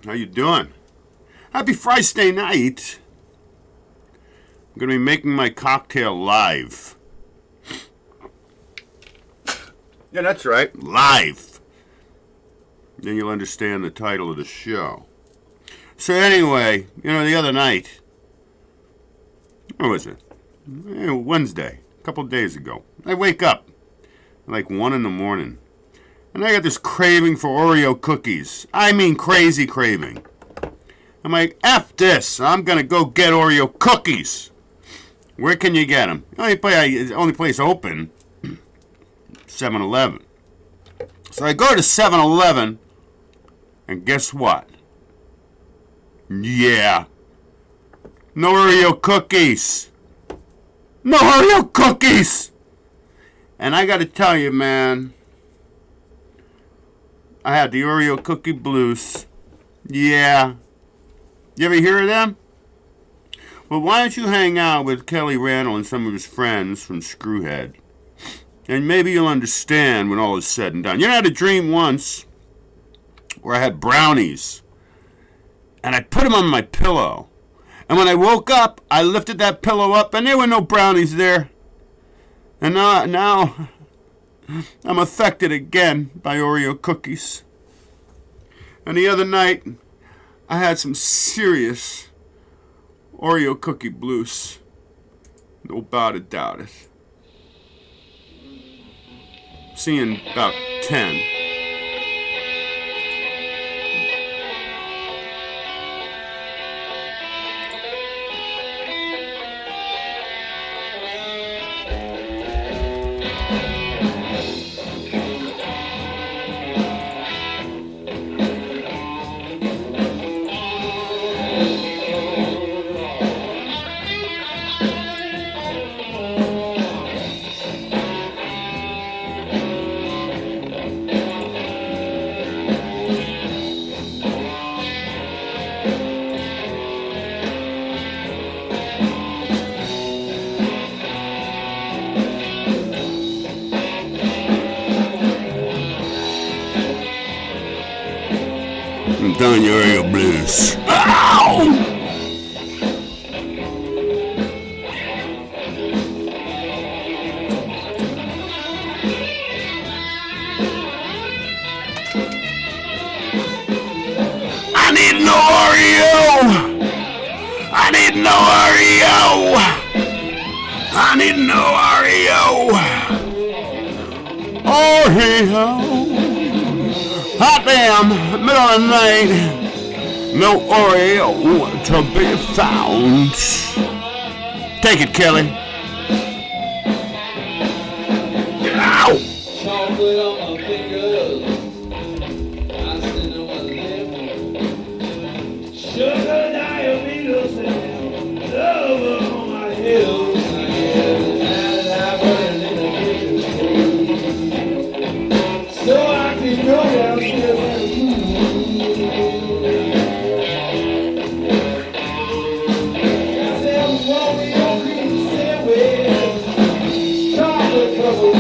How you doing? Happy Friday night. I'm going to be making my cocktail live. Yeah, that's right. Live. Then you'll understand the title of the show. So anyway, you know, the other night, what was it? Wednesday, a couple days ago. I wake up like 1 in the morning. And I got this craving for Oreo cookies. I mean crazy craving. I'm like, F this. I'm going to go get Oreo cookies. Where can you get them? The only place open, 7-Eleven. So I go to 7-Eleven, and guess what? Yeah. No Oreo cookies. No Oreo cookies. And I got to tell you, man, I had the Oreo cookie blues. Yeah. You ever hear of them? Well, why don't you hang out with Kelly Randall and some of his friends from Screwhead? And maybe you'll understand when all is said and done. You know, I had a dream once where I had brownies. And I put them on my pillow. And when I woke up, I lifted that pillow up and there were no brownies there. And now I'm affected again by Oreo cookies. And the other night, I had some serious Oreo cookie blues. No doubt it. Seeing about 10. I'm done your Oreo blues. Ow! I need no Oreo! I need no Oreo! I need no Oreo! Oreo! Hot damn, middle of the night, no Oreo to be found. Take it, Kelly. Ow! Chocolate on my fingers, I stand on my lip. Sugar diabetes and love on my heels. I get it burning in the kitchen. So I can go downstairs and got them Oreo cream sandwich, chocolate covered.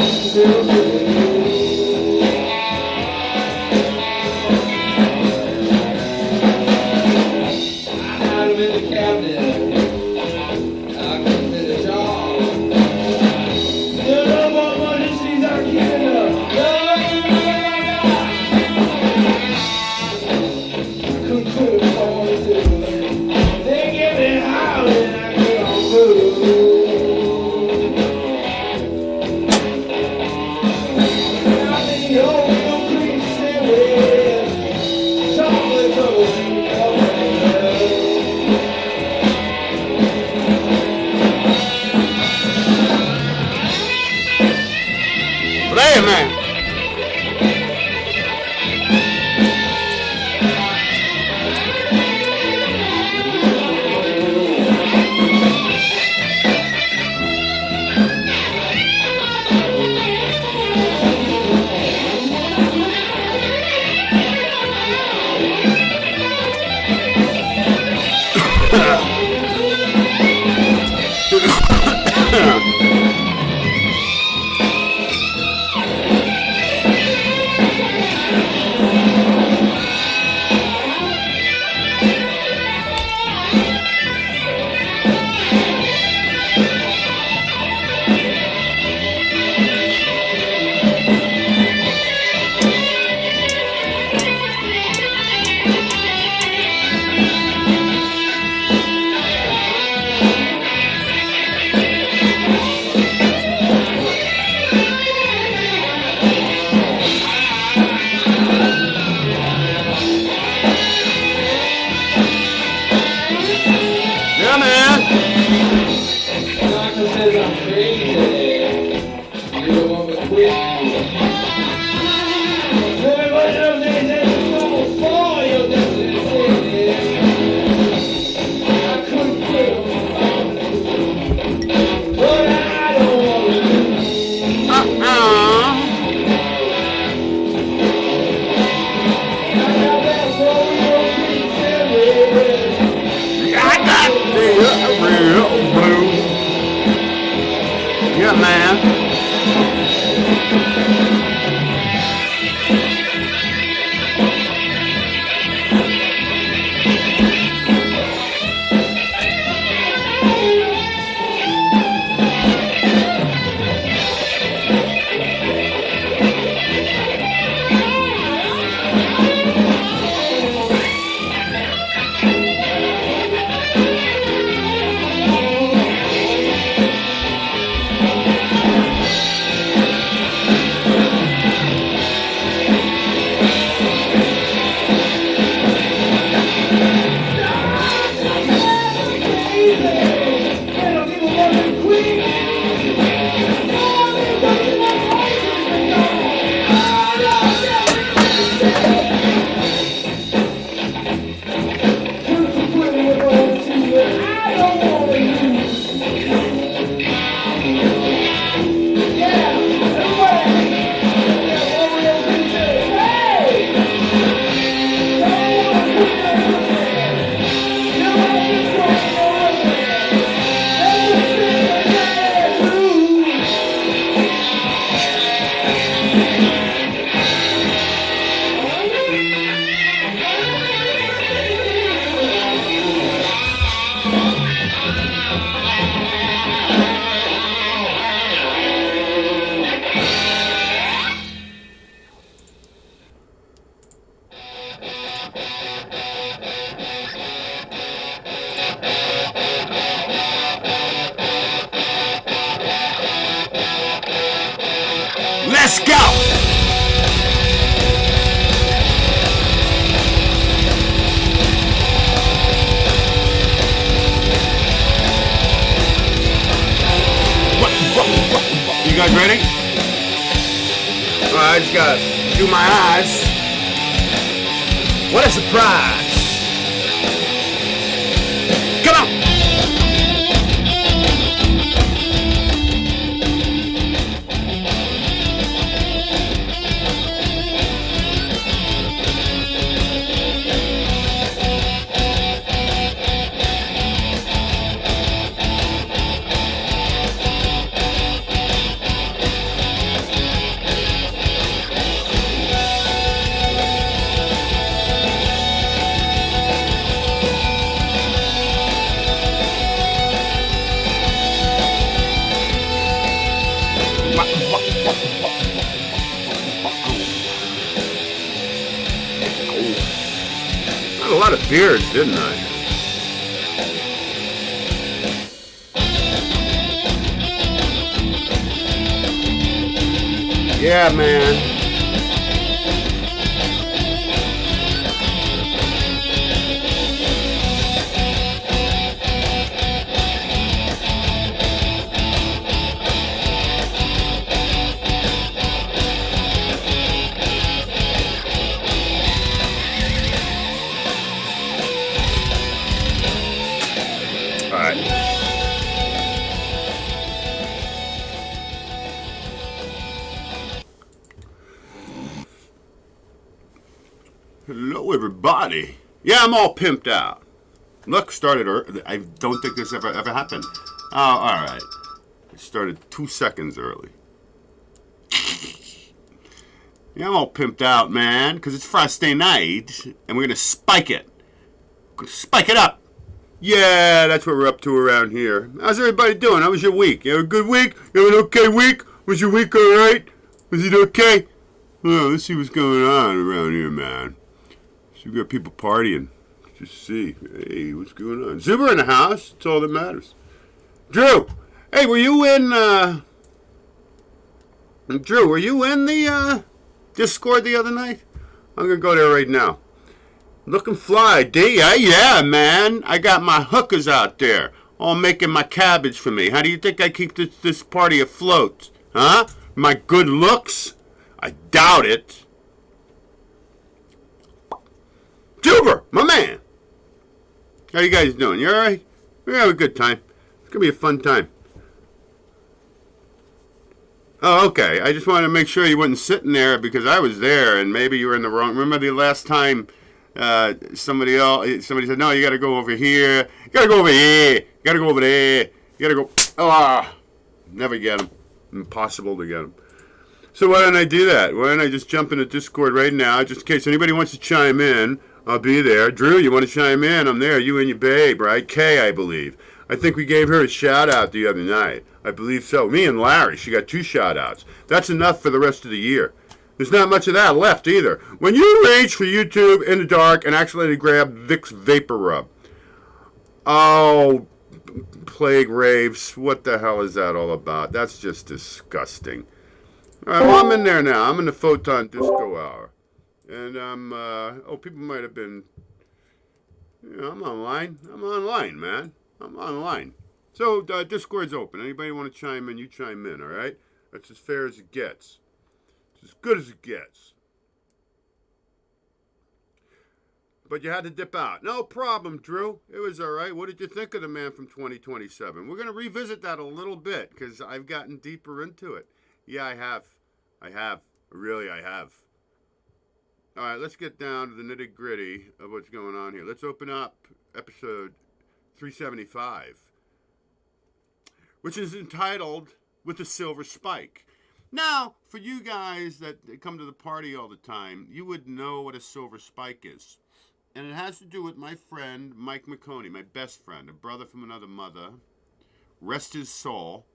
Let's go! You guys ready? All right, I just gotta do my eyes. What a surprise! Come on! Had a lot of beards, didn't I? Yeah, man. Hello, everybody. Yeah, I'm all pimped out. Look, started early. I don't think this ever happened. Oh, all right. It started 2 seconds early. Yeah, I'm all pimped out, man, because it's Friday night, and we're going to spike it. Spike it up. Yeah, that's what we're up to around here. How's everybody doing? How was your week? You have a good week? You have an okay week? Was your week all right? Was it okay? Oh, let's see what's going on around here, man. So we got people partying. Just see. Hey, what's going on? Zuber in the house. That's all that matters. Drew! Hey, were you in, Drew, were you in the, Discord the other night? I'm gonna go there right now. Looking fly, D. Yeah, man. I got my hookers out there, all making my cabbage for me. How do you think I keep this party afloat? Huh? My good looks? I doubt it. Juber, my man. How you guys doing? You all right? We have a good time. It's gonna be a fun time. Oh, okay. I just wanted to make sure you wasn't sitting there because I was there and maybe you were in the wrong. Remember the last time somebody said, no, you got to go over here. You got to go over here. You got to go over there. You got to go. Oh, never get them. Impossible to get them. So why don't I do that? Why don't I just jump into Discord right now, just in case anybody wants to chime in. I'll be there. Drew, you want to chime in? I'm there. You and your babe, right? Kay, I believe. I think we gave her a shout-out the other night. I believe so. Me and Larry, she got 2 shout-outs. That's enough for the rest of the year. There's not much of that left either. When you reach for YouTube in the dark and accidentally grab Vicks Vapor Rub. Oh, plague raves. What the hell is that all about? That's just disgusting. All right, well, I'm in there now. I'm in the Photon Disco Hour. And people might have been, I'm online. I'm online, man. I'm online. So, Discord's open. Anybody want to chime in, you chime in, all right? That's as fair as it gets. It's as good as it gets. But you had to dip out. No problem, Drew. It was all right. What did you think of the man from 2027? We're going to revisit that a little bit because I've gotten deeper into it. Yeah, I have. Really, I have. All right, let's get down to the nitty-gritty of what's going on here. Let's open up episode 375, which is entitled With the Silver Spike. Now, for you guys that come to the party all the time, you would know what a silver spike is. And it has to do with my friend, Mike McConey, my best friend, a brother from another mother. Rest his soul.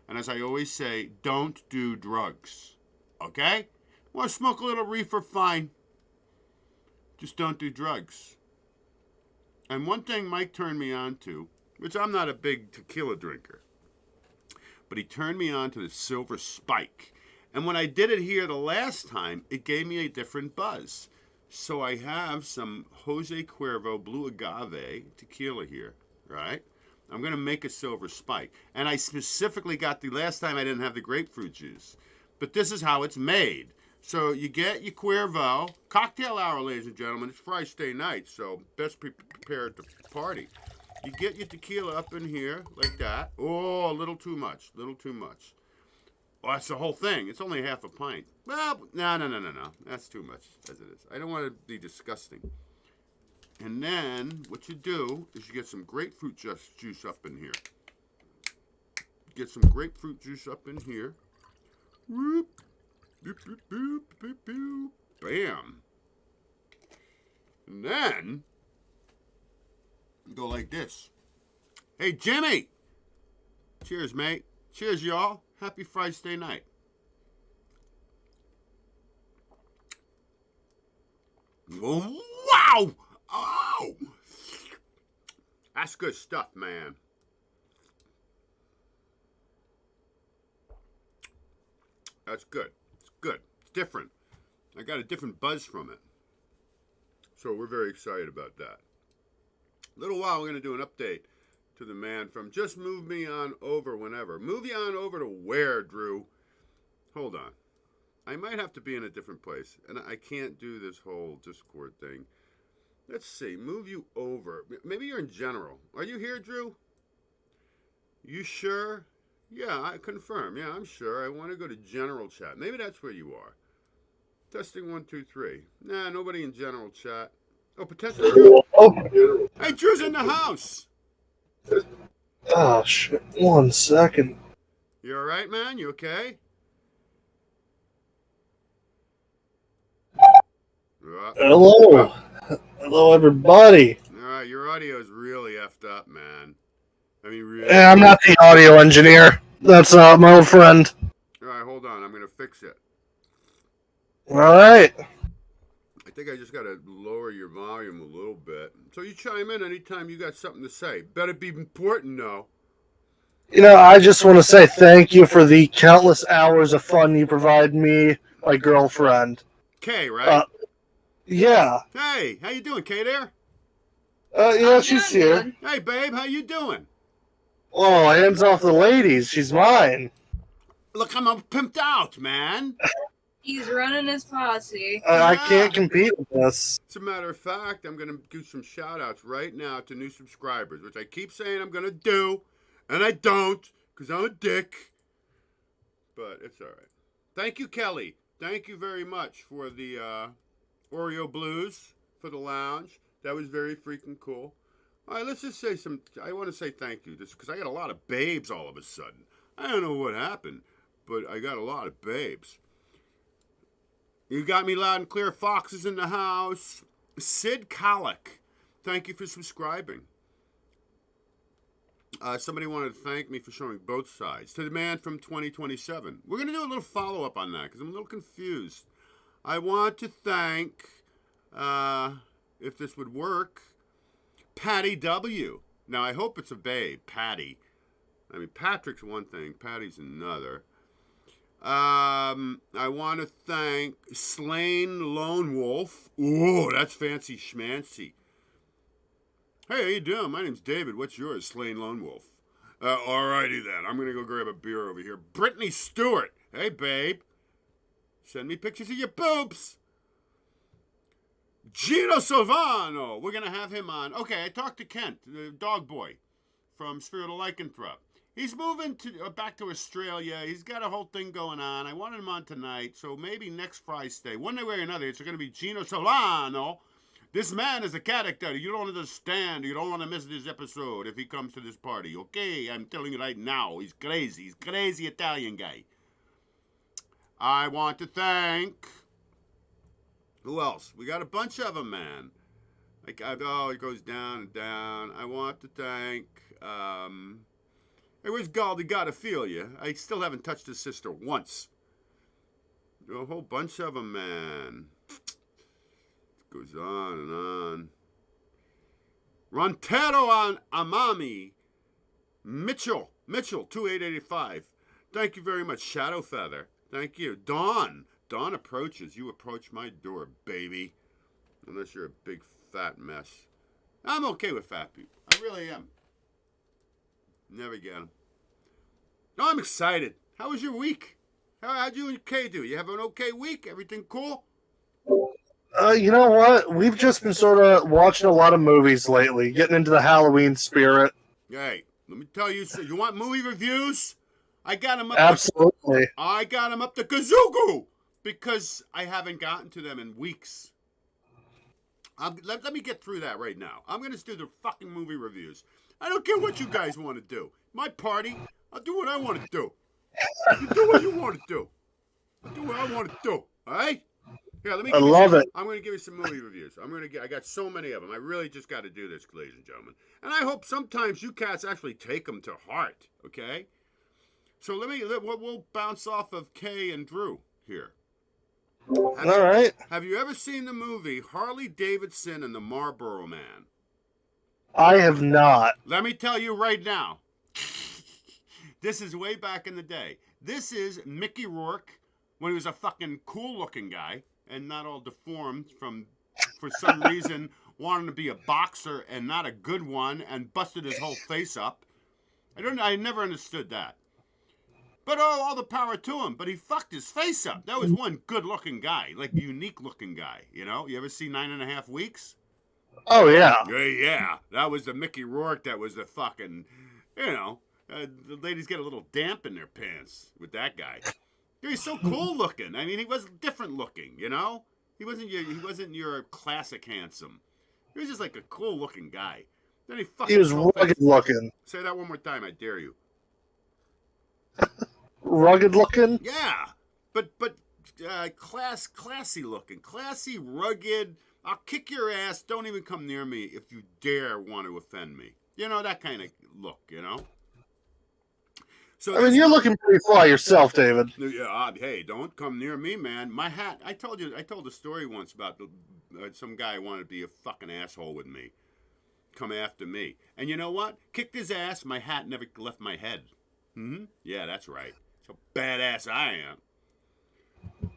And as I always say, don't do drugs. Okay? Want to smoke a little reefer? Fine. Just don't do drugs. And one thing Mike turned me on to, which I'm not a big tequila drinker, but he turned me on to the silver spike. And when I did it here the last time, it gave me a different buzz. So I have some Jose Cuervo Blue Agave tequila here, right? I'm going to make a silver spike. And I specifically got the last time I didn't have the grapefruit juice. But this is how it's made. So you get your Cuervo. Cocktail hour, ladies and gentlemen. It's Tuesday night, so best prepared to party. You get your tequila up in here like that. Oh, a little too much. Little too much. Well, that's the whole thing. It's only half a pint. Well, no. That's too much as it is. I don't want to be disgusting. And then what you do is you get some grapefruit juice up in here. Get some grapefruit juice up in here. Whoop. Boop, boop, boop, boop, boop. Bam. And then you go like this. Hey, Jimmy. Cheers, mate. Cheers, y'all. Happy Friday night. Oh, wow! Oh! That's good stuff, man. That's good. It's good. It's different. I got a different buzz from it. So we're very excited about that. A little while, we're going to do an update to the man from Just Move Me On Over Whenever. Move you on over to where, Drew? Hold on. I might have to be in a different place, and I can't do this whole Discord thing. Let's see. Move you over. Maybe you're in general. Are you here, Drew? You sure? Yeah, I confirm. Yeah, I'm sure. I want to go to general chat. Maybe that's where you are. Testing 1, 2, 3. Nah, nobody in general chat. Oh, potentially. Hey, Drew's in the house. Oh, shit. 1 second. You all right, man? You okay? Hello. Hello, everybody. All right, your audio is really effed up, man. I mean, really. Yeah, I'm not the audio engineer. That's my old friend. All right, hold on. I'm going to fix it. All right. I think I just got to lower your volume a little bit. So you chime in anytime you got something to say. Better be important, though. You know, I just want to say thank you for the countless hours of fun you provide me, my girlfriend. Kay, right? Yeah. Hey, how you doing, Kay there? Yeah, she's here. Hey, babe, how you doing? Oh, hands off the ladies. She's mine. Look, I'm pimped out, man. He's running his posse. I can't compete with this. As a matter of fact, I'm going to do some shout-outs right now to new subscribers, which I keep saying I'm going to do, and I don't, because I'm a dick. But it's all right. Thank you, Kelly. Thank you very much for the Oreo Blues for the lounge. That was very freaking cool. All right, let's just say I want to say thank you, just because I got a lot of babes all of a sudden. I don't know what happened, but I got a lot of babes. You got me loud and clear. Fox is in the house. Sid Colic, thank you for subscribing. Somebody wanted to thank me for showing both sides. To the man from 2027. We're going to do a little follow-up on that because I'm a little confused. I want to thank, if this would work, Patty W. Now, I hope it's a babe, Patty. I mean, Patrick's one thing, Patty's another. I want to thank Slain Lone Wolf. Ooh, that's fancy schmancy. Hey, how you doing? My name's David. What's yours? Slain Lone Wolf. Alrighty then. I'm going to go grab a beer over here. Brittany Stewart. Hey, babe. Send me pictures of your boobs. Gino Silvano. We're going to have him on. Okay, I talked to Kent, the dog boy from Spirit of Lycanthrope. He's moving to back to Australia. He's got a whole thing going on. I wanted him on tonight, so maybe next Friday. One way or another, it's going to be Gino Solano. This man is a character. You don't understand. You don't want to miss this episode if he comes to this party. Okay, I'm telling you right now. He's crazy. He's crazy Italian guy. I want to thank... Who else? We got a bunch of them, man. Like, it goes down and down. I want to thank... Hey, where's Galdi? Gotta feel you. I still haven't touched his sister once. A whole bunch of them, man. It goes on and on. Rontero on Amami. Mitchell, 2885. Thank you very much, Shadow Feather. Thank you. Dawn approaches. You approach my door, baby. Unless you're a big fat mess. I'm okay with fat people. I really am. Never get them. No, I'm excited. How was your week? How'd you and Kay do? You have an okay week? Everything cool? You know what? We've just been sort of watching a lot of movies lately, getting into the Halloween spirit. Hey, let me tell you, so you want movie reviews? I got them up. Absolutely. I got them up to Kazoogu because I haven't gotten to them in weeks. Let me get through that right now. I'm going to do the fucking movie reviews. I don't care what you guys want to do. My party, I'll do what I want to do. You do what you want to do. I'll do what I want to do. All right? Here, let me. I love it. I'm going to give you some movie reviews. I got so many of them. I really just got to do this, ladies and gentlemen. And I hope sometimes you cats actually take them to heart. Okay? So we'll bounce off of Kay and Drew here. All right. Have you ever seen the movie Harley Davidson and the Marlboro Man? I have not. Let me tell you right now. This is way back in the day. This is Mickey Rourke when he was a fucking cool-looking guy and not all deformed for some reason, wanting to be a boxer and not a good one and busted his whole face up. I never understood that. But all the power to him. But he fucked his face up. That was one good-looking guy, like unique-looking guy. You know, you ever see 9.5 Weeks? Oh, yeah. Yeah. That was the Mickey Rourke. That was the fucking, the ladies get a little damp in their pants with that guy. Dude, he's so cool-looking. I mean, he was different-looking, you know? He wasn't your classic handsome. He was just like a cool-looking guy. Then he was rugged-looking. Say that one more time, I dare you. Rugged looking? Yeah, but classy looking, classy, rugged. I'll kick your ass. Don't even come near me if you dare want to offend me. You know, that kind of look. You know. So I mean, you're looking pretty fly yourself, David. Yeah. Hey, don't come near me, man. My hat. I told a story once about some guy wanted to be a fucking asshole with me, come after me, and you know what? Kicked his ass. My hat never left my head. Yeah, that's right. So badass I am.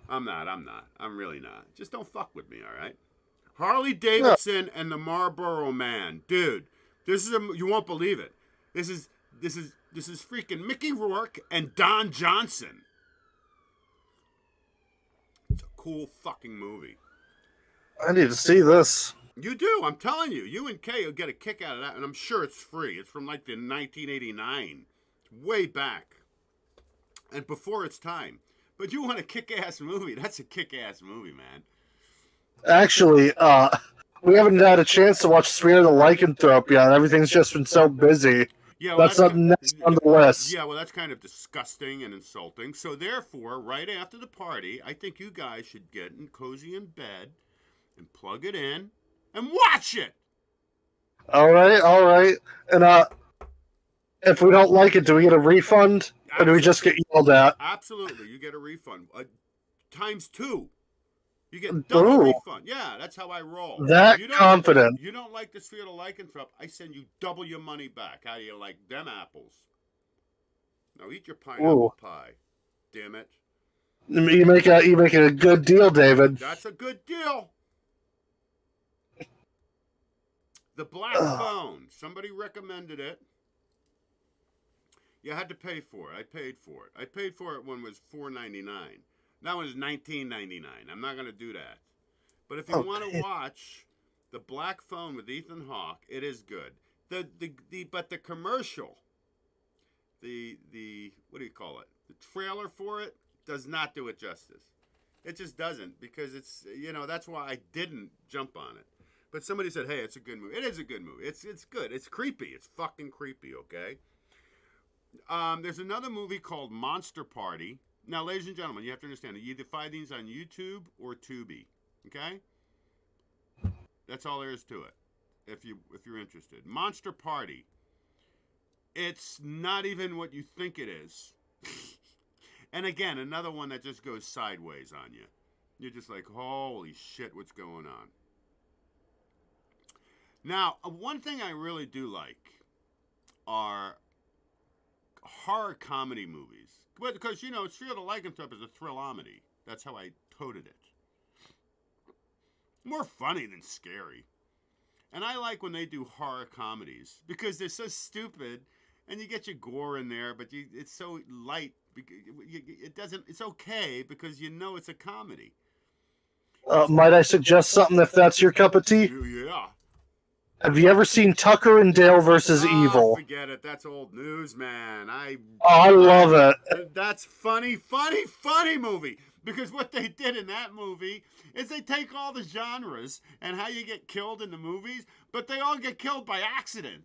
I'm not. I'm really not. Just don't fuck with me, all right? Harley Davidson and the Marlboro Man. Dude, this is you won't believe it. This is freaking Mickey Rourke and Don Johnson. It's a cool fucking movie. I need to see this. You do. I'm telling you. You and Kay will get a kick out of that, and I'm sure it's free. It's from like the 1989. Way back and before its time. But you want a kick-ass movie? That's a kick-ass movie, man. Actually, we haven't had a chance to watch Spirit of the Lycanthrope yet. Everything's just been so busy. Yeah, well, that's next on the list. Yeah, well, that's kind of disgusting and insulting. So therefore, right after the party, I think you guys should get cozy in bed and plug it in and watch it. All right. And if we don't like it, do we get a refund? Or do we just get yelled at? Absolutely. You get a refund. Times 2. You get double refund. Yeah, that's how I roll. Confident. You don't like the Spirit of Lycanthrope, I send you double your money back. How do you like them apples? Now eat your pineapple pie. Damn it. You make a good deal, David. That's a good deal. The Black Phone. Somebody recommended it. You had to pay for it. I paid for it. I paid for it when it was $4.99. That one is $19.99. I'm not going to do that. But if you want to watch The Black Phone with Ethan Hawke, it is good. But the commercial, the what do you call it? The trailer for it does not do it justice. It just doesn't, because it's, that's why I didn't jump on it. But somebody said, hey, it's a good movie. It is a good movie. It's good. It's creepy. It's fucking creepy, okay? There's another movie called Monster Party. Now, ladies and gentlemen, you have to understand that you either find these on YouTube or Tubi, okay? That's all there is to it, if you're interested. Monster Party. It's not even what you think it is. And again, another one that just goes sideways on you. You're just like, holy shit, what's going on? Now, one thing I really do like are horror comedy movies. Because, it's real to like them up as a thrillamedy. That's how I toted it. More funny than scary. And I like when they do horror comedies, because they're so stupid, and you get your gore in there, but it's so light. It's okay, because it's a comedy. Might I suggest something if that's your cup of tea? Yeah. Have you ever seen Tucker and Dale versus Evil? Forget it. That's old news, man. I love it. That's funny movie. Because what they did in that movie is they take all the genres and how you get killed in the movies, but they all get killed by accident.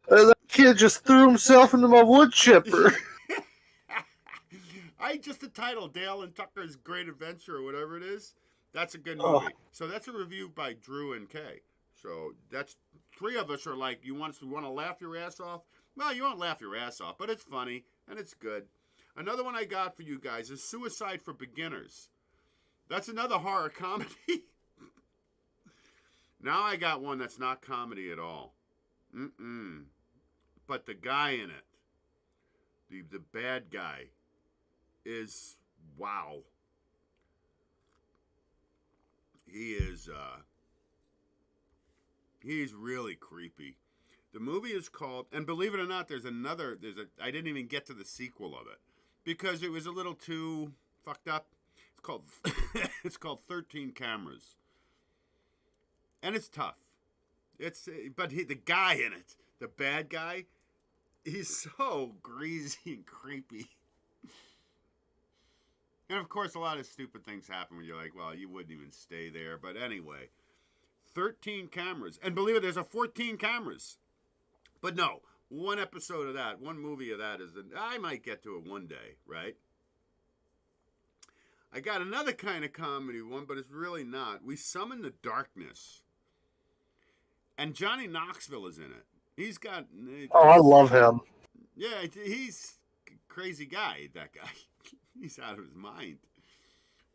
That kid just threw himself into my wood chipper. Just the title, Dale and Tucker's Great Adventure, or whatever it is. That's a good movie. So that's a review by Drew and Kay. So that's three of us are like, you want to laugh your ass off? Well, you won't laugh your ass off, but it's funny and it's good. Another one I got for you guys is Suicide for Beginners. That's another horror comedy. Now I got one that's not comedy at all. But the guy in it, the bad guy, is wow. He's really creepy. The movie is called, and believe it or not, I didn't even get to the sequel of it because it was a little too fucked up. It's called 13 Cameras. And it's tough. But the guy in it, the bad guy, he's so greasy and creepy. And of course, a lot of stupid things happen when you're like, well, you wouldn't even stay there. But anyway, 13 cameras. And believe it, there's 14 cameras. But no, one episode of that, one movie of that I might get to it one day, right? I got another kind of comedy one, but it's really not. We Summon the Darkness. And Johnny Knoxville is in it. He's got... I love him. Yeah, he's a crazy guy, that guy. He's out of his mind.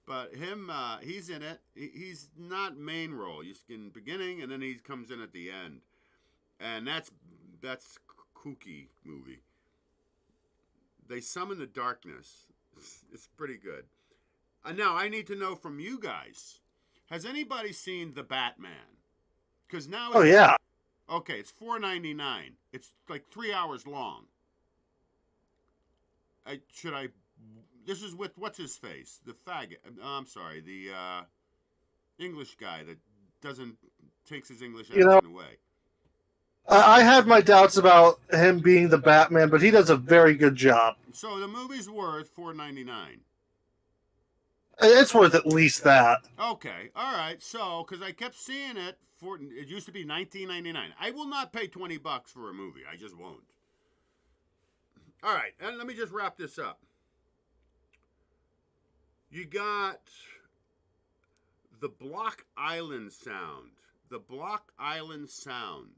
But him, he's in it. He's not main role. He's in the beginning, and then he comes in at the end. And that's kooky movie. They Summon the Darkness. It's pretty good. Now, I need to know from you guys. Has anybody seen The Batman? Because now it's... Oh, yeah. Okay, it's $4.99. It's like 3 hours long. This is with, what's his face? The faggot. I'm sorry, the English guy that takes his English accent away. I had my doubts about him being the Batman, but he does a very good job. So the movie's worth $4.99. It's worth at least that. Okay, all right. So, because I kept seeing it, it used to be $19.99. I will not pay $20 for a movie. I just won't. All right, and let me just wrap this up. You got the Block Island Sound. The Block Island Sound.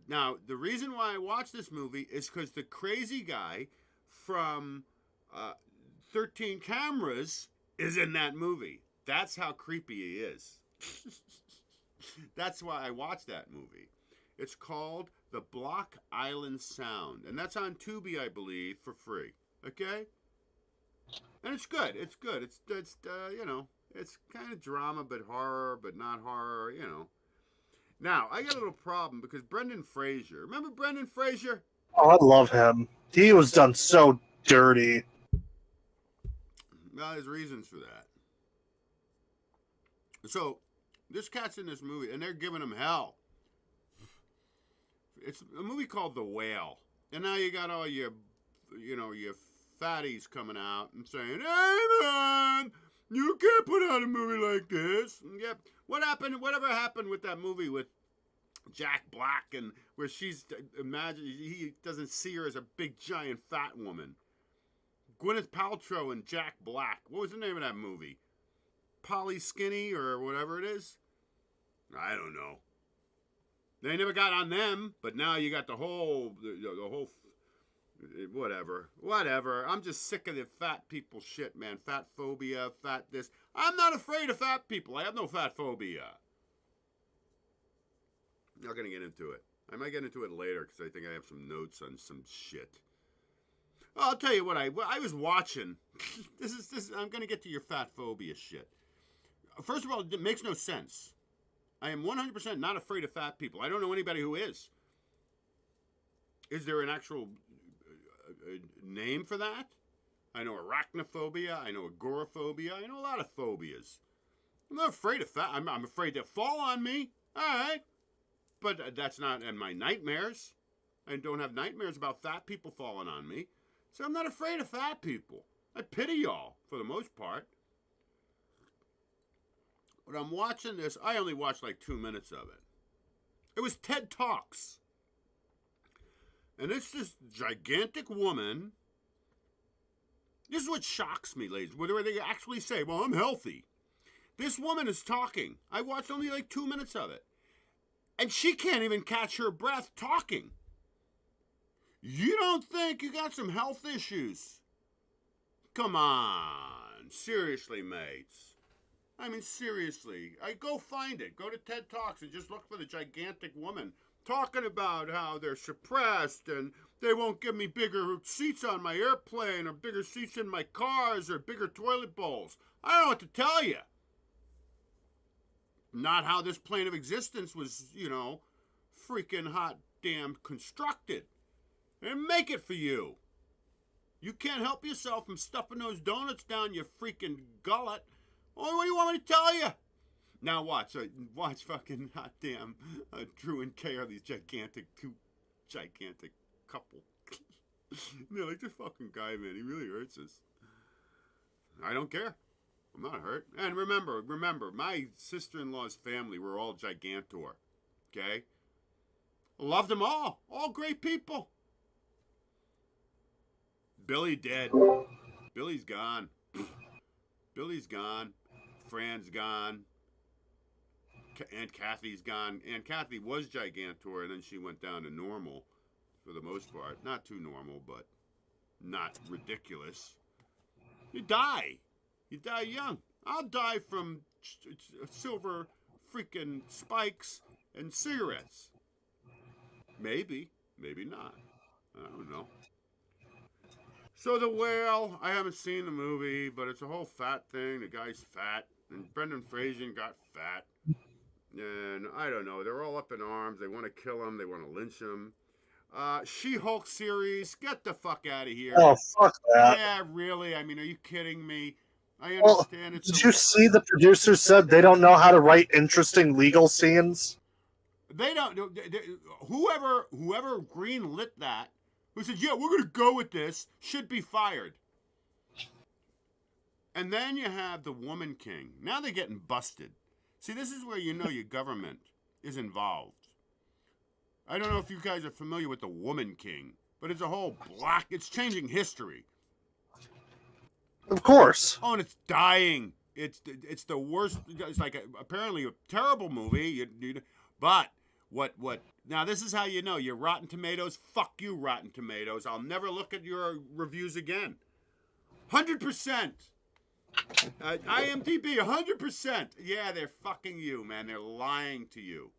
Now, the reason why I watched this movie is because the crazy guy from 13 Cameras is in that movie. That's how creepy he is. That's why I watched that movie. It's called The Block Island Sound. And that's on Tubi, I believe, for free. Okay? And it's good. It's good. It's it's kind of drama, but horror, but not horror, Now, I got a little problem because Brendan Fraser. Remember Brendan Fraser? Oh, I love him. He was done so dirty. Well, there's reasons for that. So this cat's in this movie, and they're giving him hell. It's a movie called The Whale, and now you got all your fatties coming out and saying, "Hey man, you can't put out a movie like this." And yep, whatever happened with that movie with Jack Black, and where he doesn't see her as a big giant fat woman. Gwyneth Paltrow and Jack Black. What was the name of that movie? Polly Skinny or whatever it is? I don't know. They never got on them, but now you got the whole whatever. I'm just sick of the fat people shit, man. Fat phobia, fat this. I'm not afraid of fat people. I have no fat phobia. Not gonna get into it. I might get into it later because I think I have some notes on some shit. Oh, I'll tell you what I was watching. I'm gonna get to your fat phobia shit. First of all, it makes no sense. I am 100% not afraid of fat people. I don't know anybody who is. Is there an actual name for that? I know arachnophobia. I know agoraphobia. I know a lot of phobias. I'm not afraid of fat. I'm afraid they'll fall on me. All right. But that's not in my nightmares. I don't have nightmares about fat people falling on me. So I'm not afraid of fat people. I pity y'all for the most part. But I'm watching this. I only watched like 2 minutes of it. It was TED Talks. And it's this gigantic woman. This is what shocks me, ladies. Where they actually say, well, I'm healthy. This woman is talking. I watched only like 2 minutes of it. And she can't even catch her breath talking. You don't think you got some health issues? Come on. Seriously, mates. I mean, seriously. Go find it. Go to TED Talks and just look for the gigantic woman talking about how they're suppressed and they won't give me bigger seats on my airplane or bigger seats in my cars or bigger toilet bowls. I don't know what to tell you. Not how this plane of existence was, freaking hot damn constructed. And make it for you. You can't help yourself from stuffing those donuts down your freaking gullet. Oh, what do you want me to tell you? Now watch fucking hot damn Drew and Kay are these gigantic couple. They're like, this fucking guy, man, he really hurts us. I don't care. I'm not hurt. And remember, my sister-in-law's family were all gigantor. Okay? Loved them all. All great people. Billy dead. Billy's gone. Billy's gone. Fran's gone. Aunt Kathy's gone. Aunt Kathy was gigantor, and then she went down to normal for the most part. Not too normal, but not ridiculous. You die. You die young. I'll die from silver freaking spikes and cigarettes. Maybe. Maybe not. I don't know. So The Whale, I haven't seen the movie, but it's a whole fat thing. The guy's fat. And Brendan Fraser got fat. And I don't know. They're all up in arms. They want to kill him. They want to lynch him. She-Hulk series. Get the fuck out of here. Oh, fuck that. Yeah, really? I mean, are you kidding me? I understand it's... Did you see the producers said they don't know how to write interesting legal scenes? They don't... Whoever greenlit that, who said, yeah, we're going to go with this, should be fired. And then you have the Woman King. Now they're getting busted. See, this is where you know your government is involved. I don't know if you guys are familiar with the Woman King, but it's a whole block. It's changing history. Of course. Oh, and it's dying. It's the worst. It's like apparently a terrible movie. But what? Now this is how you know you're Rotten Tomatoes. Fuck you, Rotten Tomatoes. I'll never look at your reviews again. 100%. IMDb, 100%. Yeah, they're fucking you, man. They're lying to you.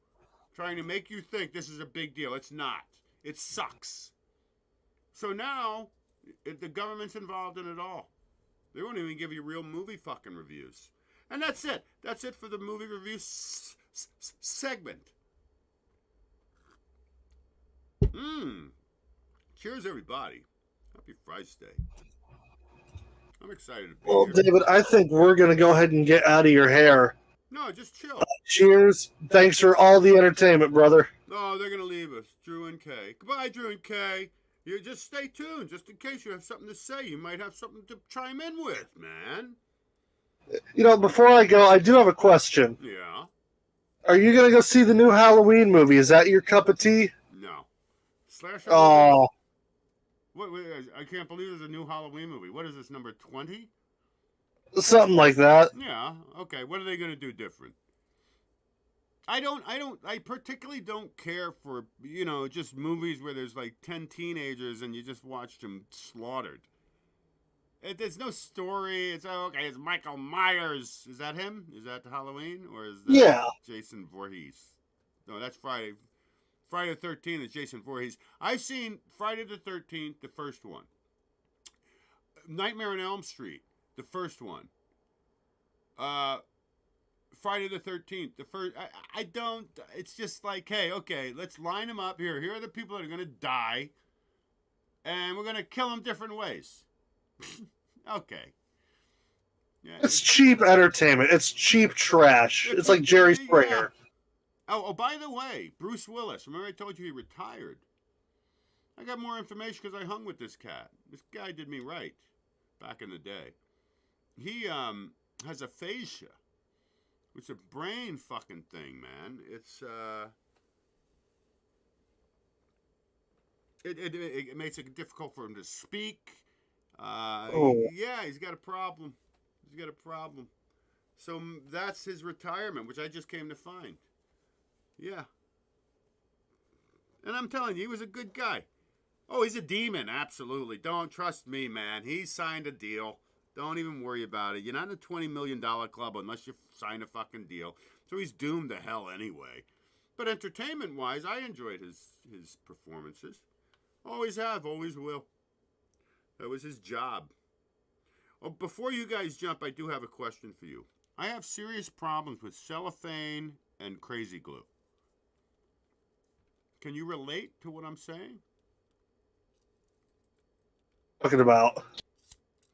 Trying to make you think this is a big deal. It's not. It sucks. So now, the government's involved in it all. They won't even give you real movie fucking reviews. And that's it. That's it for the movie review segment. Cheers, everybody. Happy Friday. I'm excited to be here. David, I think we're going to go ahead and get out of your hair. No, just chill. Cheers. Thanks for all the entertainment, brother. Oh, they're gonna leave us. Drew and Kay. Goodbye, Drew and Kay. You just stay tuned, just in case you have something to say. You might have something to chime in with, man. You know, before I go, I do have a question. Yeah. Are you gonna go see the new Halloween movie? Is that your cup of tea? No. Slasher. Oh, Wait, I can't believe there's a new Halloween movie. What is this, number 20? something like that. Yeah. Okay. What are they gonna do different? I particularly don't care for, just movies where there's like 10 teenagers and you just watched them slaughtered. There's no story. It's okay. It's Michael Myers. Is that him? Is that Halloween, or is that Jason Voorhees? No, that's Friday. Friday the 13th is Jason Voorhees. I've seen Friday the 13th, the first one. Nightmare on Elm Street, the first one. Friday the 13th, the first. I don't. It's just like, hey, okay, let's line them up here. Here are the people that are gonna die, and we're gonna kill them different ways. Okay. Yeah, It's cheap entertainment. It's cheap trash. It's like Jerry Springer. Yeah. Oh, by the way, Bruce Willis. Remember I told you he retired? I got more information because I hung with this cat. This guy did me right back in the day. He has aphasia. It's a brain fucking thing, man. It's it makes it difficult for him to speak. Yeah, he's got a problem. He's got a problem. So that's his retirement, which I just came to find. Yeah. And I'm telling you, he was a good guy. Oh, he's a demon, absolutely. Don't trust me, man. He signed a deal. Don't even worry about it. You're not in a $20 million club unless you sign a fucking deal. So he's doomed to hell anyway. But entertainment-wise, I enjoyed his performances. Always have, always will. That was his job. Oh, before you guys jump, I do have a question for you. I have serious problems with cellophane and crazy glue. Can you relate to what I'm saying? Talking about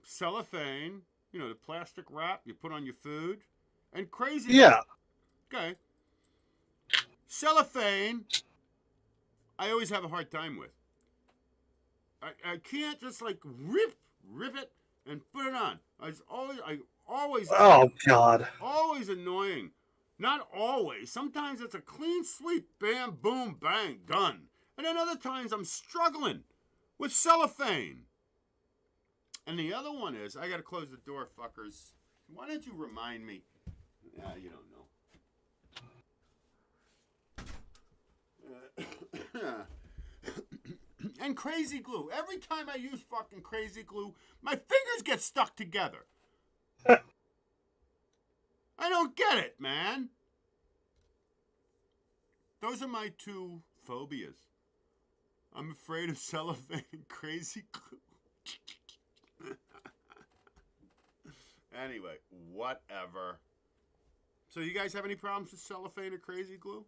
Cellophane, the plastic wrap you put on your food, and crazy. Yeah. Glue. Okay. Cellophane, I always have a hard time with. I can't just like rip it and put it on. I always. Oh God. Always annoying. Not always. Sometimes it's a clean sweep, bam, boom, bang, done. And then other times I'm struggling with cellophane. And the other one is, I gotta close the door, fuckers. Why don't you remind me? Yeah, you don't know. And crazy glue. Every time I use fucking crazy glue, my fingers get stuck together. I don't get it, man. Those are my two phobias. I'm afraid of cellophane and crazy glue. Anyway, whatever. So you guys have any problems with cellophane or crazy glue?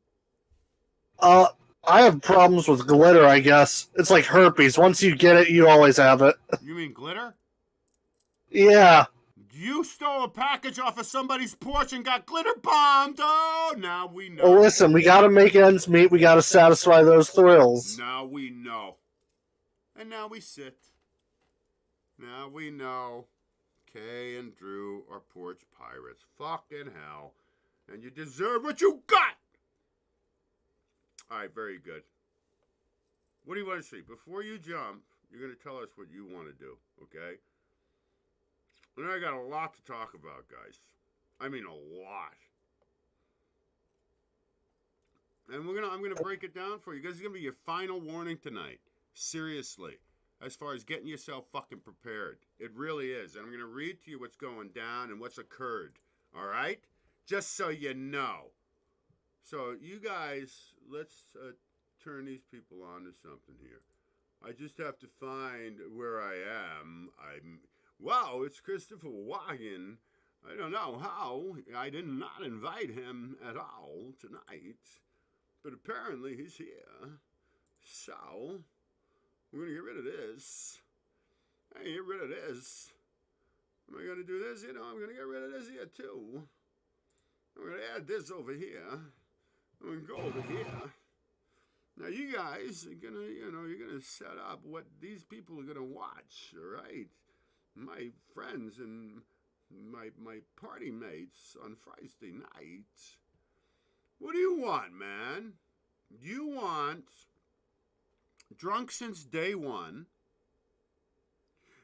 I have problems with glitter, I guess. It's like herpes. Once you get it, you always have it. You mean glitter? Yeah. You stole a package off of somebody's porch and got glitter bombed. Oh, now we know. Well, listen, we gotta make ends meet. We gotta satisfy those thrills. Now we know. And now we sit. Now we know. Kay and Drew are porch pirates. Fucking hell. And you deserve what you got. All right, very good. What do you want to see? Before you jump, you're going to tell us what you want to do, okay? And I got a lot to talk about, guys. I mean, a lot. And I'm gonna break it down for you. This is gonna be your final warning tonight. Seriously, as far as getting yourself fucking prepared, it really is. And I'm gonna read to you what's going down and what's occurred. All right, just so you know. So you guys, let's turn these people on to something here. I just have to find where I am. Wow, it's Christopher Walken. I don't know how. I did not invite him at all tonight. But apparently he's here. So, we're going to get rid of this. Hey, get rid of this. Am I going to do this? I'm going to get rid of this here too. I'm going to add this over here. I'm going to go over here. Now you guys are going to, you're going to set up what these people are going to watch, all right? My friends and my party mates on Friday night. What do you want, man? You want drunk since day one?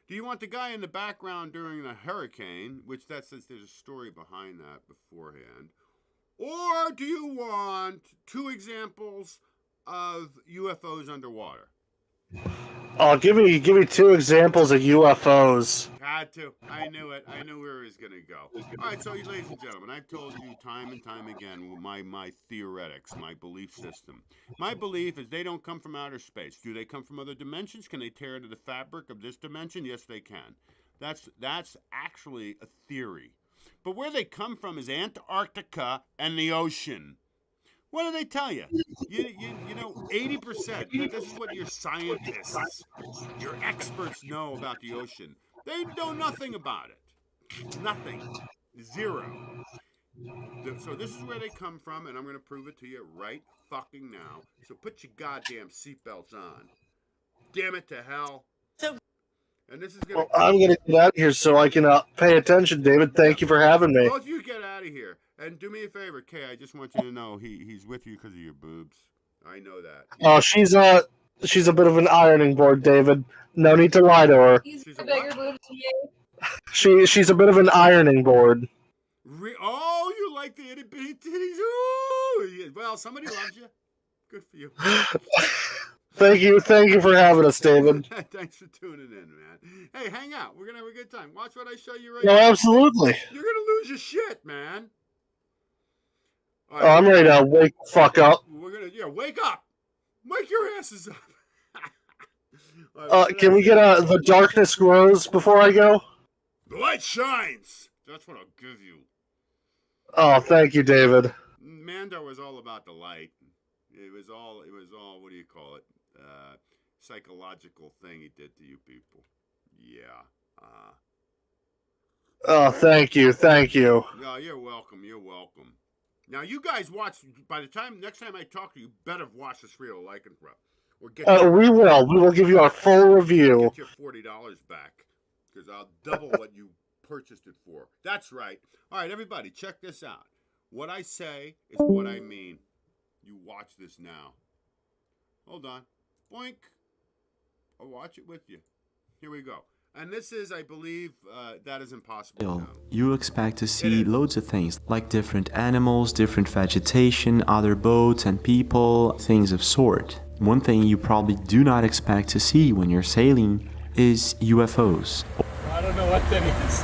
Do you want the guy in the background during the hurricane, which that says there's a story behind that beforehand? Or do you want 2 examples of UFOs underwater? Oh, give me 2 examples of UFOs. Had to. I knew it. I knew where he was going to go. All right, so ladies and gentlemen, I've told you time and time again my theoretics, my belief system. My belief is they don't come from outer space. Do they come from other dimensions? Can they tear into the fabric of this dimension? Yes, they can. That's actually a theory. But where they come from is Antarctica and the ocean. What do they tell you? You know, 80%. This is what your scientists, your experts know about the ocean. They know nothing about it. Nothing. 0. So this is where they come from, and I'm going to prove it to you right fucking now. So put your goddamn seatbelts on. Damn it to hell. And this is gonna. Well, I'm going to get out of here so I can pay attention, David. Thank you for having me. Both of you get out of here. And do me a favor, Kay, I just want you to know he's with you because of your boobs. I know that. Oh, she's a bit of an ironing board, David. No need to lie to her. He's She's a a bigger what? boob to me. She's a bit of an ironing board. Oh, you like the itty bitty titties? Ooh! Yeah, well, somebody loves you. Good for you. Thank you for having us, David. Thanks for tuning in, man. Hey, hang out. We're gonna have a good time. Watch what I show you right No, now. absolutely. You're gonna lose your shit, man. All Oh, I'm ready to wake the fuck up. We're gonna wake up. Wake your asses up. All right, Can we get The Darkness Grows before I go? The light shines. That's what I'll give you. Oh, thank you, David. Mando was all about the light. It was all. What do you call it? Psychological thing he did to you people. Yeah. Oh, thank you. No, you're welcome. You're welcome. Now, you guys watch. By the time next time I talk to you, better watch this real lycanthrope. Or get We will. We will give you our full review. get your $40 back because I'll double what you purchased it for. That's right. All right, everybody, check this out. What I say is what I mean. You watch this now. Hold on. Boink. I'll watch it with you. Here we go. And this is, I believe, that is impossible. You expect to see loads of things, like different animals, different vegetation, other boats and people, things of sort. One thing you probably do not expect to see when you're sailing is UFOs. I don't know what that is.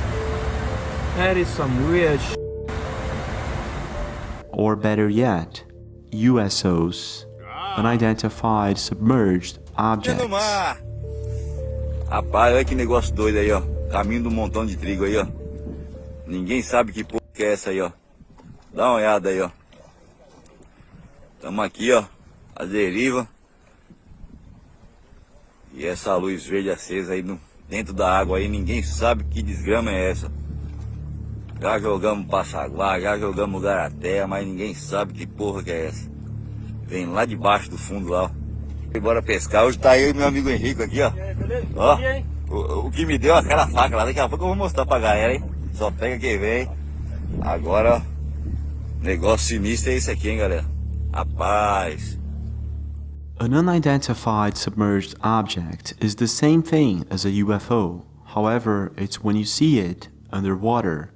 That is some weird shit. Or better yet, USOs, unidentified submerged objects. Rapaz, olha que negócio doido aí, ó. Caminho do montão de trigo aí, ó. Ninguém sabe que porra que é essa aí, ó. Dá uma olhada aí, ó. Tamo aqui, ó. A deriva. E essa luz verde acesa aí dentro da água aí. Ninguém sabe que desgrama é essa. Já jogamos passaguá, já jogamos garateia, mas ninguém sabe que porra que é essa. Vem lá de baixo do fundo lá, ó. Bora pescar. Hoje tá eu e meu amigo Henrique aqui, ó. Ó, o que me deu aquela faca lá. Daqui a pouco eu vou mostrar pra galera, hein. Só pega quem vem. Agora, negócio sinistro é esse aqui, hein, galera. Rapaz. An unidentified submerged object is the same thing as a UFO. However, it's when you see it underwater.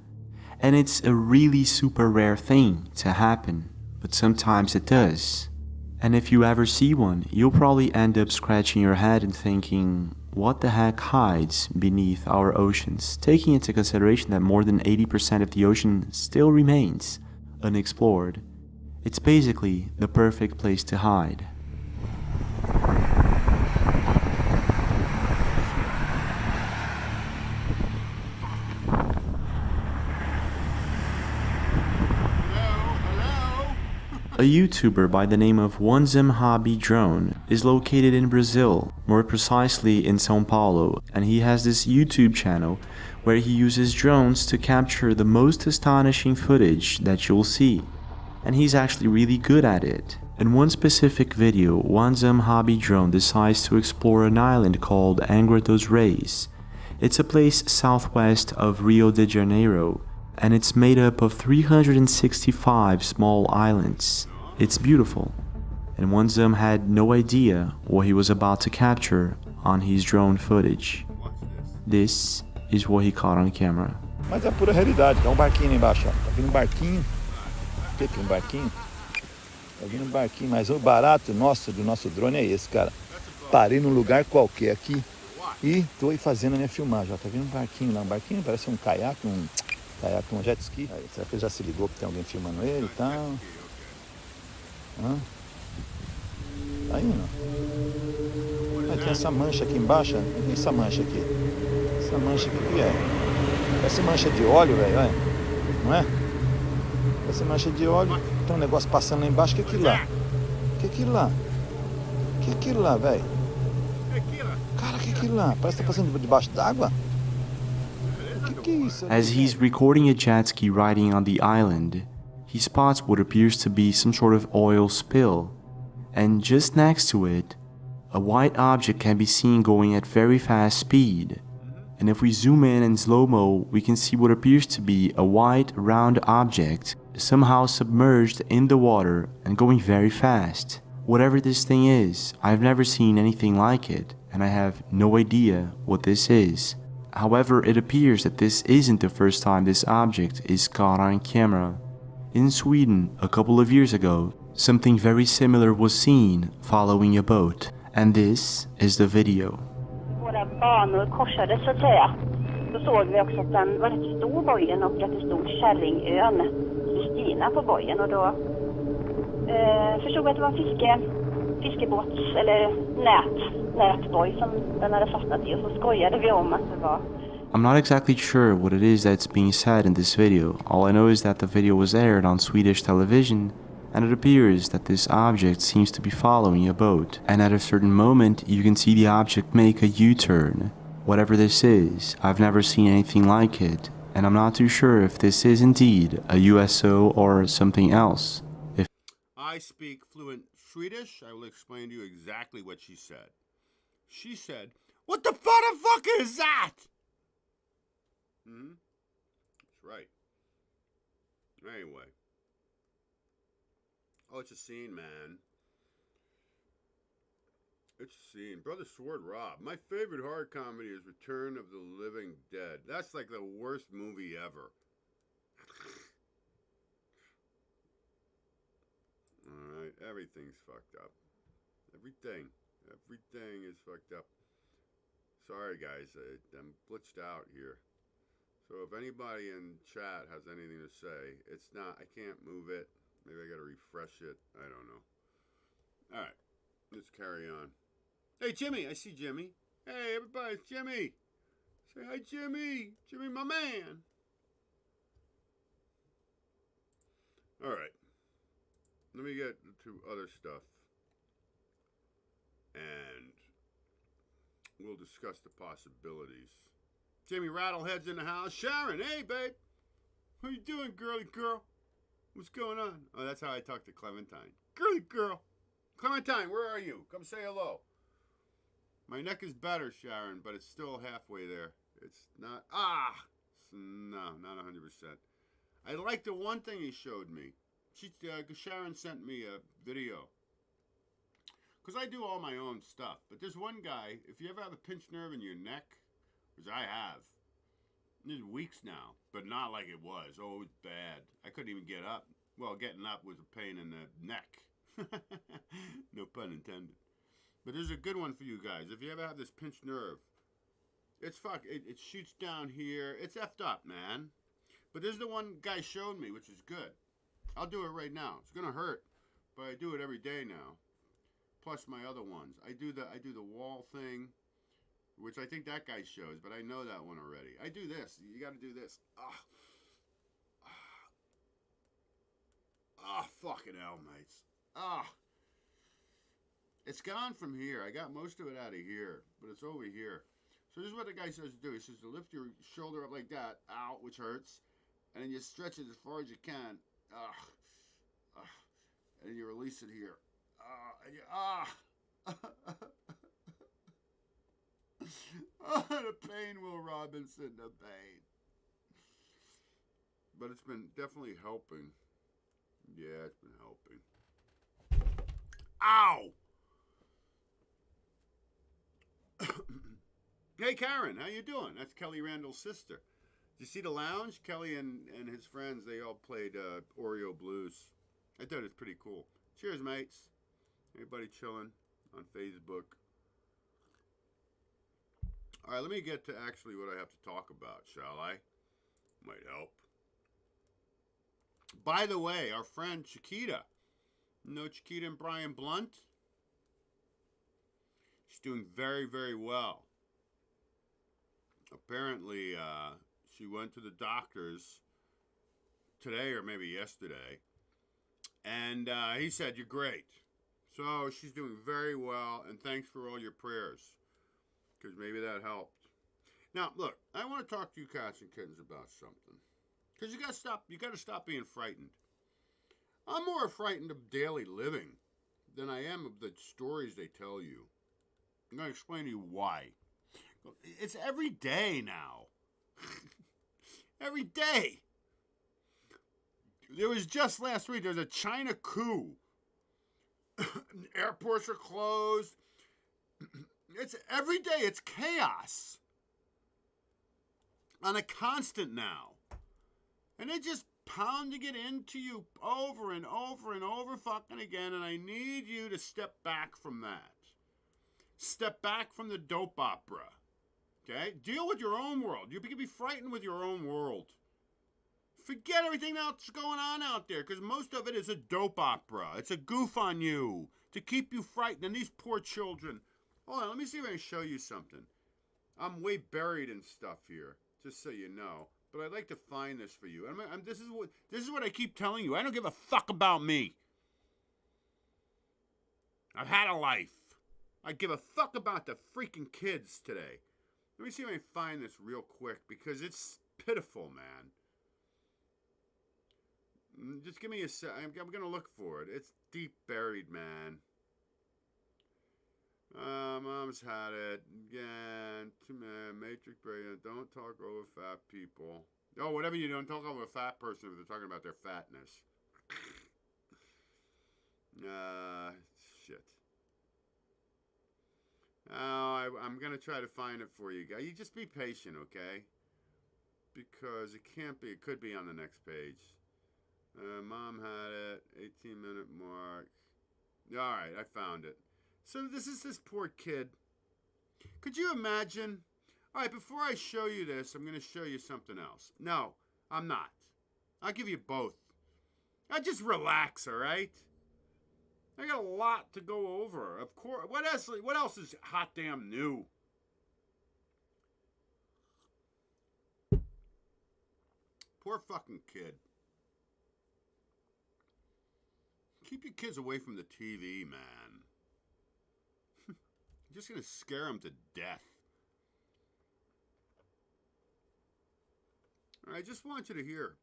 And it's a really super rare thing to happen, but sometimes it does. And if you ever see one, you'll probably end up scratching your head and thinking, what the heck hides beneath our oceans, taking into consideration that more than 80% of the ocean still remains unexplored. It's basically the perfect place to hide. A YouTuber by the name of MAXIM Hobby Drone is located in Brazil, more precisely in São Paulo, and he has this YouTube channel where he uses drones to capture the most astonishing footage that you'll see. And he's actually really good at it. In one specific video, MAXIM Hobby Drone decides to explore an island called Angra dos Reis. It's a place southwest of Rio de Janeiro, and it's made up of 365 small islands. It's beautiful, and MAXIM had no idea what he was about to capture on his drone footage. This is what he caught on camera. Mas é pura realidade, tá um barquinho ali embaixo, ó. Tá vindo um barquinho. O que é um barquinho? Tá vindo um barquinho, mas o barato nosso do nosso drone é esse, cara. Parei num lugar qualquer aqui e tô aí fazendo a minha filmagem, ó. Tá vindo um barquinho lá, um barquinho, parece um caiaque, um jet ski. Aí, será que ele já se ligou que tem alguém filmando ele e tal? Aí, não. Aí tem essa mancha aqui embaixo, o que é essa mancha aqui? Essa mancha aqui, o que é? Parece mancha de óleo, velho, olha. Não é? Parece mancha de óleo. Tem um negócio passando lá embaixo, o que é aquilo lá? O que é aquilo lá? O que é aquilo lá, velho? Cara, o que é aquilo lá? Parece que tá passando debaixo d'água. As he's recording a jet ski riding on the island, he spots what appears to be some sort of oil spill, and just next to it, a white object can be seen going at very fast speed. And if we zoom in slow-mo, we can see what appears to be a white round object somehow submerged in the water and going very fast. Whatever this thing is, I've never seen anything like it, and I have no idea what this is. However, it appears that this isn't the first time this object is caught on camera. In Sweden, a couple of years ago, something very similar was seen following a boat, and this is the video. Våra banor korsades så att säga. Då såg vi också att den var rätt stor bojen och att det stod Kärringön, Kristina på bojen, och då förstod vi att det var en fiskebåts eller nätboj som den hade fastnat i, och så skojade vi om att det var. I'm not exactly sure what it is that's being said in this video. All I know is that the video was aired on Swedish television, and it appears that this object seems to be following a boat, and at a certain moment you can see the object make a U-turn. Whatever this is, I've never seen anything like it, and I'm not too sure if this is indeed a USO or something else. If I speak fluent Swedish, I will explain to you exactly what she said. She said, "What the fuck is that?" That's right. Anyway. Oh, it's a scene, man. It's a scene. Brother Sword Rob. My favorite horror comedy is Return of the Living Dead. That's like the worst movie ever. Alright, everything's fucked up. Everything is fucked up. Sorry, guys. I'm glitched out here. So if anybody in chat has anything to say, it's not, I can't move it. Maybe I gotta refresh it. I don't know. Alright, let's carry on. Hey, Jimmy, I see Jimmy. Hey, everybody, it's Jimmy. Say hi, Jimmy. Jimmy, my man. Alright, let me get to other stuff. And we'll discuss the possibilities. Jimmy Rattlehead's in the house. Sharon, hey, babe. What you doing, girly girl? What's going on? Oh, that's how I talk to Clementine. Girly girl. Clementine, where are you? Come say hello. My neck is better, Sharon, but it's still halfway there. It's not, no, not 100%. I like the one thing he showed me. Sharon sent me a video. Because I do all my own stuff. But there's one guy, if you ever have a pinched nerve in your neck, which I have, it's weeks now, but not like it was. Oh, it was bad. I couldn't even get up. Well, getting up was a pain in the neck. No pun intended. But there's a good one for you guys. If you ever have this pinched nerve, it's it shoots down here. It's effed up, man. But there's the one guy showed me, which is good. I'll do it right now. It's gonna hurt, but I do it every day now. Plus my other ones. I do the wall thing, which I think that guy shows, but I know that one already. I do this. You got to do this. Oh, fucking hell, mates. Ah. It's gone from here. I got most of it out of here, but it's over here. So this is what the guy says to do. He says to lift your shoulder up like that, out, which hurts, and then you stretch it as far as you can. And then you release it here. And you, the pain, Will Robinson, the pain. But it's been definitely helping. Yeah, it's been helping. Ow! Hey, Karen, how you doing? That's Kelly Randall's sister. Did you see the lounge? Kelly and his friends, they all played Oreo Blues. I thought it was pretty cool. Cheers, mates. Everybody chilling on Facebook. All right, let me get to actually what I have to talk about, shall I? Might help. By the way, our friend Chiquita. You know Chiquita and Brian Blunt? She's doing very, very well. Apparently, she went to the doctors today or maybe yesterday, and he said, you're great. So she's doing very well, and thanks for all your prayers, because maybe that helped. Now, look, I want to talk to you cats and kittens about something, because you got to stop being frightened. I'm more frightened of daily living than I am of the stories they tell you. I'm going to explain to you why. It's every day now. Every day. There was just last week, there was a China coup. Airports are closed. It's every day, it's chaos. On a constant now. And they're just pounding it into you over and over and over fucking again, and I need you to step back from that. Step back from the dope opera. Okay? Deal with your own world. You can be frightened with your own world. Forget everything else going on out there, because most of it is a dope opera. It's a goof on you to keep you frightened. And these poor children. Hold on, let me see if I can show you something. I'm way buried in stuff here, just so you know. But I'd like to find this for you. This is what I keep telling you. I don't give a fuck about me. I've had a life. I give a fuck about the freaking kids today. Let me see if I can find this real quick, because it's pitiful, man. Just give me a sec. I'm going to look for it. It's deep buried, man. Mom's had it. Again, Matrix Brilliant. Don't talk over fat people. Oh, whatever you do, don't talk over a fat person if they're talking about their fatness. Shit. Oh, I'm going to try to find it for you guys. You just be patient, okay? Because it can't be. It could be on the next page. Mom had it. 18-minute mark. All right, I found it. So this is this poor kid. Could you imagine? All right, before I show you this, I'm going to show you something else. No, I'm not. I'll give you both. I just relax, all right? I got a lot to go over. Of course. What else is hot damn new? Poor fucking kid. Keep your kids away from the TV, man. You're just going to scare them to death. I just want you to hear.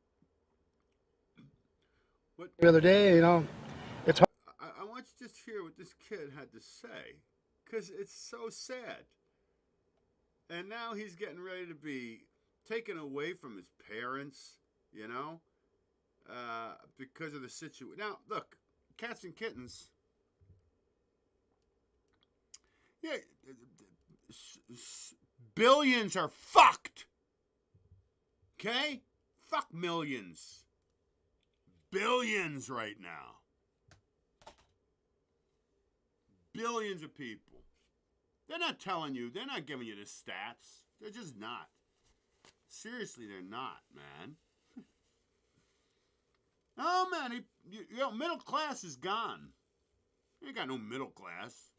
What The other day, you know, it's hard. I want you to just hear what this kid had to say. Because it's so sad. And now he's getting ready to be taken away from his parents, you know, because of the situation. Now, look, cats and kittens. Yeah, billions are fucked. Okay? Fuck millions. Billions right now. Billions of people. They're not telling you. They're not giving you the stats. They're just not. Seriously, they're not, man. Oh, man. You know, middle class is gone. You ain't got no middle class.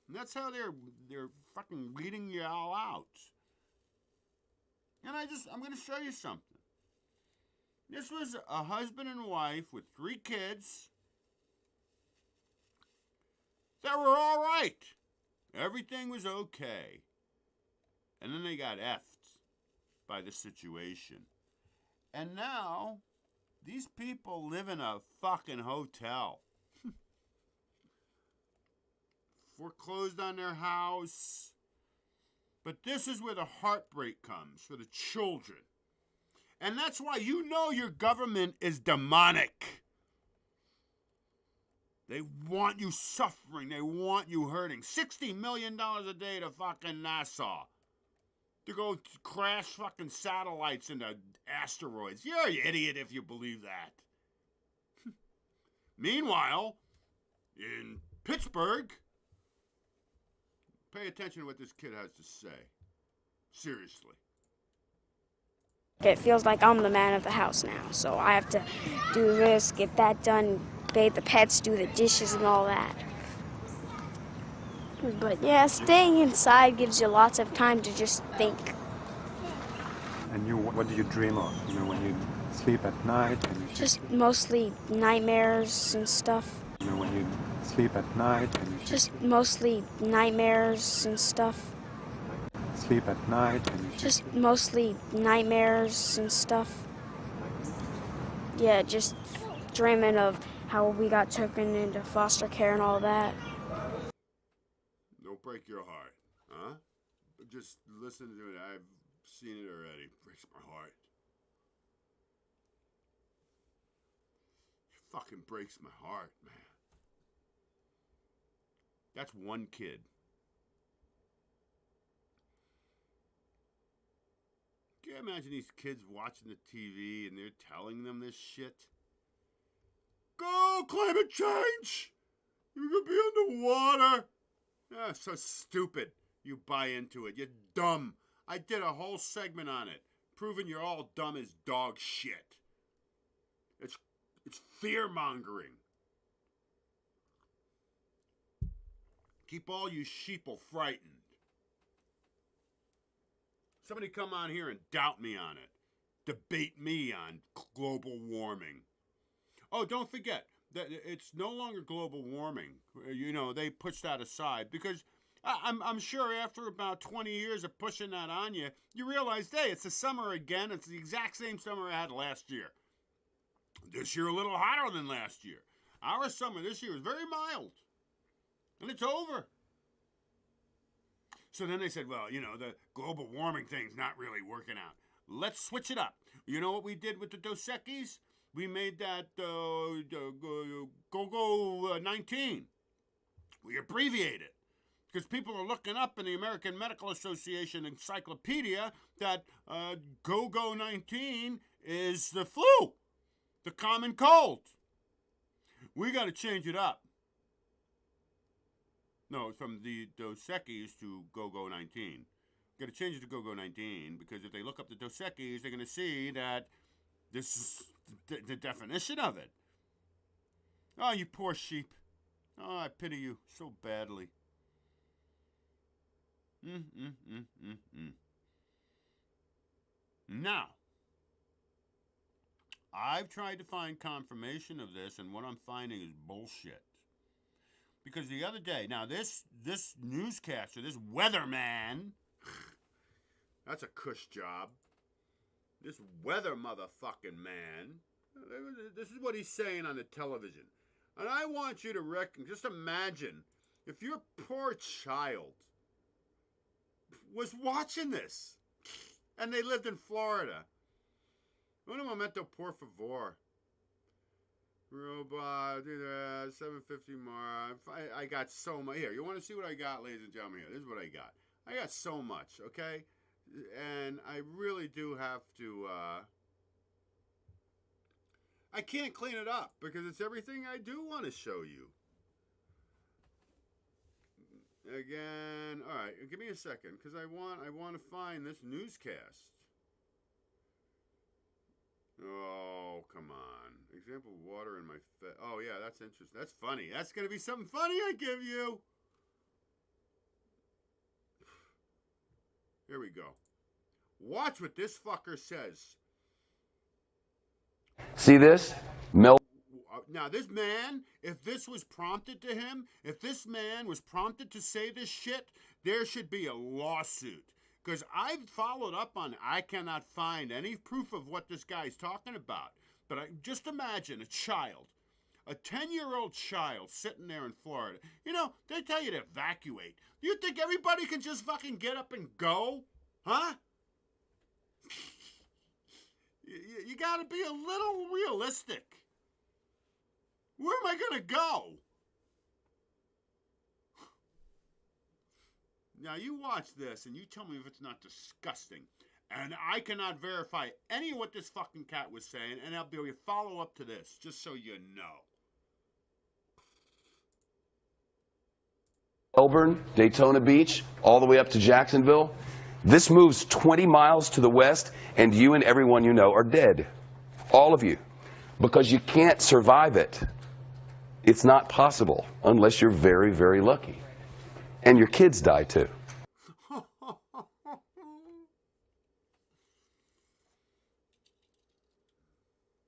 And that's how they're fucking weeding you all out. And I'm going to show you something. This was a husband and wife with 3 kids that were all right. Everything was okay. And then they got effed by the situation. And now, these people live in a fucking hotel. Foreclosed on their house. But this is where the heartbreak comes for the children. And that's why you know your government is demonic. They want you suffering. They want you hurting. $60 million a day to fucking NASA. To go crash fucking satellites into asteroids. You're an idiot if you believe that. Meanwhile, in Pittsburgh, pay attention to what this kid has to say. Seriously. It feels like I'm the man of the house now, so I have to do this, get that done, bathe the pets, do the dishes and all that. But yeah, staying inside gives you lots of time to just think. And what do you dream of? You know, when you sleep at night? And you just mostly nightmares and stuff. You know, when you sleep at night? And you just mostly nightmares and stuff. Sleep at night? And you just mostly nightmares and stuff. Yeah, just dreaming of how we got taken into foster care and all that. Don't break your heart, huh? Just listen to it. I've seen it already. It breaks my heart. It fucking breaks my heart, man. That's one kid. Can you imagine these kids watching the TV and they're telling them this shit? Go, climate change! You're gonna be underwater! Ah, so stupid. You buy into it. You're dumb. I did a whole segment on it, proving you're all dumb as dog shit. It's fear-mongering. Keep all you sheeple frightened. Somebody come on here and doubt me on it. Debate me on global warming. Oh, don't forget that it's no longer global warming. You know, they pushed that aside because I'm sure after about 20 years of pushing that on you, you realize, hey, it's the summer again. It's the exact same summer I had last year. This year a little hotter than last year. Our summer this year was very mild. And it's over. So then they said, well, you know, the global warming thing's not really working out. Let's switch it up. You know what we did with the Dos Equis? We made that GoGo 19. We abbreviate it. Because people are looking up in the American Medical Association encyclopedia that GoGo 19 is the flu, the common cold. We got to change it up. No, from the Dos Equis to GoGo 19. Got to change it to GoGo 19 because if they look up the Dos Equis, they're going to see that this is the definition of it. Oh, you poor sheep. Oh, I pity you so badly. Now, I've tried to find confirmation of this, and what I'm finding is bullshit. Because the other day, now this newscaster, this weatherman, that's a cush job. This weather motherfucking man, this is what he's saying on the television. And I want you to just imagine if your poor child was watching this and they lived in Florida. Un momento, por favor. Robot, 750 more. I got so much. Here, you want to see what I got, ladies and gentlemen? Here, this is what I got. I got so much, okay? And I really do have to, I can't clean it up because it's everything I do want to show you. Again, all right, give me a second because I want to find this newscast. Oh, come on. Example of water in my face. Oh, yeah, that's interesting. That's funny. That's going to be something funny I give you. Here we go. Watch what this fucker says. See this? Mel. Now, this man, if this was prompted to him, if this man was prompted to say this shit, there should be a lawsuit. Because I've followed up on it. I cannot find any proof of what this guy's talking about. But just imagine a child, a 10-year-old child sitting there in Florida. You know, they tell you to evacuate. Do you think everybody can just fucking get up and go? Huh? You got to be a little realistic. Where am I going to go? Now, you watch this, and you tell me if it's not disgusting. And I cannot verify any of what this fucking cat was saying, and I'll be able to follow up to this, just so you know. Melbourne, Daytona Beach, all the way up to Jacksonville. This moves 20 miles to the west, and you and everyone you know are dead. All of you. Because you can't survive it. It's not possible unless you're very, very lucky. And your kids die too.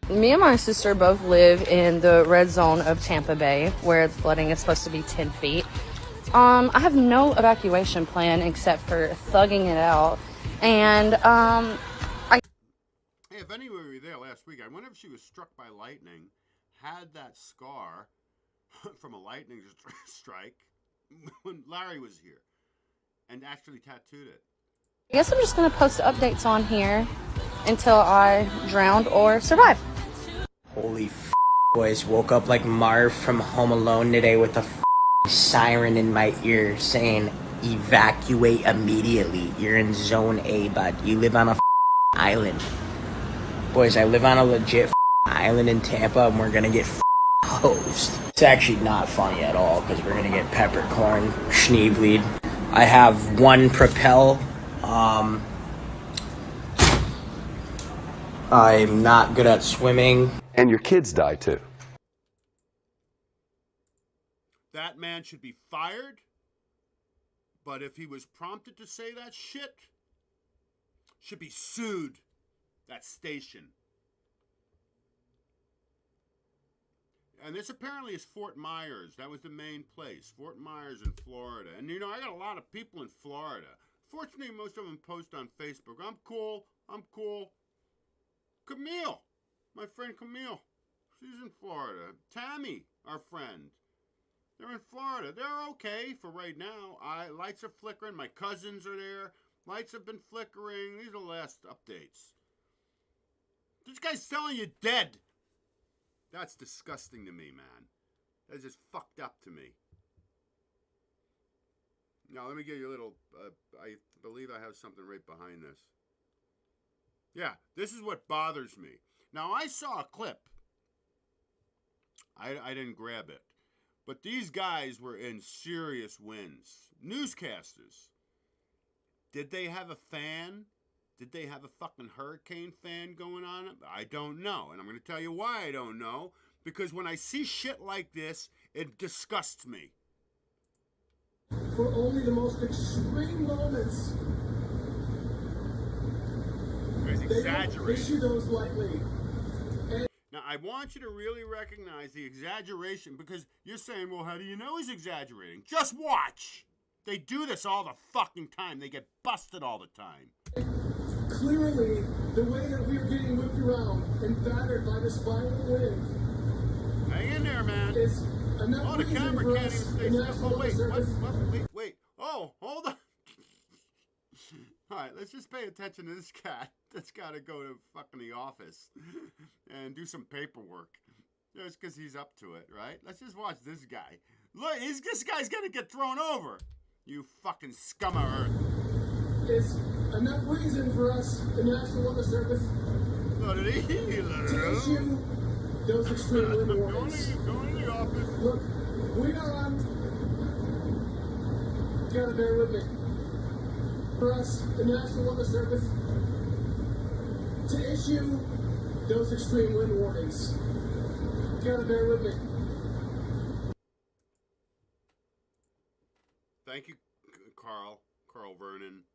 Me and my sister both live in the red zone of Tampa Bay, where the flooding is supposed to be 10 feet. I have no evacuation plan except for thugging it out. And, Hey, if anyone were there last week, I wonder if she was struck by lightning, had that scar from a lightning strike when Larry was here, and actually tattooed it. I guess I'm just going to post updates on here until I drowned or survive. Holy boys, woke up like Marv from Home Alone today with a siren in my ear saying, evacuate immediately. You're in zone A, bud. You live on a island. Boys, I live on a legit island in Tampa, and we're gonna get hosed. It's actually not funny at all, because we're gonna get peppercorn, schneebleed. I have one propel. I'm not good at swimming. And your kids die too. That man should be fired. But if he was prompted to say that shit, should be sued. That station. And this apparently is Fort Myers. That was the main place. Fort Myers in Florida. And you know, I got a lot of people in Florida. Fortunately, most of them post on Facebook. I'm cool. I'm cool. Camille. My friend Camille. She's in Florida. Tammy, our friend. They're in Florida. They're okay for right now. Lights are flickering. My cousins are there. Lights have been flickering. These are the last updates. This guy's telling you dead. That's disgusting to me, man. That's just fucked up to me. Now, let me give you a little... I believe I have something right behind this. Yeah, this is what bothers me. Now, I saw a clip. I didn't grab it. But these guys were in serious winds. Newscasters. Did they have a fan? Did they have a fucking hurricane fan going on? I don't know. And I'm going to tell you why I don't know. Because when I see shit like this, it disgusts me. For only the most extreme moments, Guys, exaggerate. issue those lightly. Now, I want you to really recognize the exaggeration, because you're saying, well, how do you know he's exaggerating? Just watch. They do this all the fucking time. They get busted all the time. Clearly, the way that we are getting whipped around and battered by this violent wind. Hang in there, man. Oh, the camera can't even stay still. Oh, wait, wait. Oh, hold on. All right, let's just pay attention to this cat that's got to go to fucking the office and do some paperwork. Just because he's up to it, right? Let's just watch this guy. Look, this guy's going to get thrown over. You fucking scum of earth. Is enough reason for us, the National Weather Service, to issue those extreme wind warnings. Going to the office. Look, we are on. You gotta bear with me. For us, the National Weather Service, to issue those extreme wind warnings. You gotta bear with me. Thank you, Carl Vernon.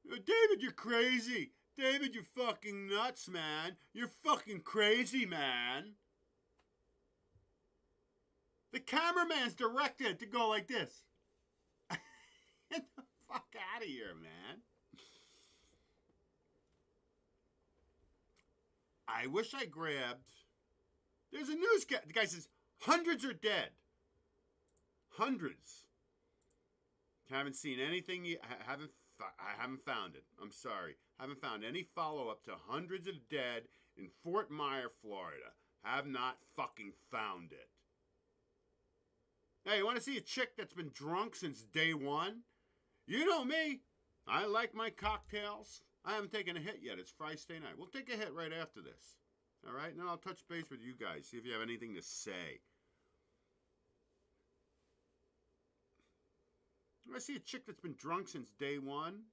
David, you're crazy. David, you're fucking nuts, man. You're fucking crazy, man. The cameraman's directed to go like this. Get the fuck out of here, man. I wish I grabbed... There's a news guy. The guy says, hundreds are dead. Hundreds. Haven't seen anything. I haven't found it. I'm sorry. Haven't found any follow-up to hundreds of dead in Fort Myers, Florida. Have not fucking found it. Hey, you want to see a chick that's been drunk since day one? You know me. I like my cocktails. I haven't taken a hit yet. It's Tuesday night. We'll take a hit right after this. All right? And then I'll touch base with you guys. See if you have anything to say. I see a chick that's been drunk since day one.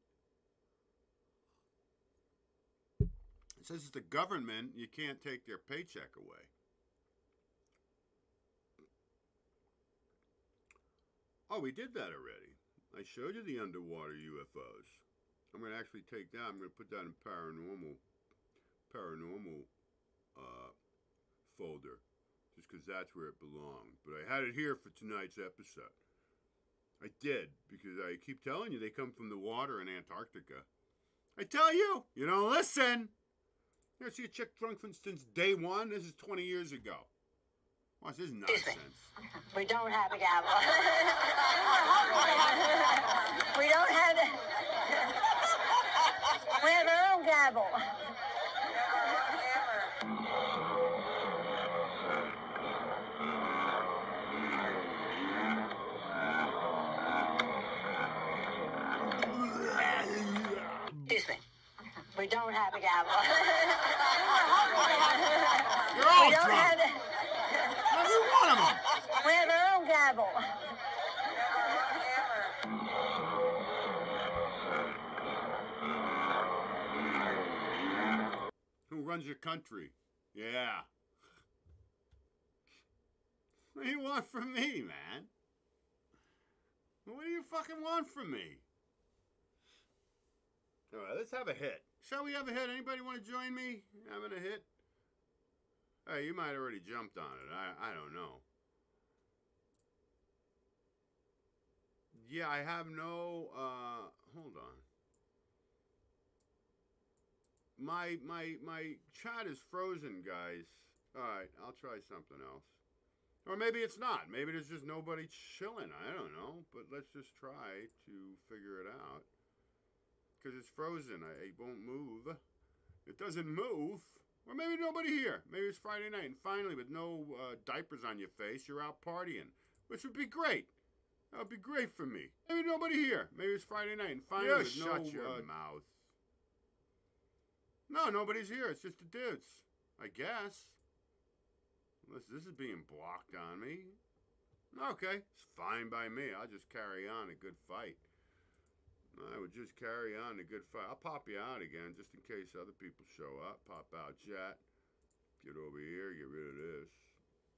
It says it's the government. You can't take their paycheck away. Oh, we did that already. I showed you the underwater UFOs. I'm going to actually take that. I'm going to put that in paranormal folder. Just because that's where it belonged. But I had it here for tonight's episode. I did, because I keep telling you they come from the water in Antarctica. I tell you, you don't listen. You ever see a chick drunk since day one? This is 20 years ago. Watch this nonsense. We don't have a gavel. We don't have it. We have our own gavel. Excuse me. We don't have a gavel. You're all we don't drunk. have it. Every one of them. We have our own gavel. Who runs your country? Yeah. What do you want from me, man? What do you fucking want from me? All right, let's have a hit. Shall we have a hit? Anybody want to join me having a hit? Hey, you might already jumped on it. I don't know. Yeah, I have no, hold on. My chat is frozen, guys. All right, I'll try something else. Or maybe it's not. Maybe there's just nobody chilling. I don't know. But let's just try to figure it out. Because it's frozen. It won't move. It doesn't move. Or maybe nobody here. Maybe it's Friday night. And finally, with no diapers on your face, you're out partying. Which would be great. That would be great for me. Maybe nobody here. Maybe it's Friday night. And finally, with no... Shut your mouth. No, nobody's here. It's just the dudes. I guess. Unless this is being blocked on me. Okay. It's fine by me. I'll just carry on a good fight. I would just carry on a good fight. I'll pop you out again just in case other people show up. Pop out, chat. Get over here. Get rid of this.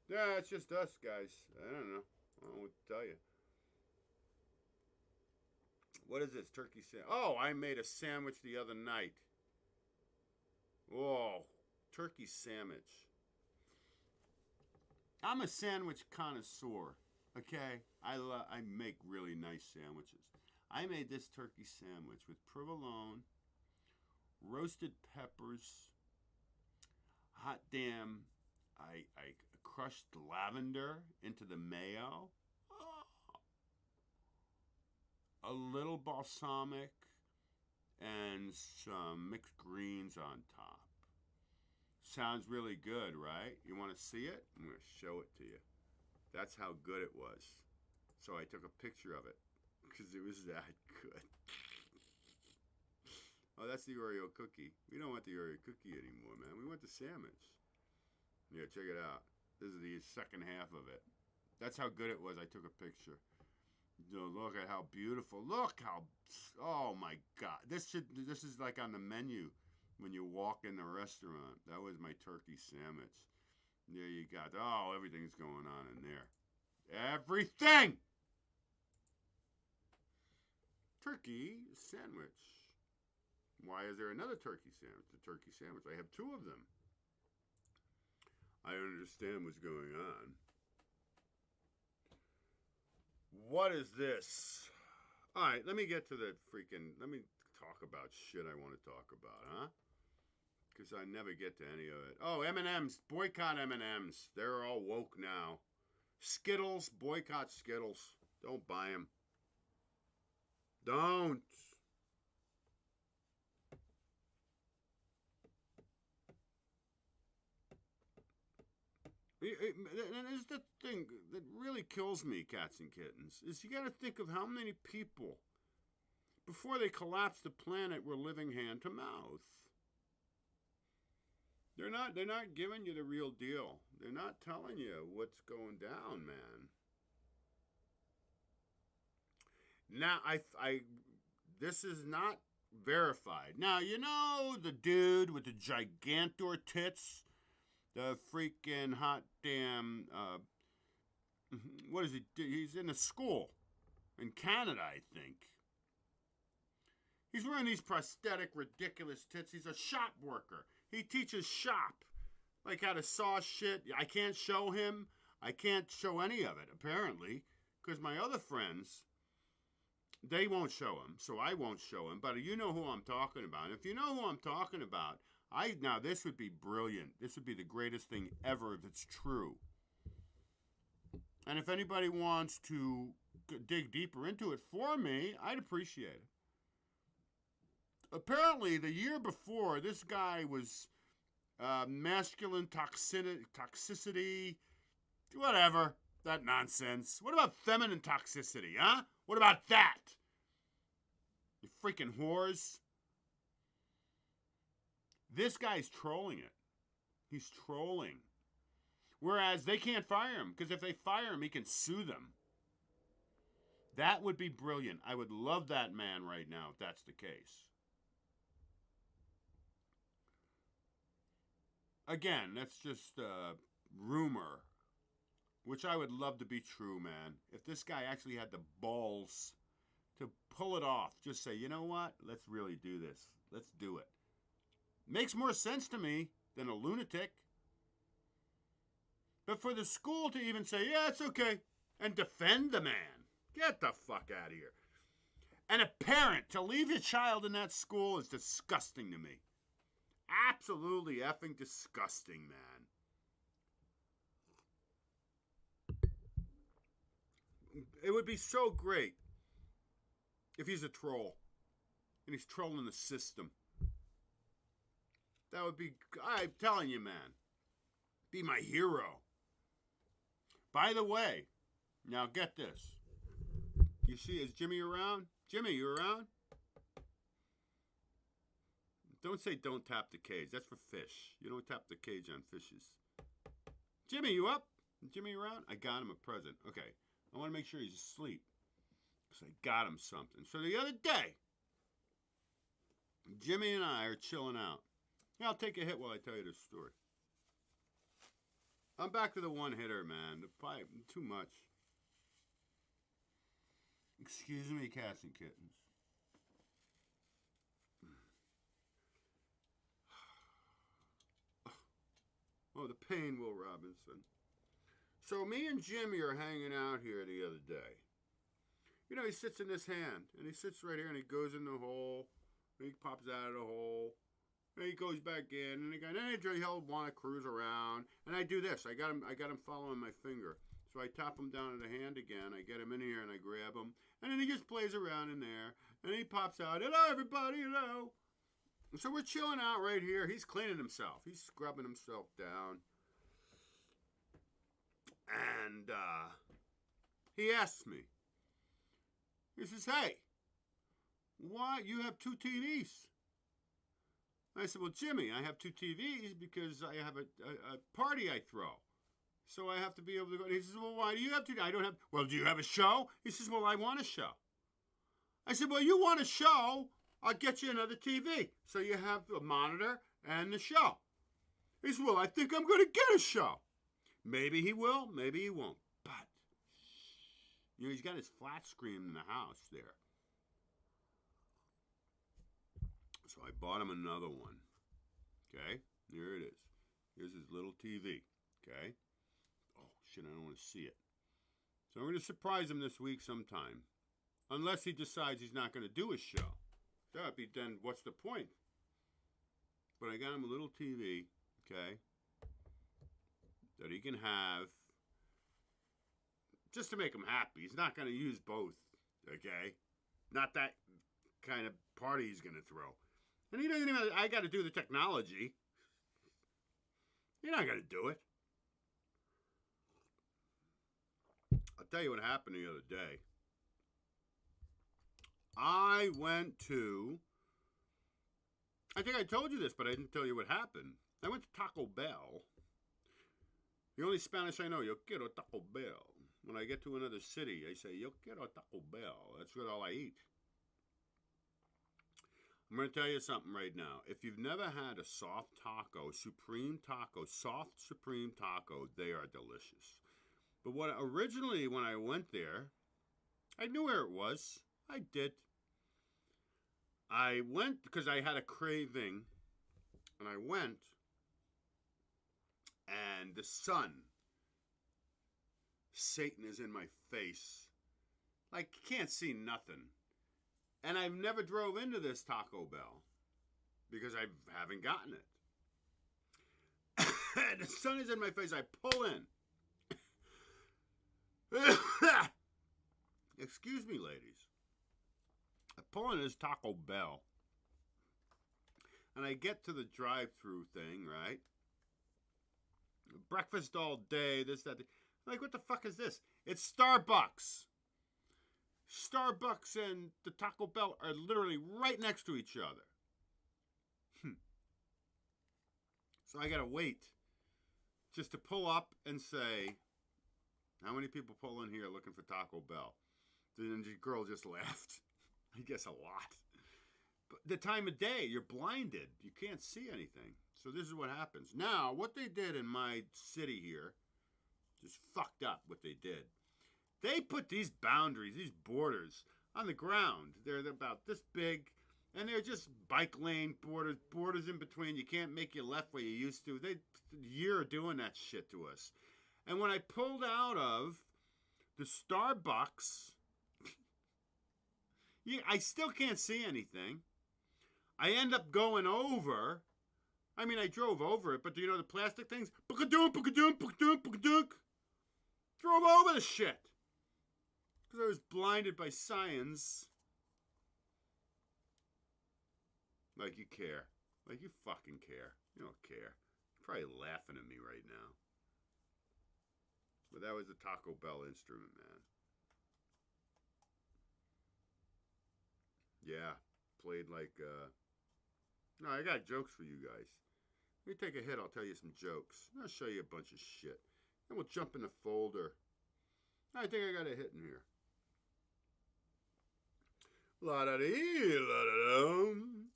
Yeah, it's just us, guys. I don't know. I don't know what to tell you. What is this? Turkey sandwich. Oh, I made a sandwich the other night. Oh, turkey sandwich. I'm a sandwich connoisseur. Okay? I make really nice sandwiches. I made this turkey sandwich with provolone, roasted peppers, hot damn, I crushed lavender into the mayo, a little balsamic, and some mixed greens on top. Sounds really good, right? You want to see it? I'm going to show it to you. That's how good it was. So I took a picture of it. Because it was that good. Oh, that's the Oreo cookie. We don't want the Oreo cookie anymore, man. We want the sandwich. Yeah, check it out. This is the second half of it. That's how good it was. I took a picture. Look at how beautiful. Look how... Oh, my God. This is like on the menu when you walk in the restaurant. That was my turkey sandwich. There you got... Oh, everything's going on in there. Everything! Turkey sandwich. Why is there another turkey sandwich? The turkey sandwich. I have 2 of them. I don't understand what's going on. What is this? All right, let me get to the freaking... Let me talk about shit I want to talk about, huh? Because I never get to any of it. Oh, M&M's. Boycott M&M's. They're all woke now. Skittles. Boycott Skittles. Don't buy them. Don't. And is the thing that really kills me, cats and kittens, is you got to think of how many people, before they collapse the planet, were living hand to mouth. They're not giving you the real deal. They're not telling you what's going down, man. Now, this is not verified. Now, you know the dude with the gigantor tits? The freaking hot damn, what is he? He's in a school in Canada, I think. He's wearing these prosthetic, ridiculous tits. He's a shop worker. He teaches shop, like how to saw shit. I can't show him. I can't show any of it, apparently, because my other friends, they won't show him, so I won't show him. But you know who I'm talking about. And if you know who I'm talking about, now this would be brilliant. This would be the greatest thing ever if it's true. And if anybody wants to dig deeper into it for me, I'd appreciate it. Apparently, the year before, this guy was masculine toxicity, whatever, that nonsense. What about feminine toxicity, huh? What about that? You freaking whores. This guy's trolling it. He's trolling. Whereas they can't fire him, because if they fire him, he can sue them. That would be brilliant. I would love that man right now if that's the case. Again, that's just a rumor, which I would love to be true, man. If this guy actually had the balls to pull it off, just say, you know what? Let's really do this. Let's do it. Makes more sense to me than a lunatic. But for the school to even say, yeah, it's okay, and defend the man, get the fuck out of here. And a parent to leave your child in that school is disgusting to me. Absolutely effing disgusting, man. It would be so great if he's a troll and he's trolling the system. That would be, I'm telling you, man, be my hero. By the way, now get this. You see, is Jimmy around? Jimmy, you around? Don't say don't tap the cage. That's for fish. You don't tap the cage on fishes. Jimmy, you up? Jimmy around? I got him a present. Okay. I want to make sure he's asleep, because I got him something. So the other day, Jimmy and I are chilling out. Yeah, I'll take a hit while I tell you this story. I'm back to the one hitter, man. The pipe, too much. Excuse me, cats and kittens. Oh, the pain, Will Robinson. So me and Jimmy are hanging out here the other day. You know, he sits in this hand, and he sits right here, and he goes in the hole, and he pops out of the hole, and he goes back in, and then he'll want to cruise around, and I do this. I got him following my finger. So I tap him down in the hand again, I get him in here, and I grab him, and then he just plays around in there, and he pops out, hello, everybody, hello. And so we're chilling out right here. He's cleaning himself. He's scrubbing himself down. And he asks me, he says, hey, why, you have 2 TVs? I said, well, Jimmy, I have 2 TVs because I have a party I throw. So I have to be able to go. And he says, well, why do you have 2? I don't have. Well, do you have a show? He says, well, I want a show. I said, well, you want a show? I'll get you another TV. So you have a monitor and the show. He said, well, I think I'm going to get a show. Maybe he will, maybe he won't. But, you know, he's got his flat screen in the house there. So I bought him another one. Okay? Here it is. Here's his little TV. Okay? Oh, shit, I don't want to see it. So I'm going to surprise him this week sometime. Unless he decides he's not going to do his show. That'd be, then what's the point? But I got him a little TV, okay, that he can have just to make him happy. He's not going to use both, okay? Not that kind of party he's going to throw. And he doesn't even, I got to do the technology. You're not going to do it. I'll tell you what happened the other day. I went to, I think I told you this, but I didn't tell you what happened. I went to Taco Bell. The only Spanish I know, yo quiero Taco Bell. When I get to another city, I say, yo quiero Taco Bell. That's what all I eat. I'm going to tell you something right now. If you've never had a soft taco, supreme taco, soft supreme taco, they are delicious. But what originally, when I went there, I knew where it was. I did. I went because I had a craving, and I went, and the sun, Satan is in my face. Like, can't see nothing. And I've never drove into this Taco Bell because I haven't gotten it. And the sun is in my face. I pull in. Excuse me, ladies. I pull in this Taco Bell. And I get to the drive-thru thing, right? Breakfast all day, this, that. I'm like, what the fuck is this? It's Starbucks. Starbucks and the Taco Bell are literally right next to each other. So I gotta wait just to pull up and say, how many people pull in here looking for Taco Bell? The girl just laughed. I guess a lot. But the time of day, you're blinded. You can't see anything. So this is what happens. Now, what they did in my city here, just fucked up what they did. They put these boundaries, these borders, on the ground. They're about this big, and they're just bike lane borders in between. You can't make your left where you used to. They a year of doing that shit to us. And when I pulled out of the Starbucks, I still can't see anything. I end up going over. I mean, I drove over it, but do you know the plastic things? Book-a-doom, book-a-doom, book-a-doom, book-a-doom. Drove over the shit. Because I was blinded by science. Like you care. Like you fucking care. You don't care. You're probably laughing at me right now. But that was the Taco Bell instrument, man. Yeah. Played like, No, I got jokes for you guys. Let me take a hit. I'll tell you some jokes. I'll show you a bunch of shit. Then we'll jump in the folder. I think I got a hit in here. La-da-dee, la-da-dum.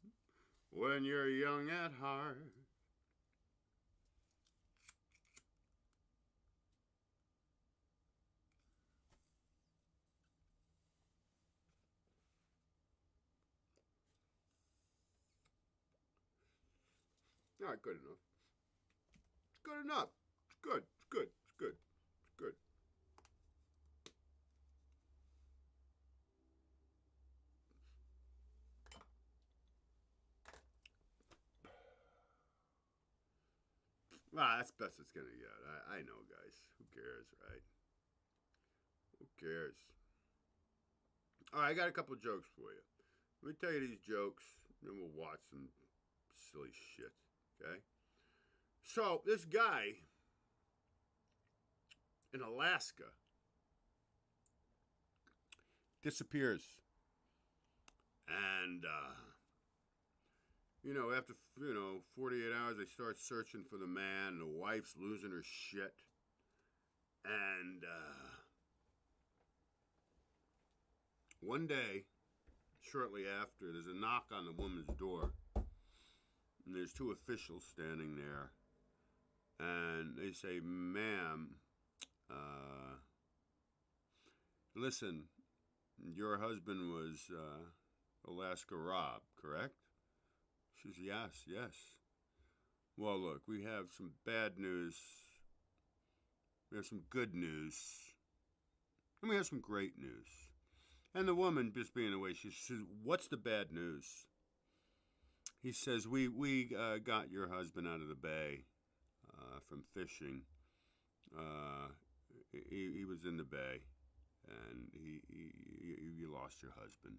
When you're young at heart. All right, good enough. It's good enough. It's good. It's good. It's good. It's good. That's best it's going to get. I know, guys. Who cares, right? Who cares? All right, I got a couple of jokes for you. Let me tell you these jokes, then we'll watch some silly shit, okay? So, this guy in Alaska disappears. And, after, 48 hours, they start searching for the man, and the wife's losing her shit. And, one day, shortly after, there's a knock on the woman's door. And there's two officials standing there. And they say, ma'am, listen, your husband was Alaska Rob, correct? She says, yes, yes. Well, look, we have some bad news. We have some good news. And we have some great news. And the woman, just being away, she says, what's the bad news? He says, we got your husband out of the bay from fishing. He was in the bay, and you lost your husband.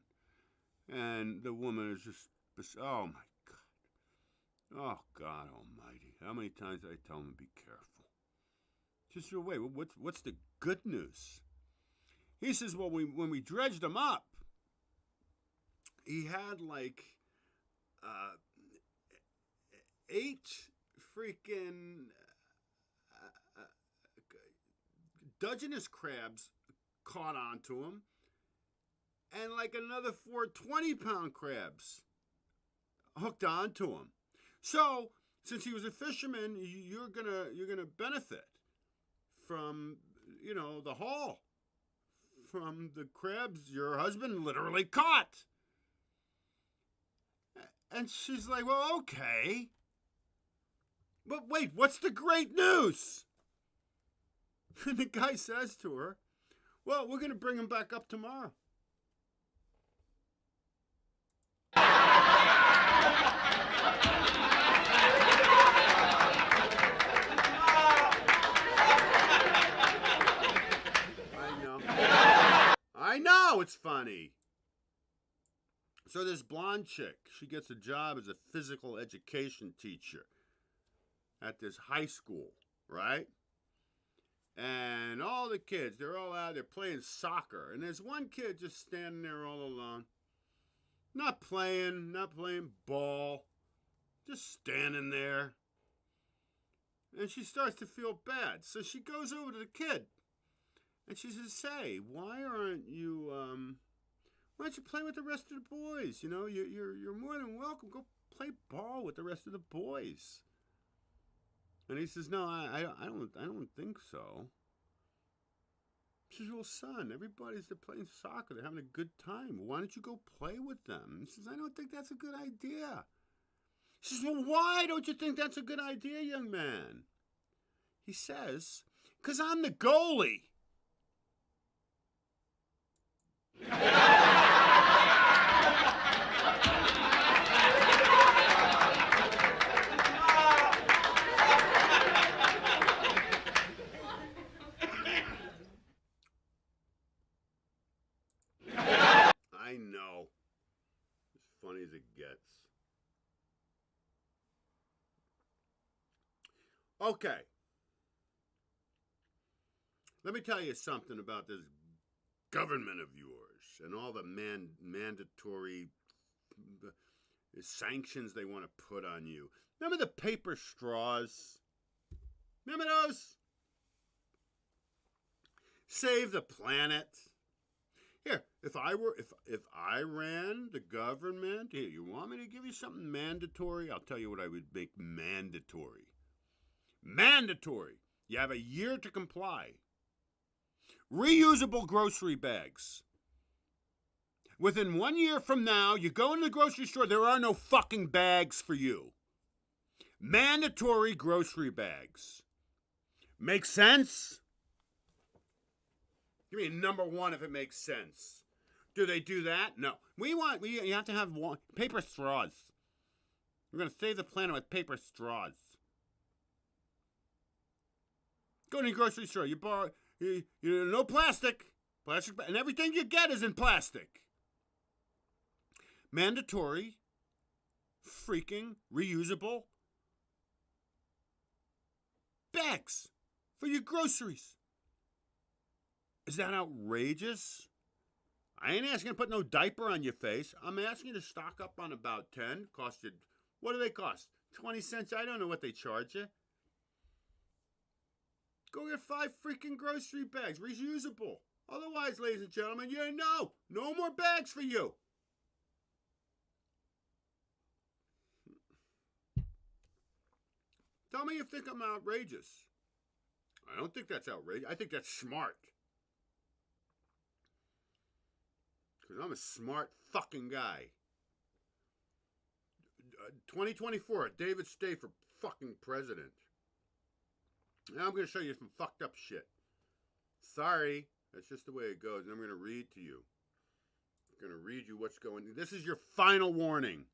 And the woman is just, oh my God. Oh God almighty. How many times did I tell him to be careful? She says, wait, what's the good news? He says, well, when we dredged him up, he had like 8 freaking Dungeness crabs caught onto him, and like another 4 20-pound crabs hooked onto him. So, since he was a fisherman, you're gonna benefit from, you know, the haul from the crabs your husband literally caught. And she's like, well, okay. But wait, what's the great news? And the guy says to her, well, we're going to bring him back up tomorrow. I know, it's funny. So this blonde chick, she gets a job as a physical education teacher at this high school, right? And all the kids, they're all out there playing soccer. And there's one kid just standing there all alone. Not playing ball. Just standing there. And she starts to feel bad. So she goes over to the kid. And she says, say, why don't you play with the rest of the boys? You know, you're more than welcome. Go play ball with the rest of the boys. And he says, no, I don't think so. She says, well, son, everybody's there playing soccer. They're having a good time. Why don't you go play with them? He says, I don't think that's a good idea. She says, well, why don't you think that's a good idea, young man? He says, because I'm the goalie. I know. As funny as it gets. Okay. Let me tell you something about this government of yours and all the mandatory sanctions they want to put on you. Remember the paper straws? Remember those? Save the planet. Here, if I ran the government, here, you want me to give you something mandatory? I'll tell you what I would make mandatory. Mandatory. You have a year to comply. Reusable grocery bags. Within 1 year from now, you go into the grocery store, there are no fucking bags for you. Mandatory grocery bags. Make sense? Give me a number 1 if it makes sense. Do they do that? No. You have to have paper straws. We're going to save the planet with paper straws. Go to the grocery store. You borrow, no plastic. And everything you get is in plastic. Mandatory, freaking reusable bags for your groceries. Is that outrageous? I ain't asking you to put no diaper on your face. I'm asking you to stock up on about 10. Cost you, what do they cost? 20 cents? I don't know what they charge you. Go get 5 freaking grocery bags, reusable. Otherwise, ladies and gentlemen, no more bags for you. Tell me you think I'm outrageous. I don't think that's outrageous. I think that's smart. Because I'm a smart fucking guy. 2024, David Stay for fucking president. Now I'm going to show you some fucked up shit. Sorry, that's just the way it goes. And I'm going to read to you. I'm going to read you what's going on. This is your final warning.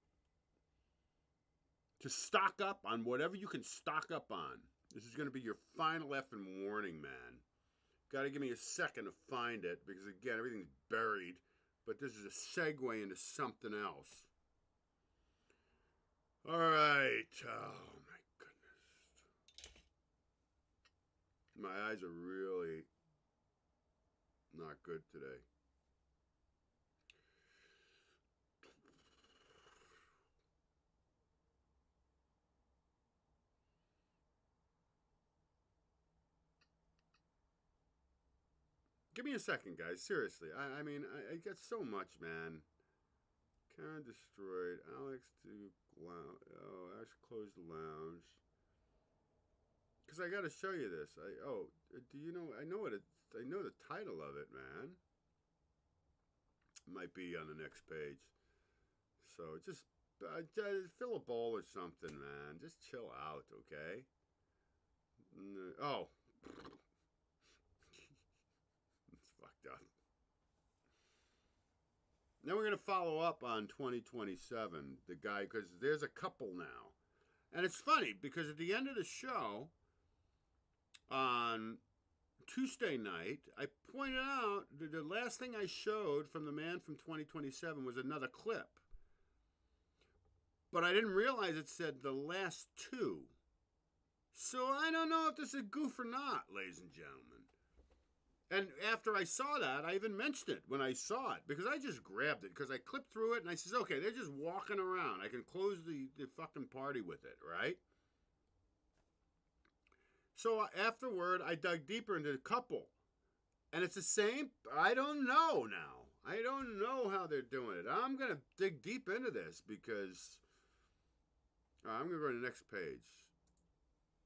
To stock up on whatever you can stock up on. This is going to be your final effing warning, man. Got to give me a second to find it because, again, everything's buried. But this is a segue into something else. All right. Oh, my goodness. My eyes are really not good today. Give me a second, guys. Seriously. I mean, I get so much, man. Karen destroyed. Alex to lounge. Oh, Alex closed the lounge. Because I got to show you this. Do you know? I know the title of it, man. It might be on the next page. So just fill a bowl or something, man. Just chill out, okay? Oh. It's fucked up. Now we're going to follow up on 2027, the guy, because there's a couple now. And it's funny, because at the end of the show, on Tuesday night, I pointed out that the last thing I showed from the man from 2027 was another clip. But I didn't realize it said the last two. So I don't know if this is a goof or not, ladies and gentlemen. And after I saw that, I even mentioned it when I saw it. Because I just grabbed it. Because I clipped through it and I says, okay, they're just walking around. I can close the fucking party with it, right? So afterward, I dug deeper into the couple. And it's the same. I don't know now. I don't know how they're doing it. I'm going to dig deep into this because I'm going to go to the next page.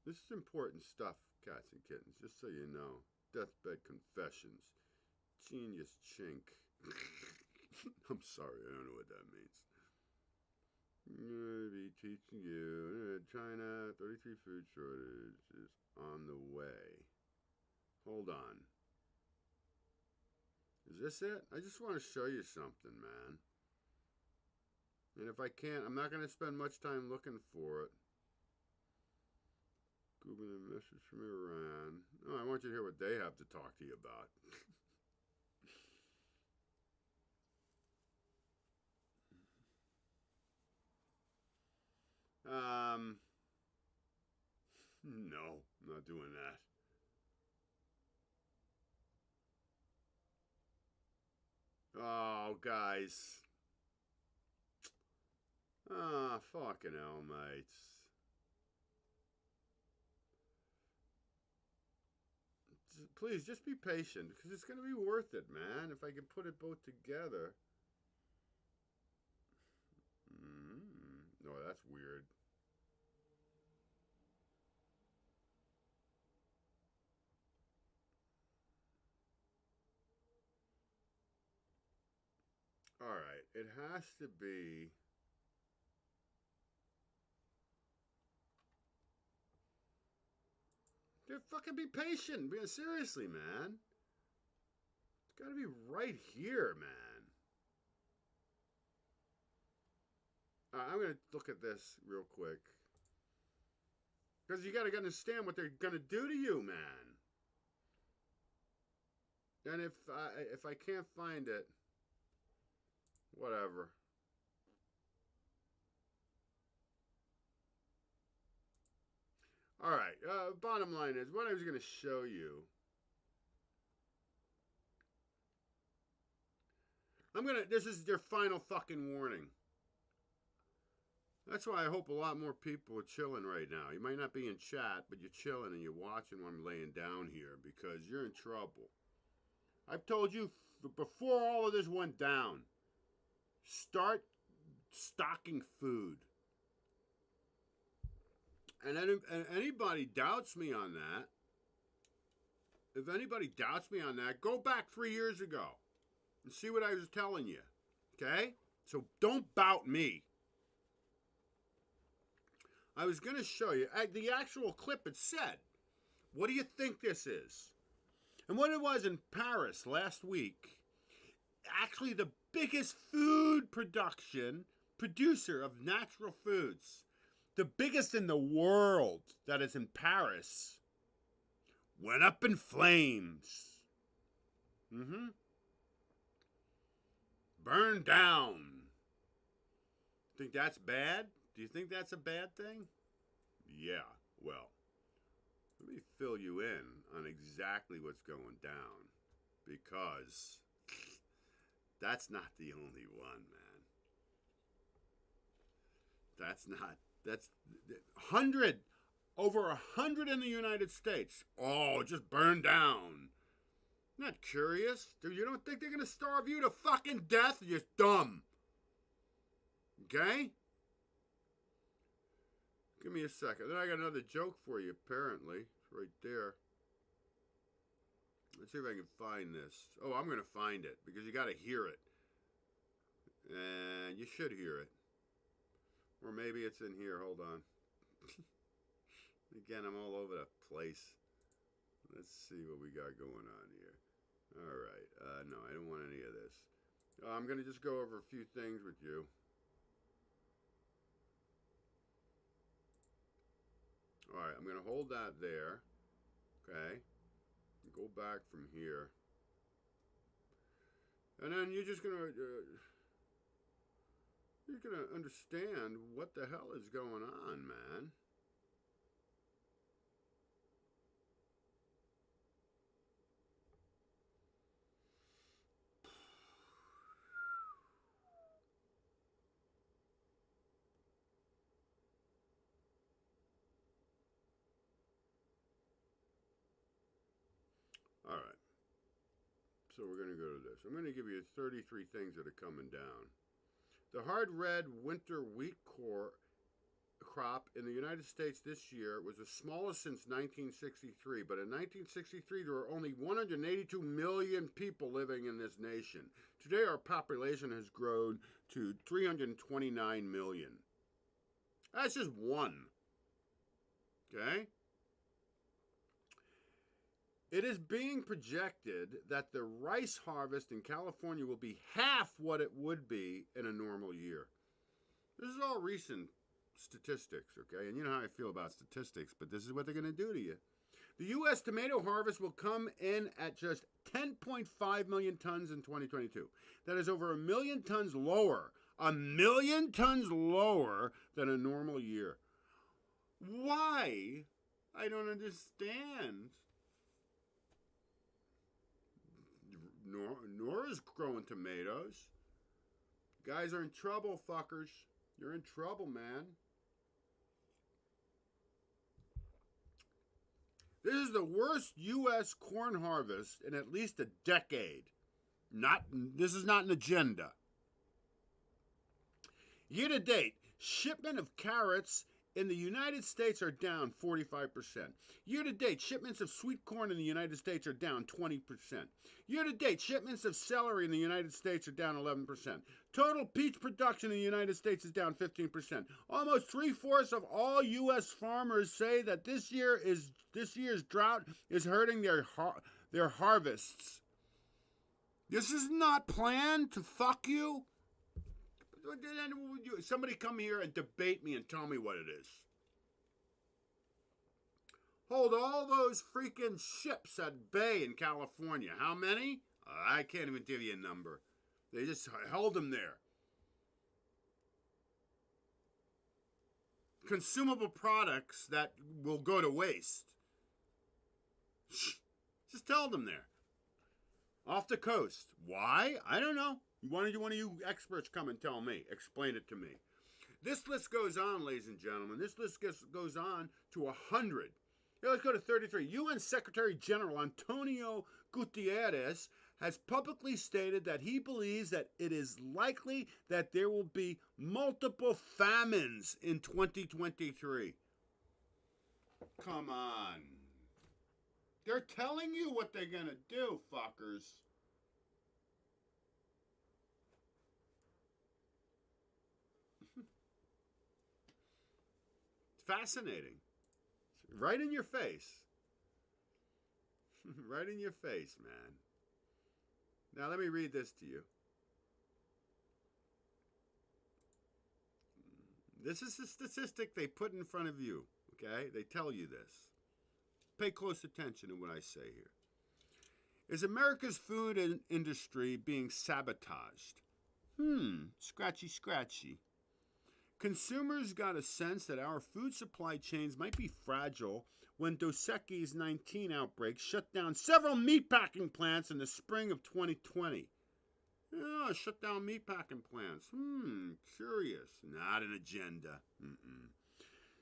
This is important stuff, cats and kittens, just so you know. Deathbed confessions. Genius chink. I'm sorry, I don't know what that means. Be teaching you. China, 33 food shortage is on the way. Hold on. Is this it? I just want to show you something, man. And if I can't, I'm not going to spend much time looking for it. Google a message from Iran. Oh, I want you to hear what they have to talk to you about. No, I'm not doing that. Oh, guys. Ah, fucking hell, mates. Please, just be patient, because it's going to be worth it, man, if I can put it both together. No, that's weird. Alright, it has to be... Dude, fucking be patient. Seriously, man. It's got to be right here, man. I'm going to look at this real quick. Because you got to understand what they're going to do to you, man. And if I can't find it, whatever. All right, bottom line is, what I was going to show you. This is their final fucking warning. That's why I hope a lot more people are chilling right now. You might not be in chat, but you're chilling and you're watching when I'm laying down here because you're in trouble. I've told you before all of this went down, start stocking food. And anybody doubts me on that, if anybody doubts me on that, go back 3 years ago and see what I was telling you, okay? So don't bout me. I was going to show you the actual clip. It said, what do you think this is? And what it was in Paris last week, actually the biggest food producer of natural foods, the biggest in the world, that is in Paris, went up in flames. Burned down. Think that's bad? Do you think that's a bad thing? Yeah, well, let me fill you in on exactly what's going down, because that's not the only one, man. That's 100, over 100 in the United States. Oh, just burned down. Not curious? Dude, you don't think they're going to starve you to fucking death? You're just dumb. Okay? Give me a second. Then I got another joke for you, apparently. It's right there. Let's see if I can find this. Oh, I'm going to find it, because you got to hear it. And you should hear it. Or maybe it's in here. Hold on. Again, I'm all over the place. Let's see what we got going on here. All right. No, I don't want any of this. I'm going to just go over a few things with you. All right, I'm going to hold that there. Okay. Go back from here. And then you're just going to... you're going to understand what the hell is going on, man. All right. So we're going to go to this. I'm going to give you 33 things that are coming down. The hard red winter wheat crop in the United States this year was the smallest since 1963. But in 1963, there were only 182 million people living in this nation. Today, our population has grown to 329 million. That's just one. Okay? It is being projected that the rice harvest in California will be half what it would be in a normal year. This is all recent statistics, okay? And you know how I feel about statistics, but this is what they're going to do to you. The U.S. tomato harvest will come in at just 10.5 million tons in 2022. That is over 1 million tons lower. 1 million tons lower than a normal year. Why? I don't understand. Nora's growing tomatoes. Guys are in trouble, fuckers. You're in trouble, man. This is the worst U.S. corn harvest in at least a decade. This is not an agenda. Year to date, shipment of carrots in the United States are down 45%. Year to date, shipments of sweet corn in the United States are down 20%. Year to date, shipments of celery in the United States are down 11%. Total peach production in the United States is down 15%. Almost 3/4 of all U.S. farmers say that this year's drought is hurting their harvests. This is not planned to fuck you. Somebody come here and debate me and tell me what it is. Hold all those freaking ships at bay in California. How many? I can't even give you a number. They just held them there. Consumable products that will go to waste. Just tell them there. Off the coast. Why? I don't know. One of you experts come and tell me. Explain it to me. This list goes on, ladies and gentlemen. This list goes on to 100. Here, let's go to 33. UN Secretary General Antonio Guterres has publicly stated that he believes that it is likely that there will be multiple famines in 2023. Come on. They're telling you what they're going to do, fuckers. fascinating. Right in your face. Right in your face, man. Now let me read this to you. This is a statistic they put in front of you, okay? They tell you this. Pay close attention to what I say here. Is America's food industry being sabotaged? Scratchy, scratchy. Consumers got a sense that our food supply chains might be fragile when Dos Equis 19 outbreak shut down several meatpacking plants in the spring of 2020. Yeah, shut down meatpacking plants. Curious. Not an agenda.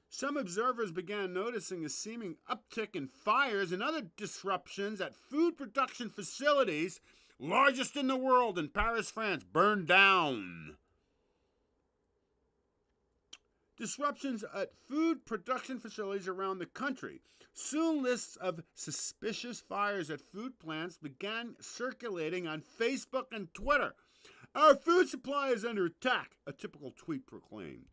Some observers began noticing a seeming uptick in fires and other disruptions at food production facilities, largest in the world in Paris, France, burned down. Disruptions at food production facilities around the country. Soon lists of suspicious fires at food plants began circulating on Facebook and Twitter. Our food supply is under attack, a typical tweet proclaimed.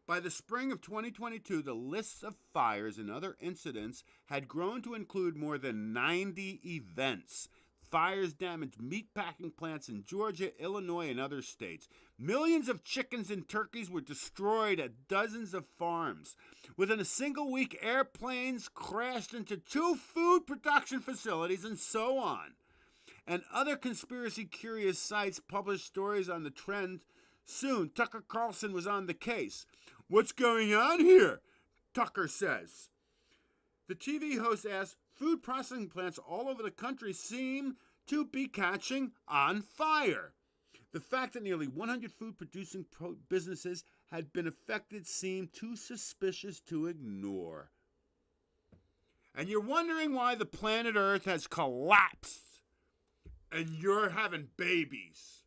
By the spring of 2022, the lists of fires and other incidents had grown to include more than 90 events. Fires damaged meatpacking plants in Georgia, Illinois, and other states. Millions of chickens and turkeys were destroyed at dozens of farms. Within a single week, airplanes crashed into 2 food production facilities, and so on. And other conspiracy-curious sites published stories on the trend. Soon, Tucker Carlson was on the case. What's going on here? Tucker says. The TV host asked, food processing plants all over the country seem to be catching on fire. The fact that nearly 100 food-producing businesses had been affected seemed too suspicious to ignore. And you're wondering why the planet Earth has collapsed and you're having babies.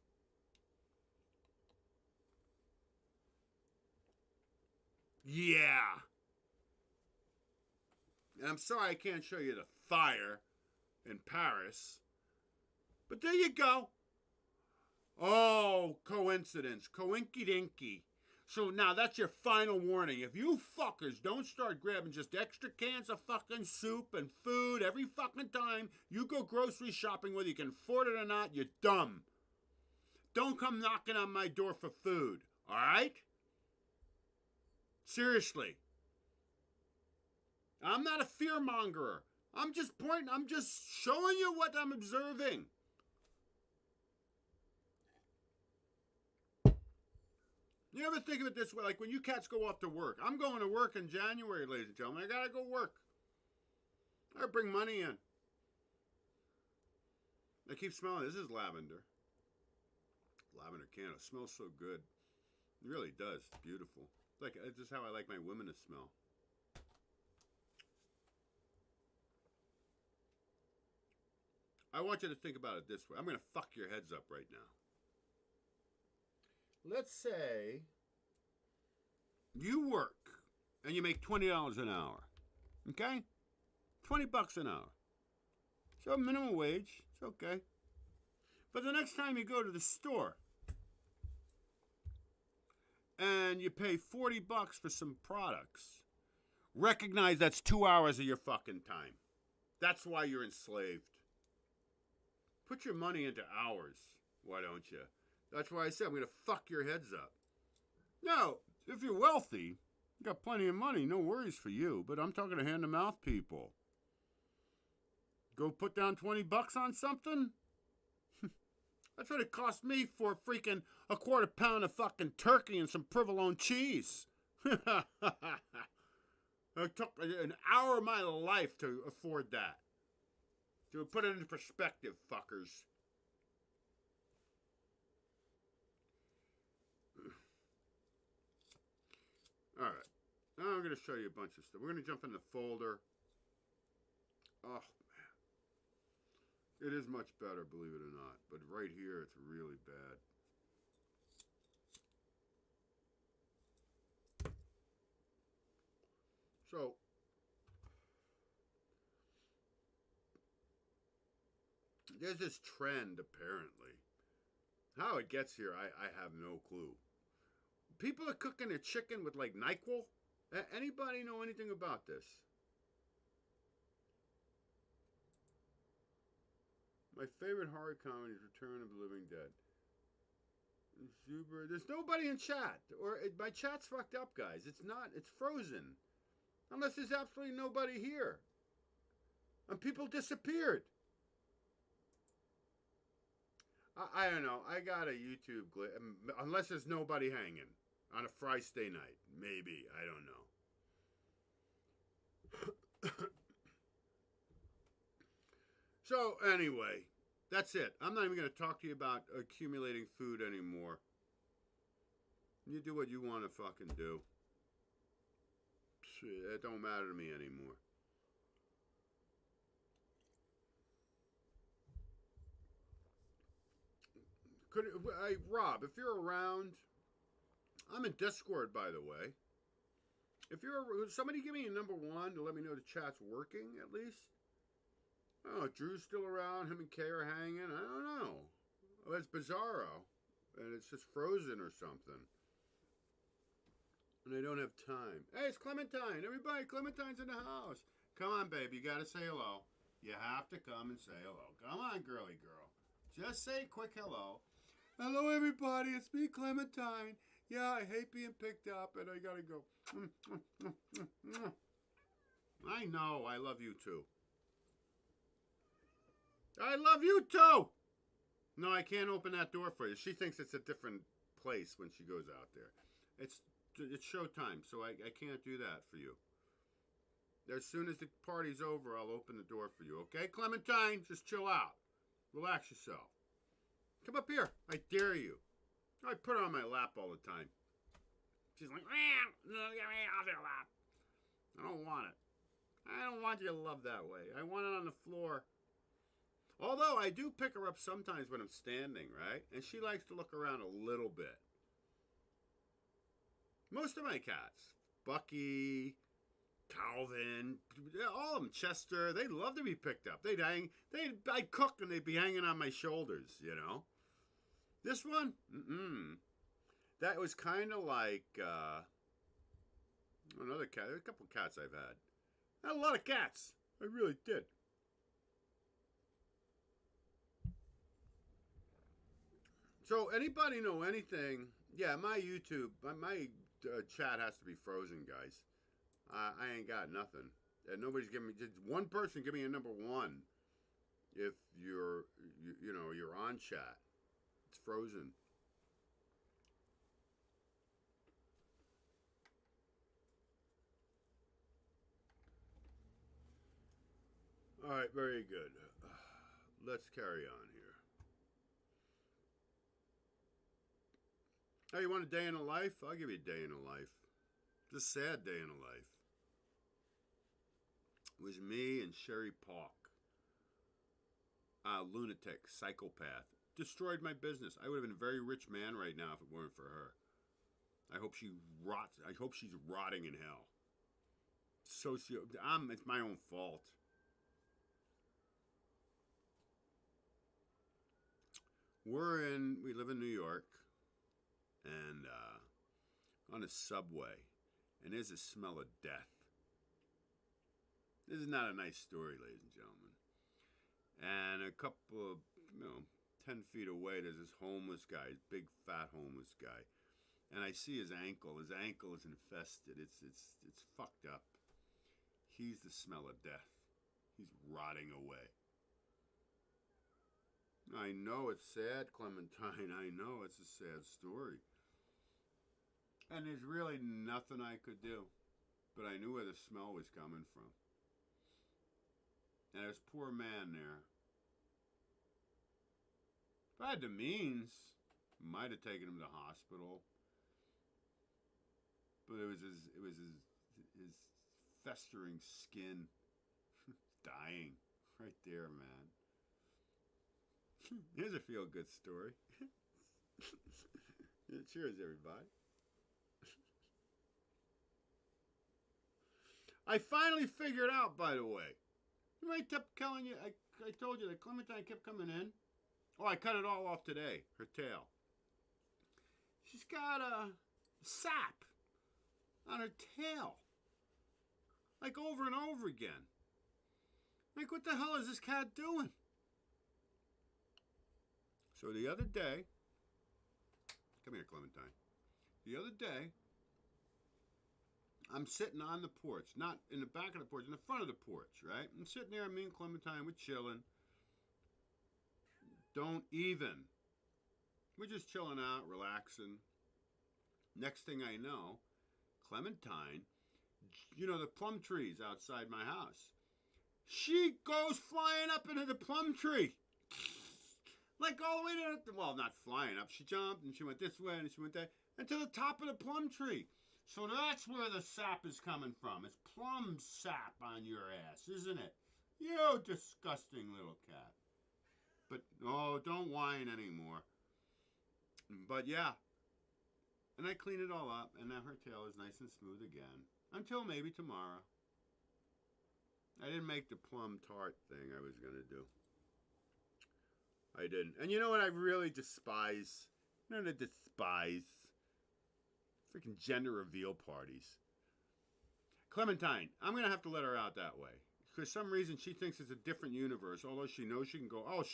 Yeah. And I'm sorry I can't show you the fire in Paris. But there you go. Oh, coincidence. Coinky-dinky. So now that's your final warning. If you fuckers don't start grabbing just extra cans of fucking soup and food every fucking time you go grocery shopping, whether you can afford it or not, you're dumb. Don't come knocking on my door for food. All right? Seriously. I'm not a fearmongerer. I'm just showing you what I'm observing. You ever think of it this way? Like when you cats go off to work. I'm going to work in January, ladies and gentlemen. I gotta go work. I gotta bring money in. I keep smelling. This is lavender. Lavender candle. It smells so good. It really does. It's beautiful. It's just how I like my women to smell. I want you to think about it this way. I'm going to fuck your heads up right now. Let's say you work and you make $20 an hour. Okay? $20 an hour. So minimum wage. It's okay. But the next time you go to the store and you pay $40 for some products, recognize that's 2 hours of your fucking time. That's why you're enslaved. Put your money into hours, why don't you? That's why I said I'm going to fuck your heads up. Now, if you're wealthy, you got plenty of money, no worries for you. But I'm talking to hand-to-mouth people. Go put down $20 on something? That's what it cost me for freaking a quarter pound of fucking turkey and some provolone cheese. It took an hour of my life to afford that. To put it into perspective, fuckers. All right. Now I'm going to show you a bunch of stuff. We're going to jump in the folder. Oh, man. It is much better, believe it or not. But right here, it's really bad. So, there's this trend, apparently. How it gets here, I have no clue. people are cooking their chicken with like NyQuil. Anybody know anything about this? My favorite horror comedy is Return of the Living Dead. Super. There's nobody in chat, or my chat's fucked up, guys. It's not. It's frozen, unless there's absolutely nobody here, and people disappeared. I don't know. I got a YouTube glitch, unless there's nobody hanging on a Friday night. Maybe, I don't know. So anyway, that's it. I'm not even going to talk to you about accumulating food anymore. You do what you want to fucking do. It don't matter to me anymore. Rob, if you're around, I'm in Discord, by the way. If you're somebody, give me a number 1 to let me know the chat's working at least. I don't know. Drew's still around. Him and Kay are hanging. I don't know. Oh, it's Bizarro, and it's just frozen or something. And I don't have time. Hey, it's Clementine. Everybody, Clementine's in the house. Come on, baby. You got to say hello. You have to come and say hello. Come on, girly girl. Just say a quick hello. Hello, everybody. It's me, Clementine. Yeah, I hate being picked up, and I got to go. I know. I love you, too. I love you, too. No, I can't open that door for you. She thinks it's a different place when she goes out there. It's showtime, so I can't do that for you. As soon as the party's over, I'll open the door for you, okay? Clementine, just chill out. Relax yourself. Come up here. I dare you. I put her on my lap all the time. She's like, no, get me off your lap. I don't want it. I don't want you to love that way. I want it on the floor. Although I do pick her up sometimes when I'm standing, right? And she likes to look around a little bit. Most of my cats, Bucky, Calvin, all of them, Chester, they love to be picked up. I cook and they'd be hanging on my shoulders, you know. This one, that was kind of like another cat. There's a couple of cats I've had. I had a lot of cats. I really did. So anybody know anything? Yeah, my YouTube, my chat has to be frozen, guys. I ain't got nothing. And nobody's giving me, just one person give me a number 1 if you're on chat. It's frozen. All right, very good. Let's carry on here. Oh, you want a day in a life? I'll give you a day in a life. Just a sad day in a life. It was me and Sherry Park. Lunatic, psychopath. Destroyed my business. I would have been a very rich man right now if it weren't for her. I hope she rots. I hope she's rotting in hell. It's my own fault. We live in New York, and on a subway, and there's a smell of death. This is not a nice story, ladies and gentlemen. And a couple of, 10 feet away, there's this homeless guy, big fat homeless guy. And I see his ankle. His ankle is infested. It's fucked up. He's the smell of death. He's rotting away. I know it's sad, Clementine. I know it's a sad story. And there's really nothing I could do. But I knew where the smell was coming from. And there's a poor man there. If I had the means, I might have taken him to the hospital. But it was his festering skin dying right there, man. Here's a feel-good story. Cheers, everybody. I finally figured out, by the way. I kept telling you, I told you that Clementine kept coming in. Oh, I cut it all off today, her tail. She's got Sap on her tail. Like over and over again. Like, what the hell is this cat doing? So the other day, come here, Clementine. The other day, I'm sitting on the porch, not in the back of the porch, in the front of the porch, right? I'm sitting there, me and Clementine, we're chilling. Don't even. We're just chilling out, relaxing. Next thing I know, Clementine, you know the plum trees outside my house. She goes flying up into the plum tree. Like all the way to, well, not flying up. She jumped and she went this way and she went that, and to the top of the plum tree. So that's where the sap is coming from. It's plum sap on your ass, isn't it? You disgusting little cat. But, oh, don't whine anymore. But yeah. And I clean it all up, and now her tail is nice and smooth again. Until maybe tomorrow. I didn't make the plum tart thing I was going to do. I didn't. And you know what I really despise? You know what I despise? Freaking gender reveal parties. Clementine, I'm going to have to let her out that way. For some reason, she thinks it's a different universe, although she knows she can go, oh,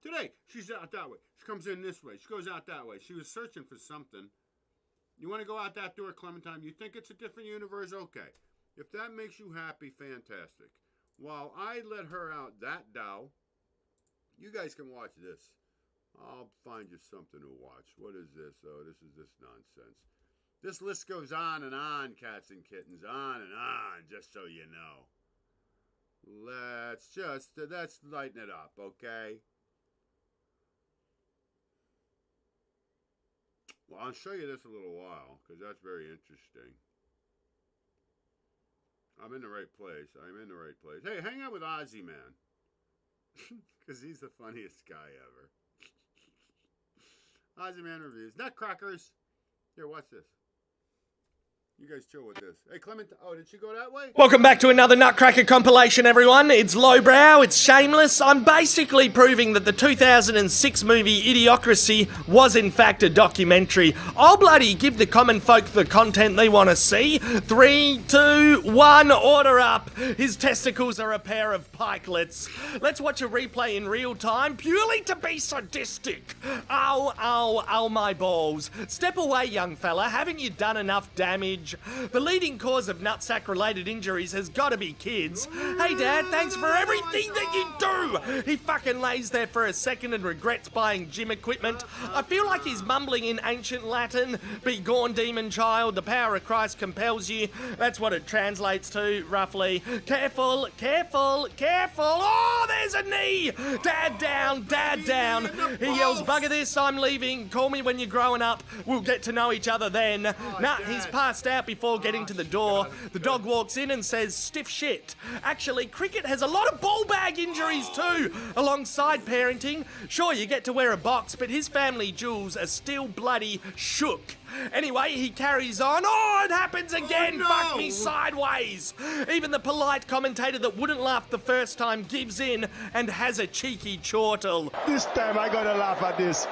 today, she's out that way. She comes in this way. She goes out that way. She was searching for something. You want to go out that door, Clementine? You think it's a different universe? Okay. If that makes you happy, fantastic. While I let her out that dow, you guys can watch this. I'll find you something to watch. What is this? Oh, this is this nonsense. This list goes on and on, cats and kittens. On and on, just so you know. Let's lighten it up, okay? Well, I'll show you this in a little while, because that's very interesting. I'm in the right place. I'm in the right place. Hey, hang out with Ozzy, man. Because he's the funniest guy ever. Ozzy Man Reviews. Nutcrackers. Here, watch this. You guys chill with this. Hey, Clement. Oh, did she go that way? Welcome back to another Nutcracker compilation, everyone. It's lowbrow, it's shameless. I'm basically proving that the 2006 movie Idiocracy was in fact a documentary. I'll bloody give the common folk the content they want to see. 3, 2, 1, order up. His testicles are a pair of pikelets. Let's watch a replay in real time, purely to be sadistic. Ow, ow, ow, my balls. Step away, young fella. Haven't you done enough damage? The leading cause of nutsack-related injuries has got to be kids. Hey, Dad, thanks for everything that you do! He fucking lays there for a second and regrets buying gym equipment. I feel like he's mumbling in ancient Latin. Be gone, demon child, the power of Christ compels you. That's what it translates to, roughly. Careful, careful, careful! Oh, there's a knee! Dad down, Dad down! He yells, bugger this, I'm leaving. Call me when you're growing up. We'll get to know each other then. Nah, he's passed out before getting to the door. The dog walks in and says, stiff shit. Actually, cricket has a lot of ball bag injuries too, alongside parenting. Sure, you get to wear a box, but his family jewels are still bloody shook. Anyway, he carries on. Oh, it happens again! Oh, no. Fuck me sideways! Even the polite commentator that wouldn't laugh the first time gives in and has a cheeky chortle. This time I gotta laugh at this.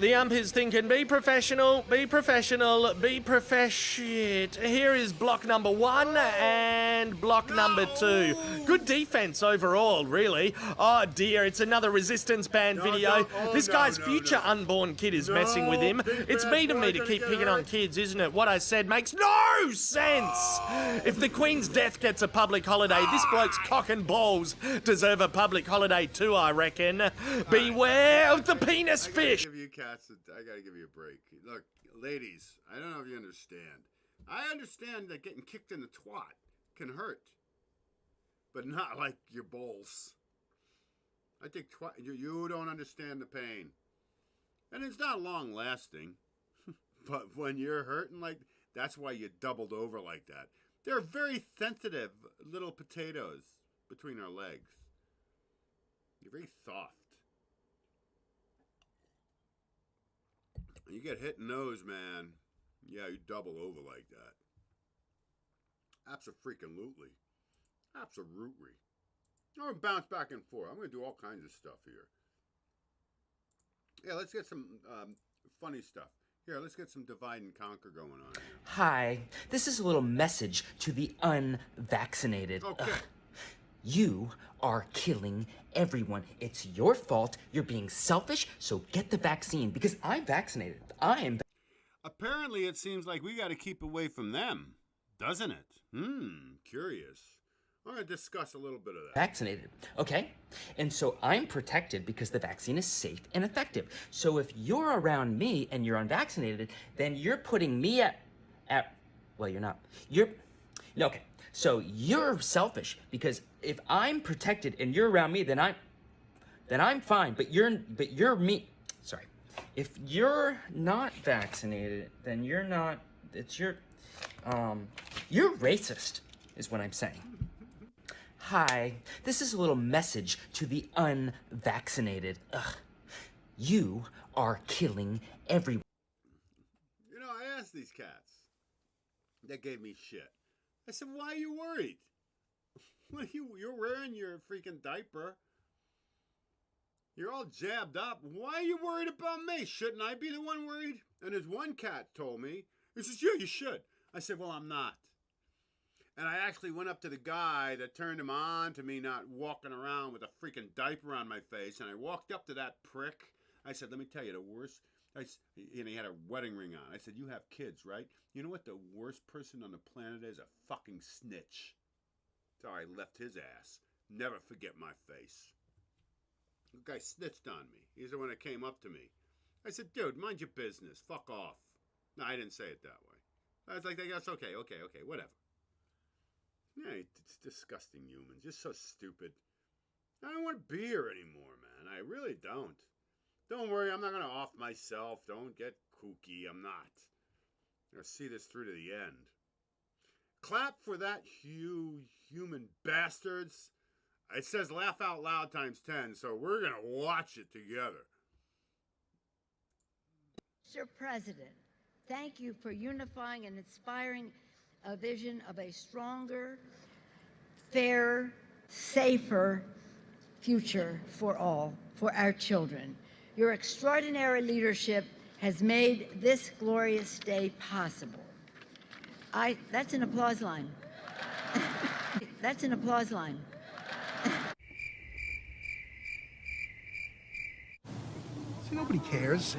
The ump is thinking, be professional, be professional, be shit. Here is block number 1 and block number 2. Good defense overall, really. Oh dear, it's another resistance band video. This guy's future unborn kid is messing with him. It's mean of me to keep picking on kids, isn't it? What I said makes no sense. If the Queen's death gets a public holiday, this bloke's cock and balls deserve a public holiday too, I reckon. Beware of the penis fish. I gotta give you a break. Look, ladies, I don't know if you understand. I understand that getting kicked in the twat can hurt, but not like your balls. I think you don't understand the pain. And it's not long lasting. But when you're hurting like, that's why you doubled over like that. They're very sensitive little potatoes between our legs. You're very soft. You get hit in those, man. Yeah, you double over like that. Abso-freaking-lutely. Absolutely. I'm going to bounce back and forth. I'm going to do all kinds of stuff here. Yeah, let's get some funny stuff. Here, let's get some divide and conquer going on here. Hi, this is a little message to the unvaccinated. Okay. Ugh. You are killing everyone. It's your fault. You're being selfish, so get the vaccine because I'm vaccinated. I am. Apparently, it seems like we got to keep away from them, doesn't it? Curious. I'm going to discuss a little bit of that. Vaccinated, okay? And so I'm protected because the vaccine is safe and effective. So if you're around me and you're unvaccinated, then you're putting me at well, you're not. No, okay. So you're selfish because if I'm protected and you're around me, then I'm fine. But you're me. Sorry. If you're not vaccinated, then you're not. You're racist, is what I'm saying. Hi, this is a little message to the unvaccinated. Ugh. You are killing everyone. You know, I asked these cats. They gave me shit. I said, why are you worried? You're wearing your freaking diaper. You're all jabbed up. Why are you worried about me? Shouldn't I be the one worried? And as one cat told me, he says, yeah, you should. I said, well, I'm not. And I actually went up to the guy that turned him on to me not walking around with a freaking diaper on my face. And I walked up to that prick. I said, let me tell you, the worst. And he had a wedding ring on. I said, you have kids, right? You know what the worst person on the planet is? A fucking snitch. So I left his ass. Never forget my face. The guy snitched on me. He's the one that came up to me. I said, dude, mind your business. Fuck off. No, I didn't say it that way. I was like, that's okay, whatever. Yeah, it's disgusting humans. You're so stupid. I don't want to be here anymore, man. I really don't. Don't worry, I'm not going to off myself. Don't get kooky. I'm not. I'm going to see this through to the end. Clap for that, you human bastards. It says laugh out loud times 10, so we're going to watch it together. Mr. President, thank you for unifying and inspiring a vision of a stronger, fairer, safer future for all, for our children. Your extraordinary leadership has made this glorious day possible. That's an applause line. That's an applause line. See, nobody cares.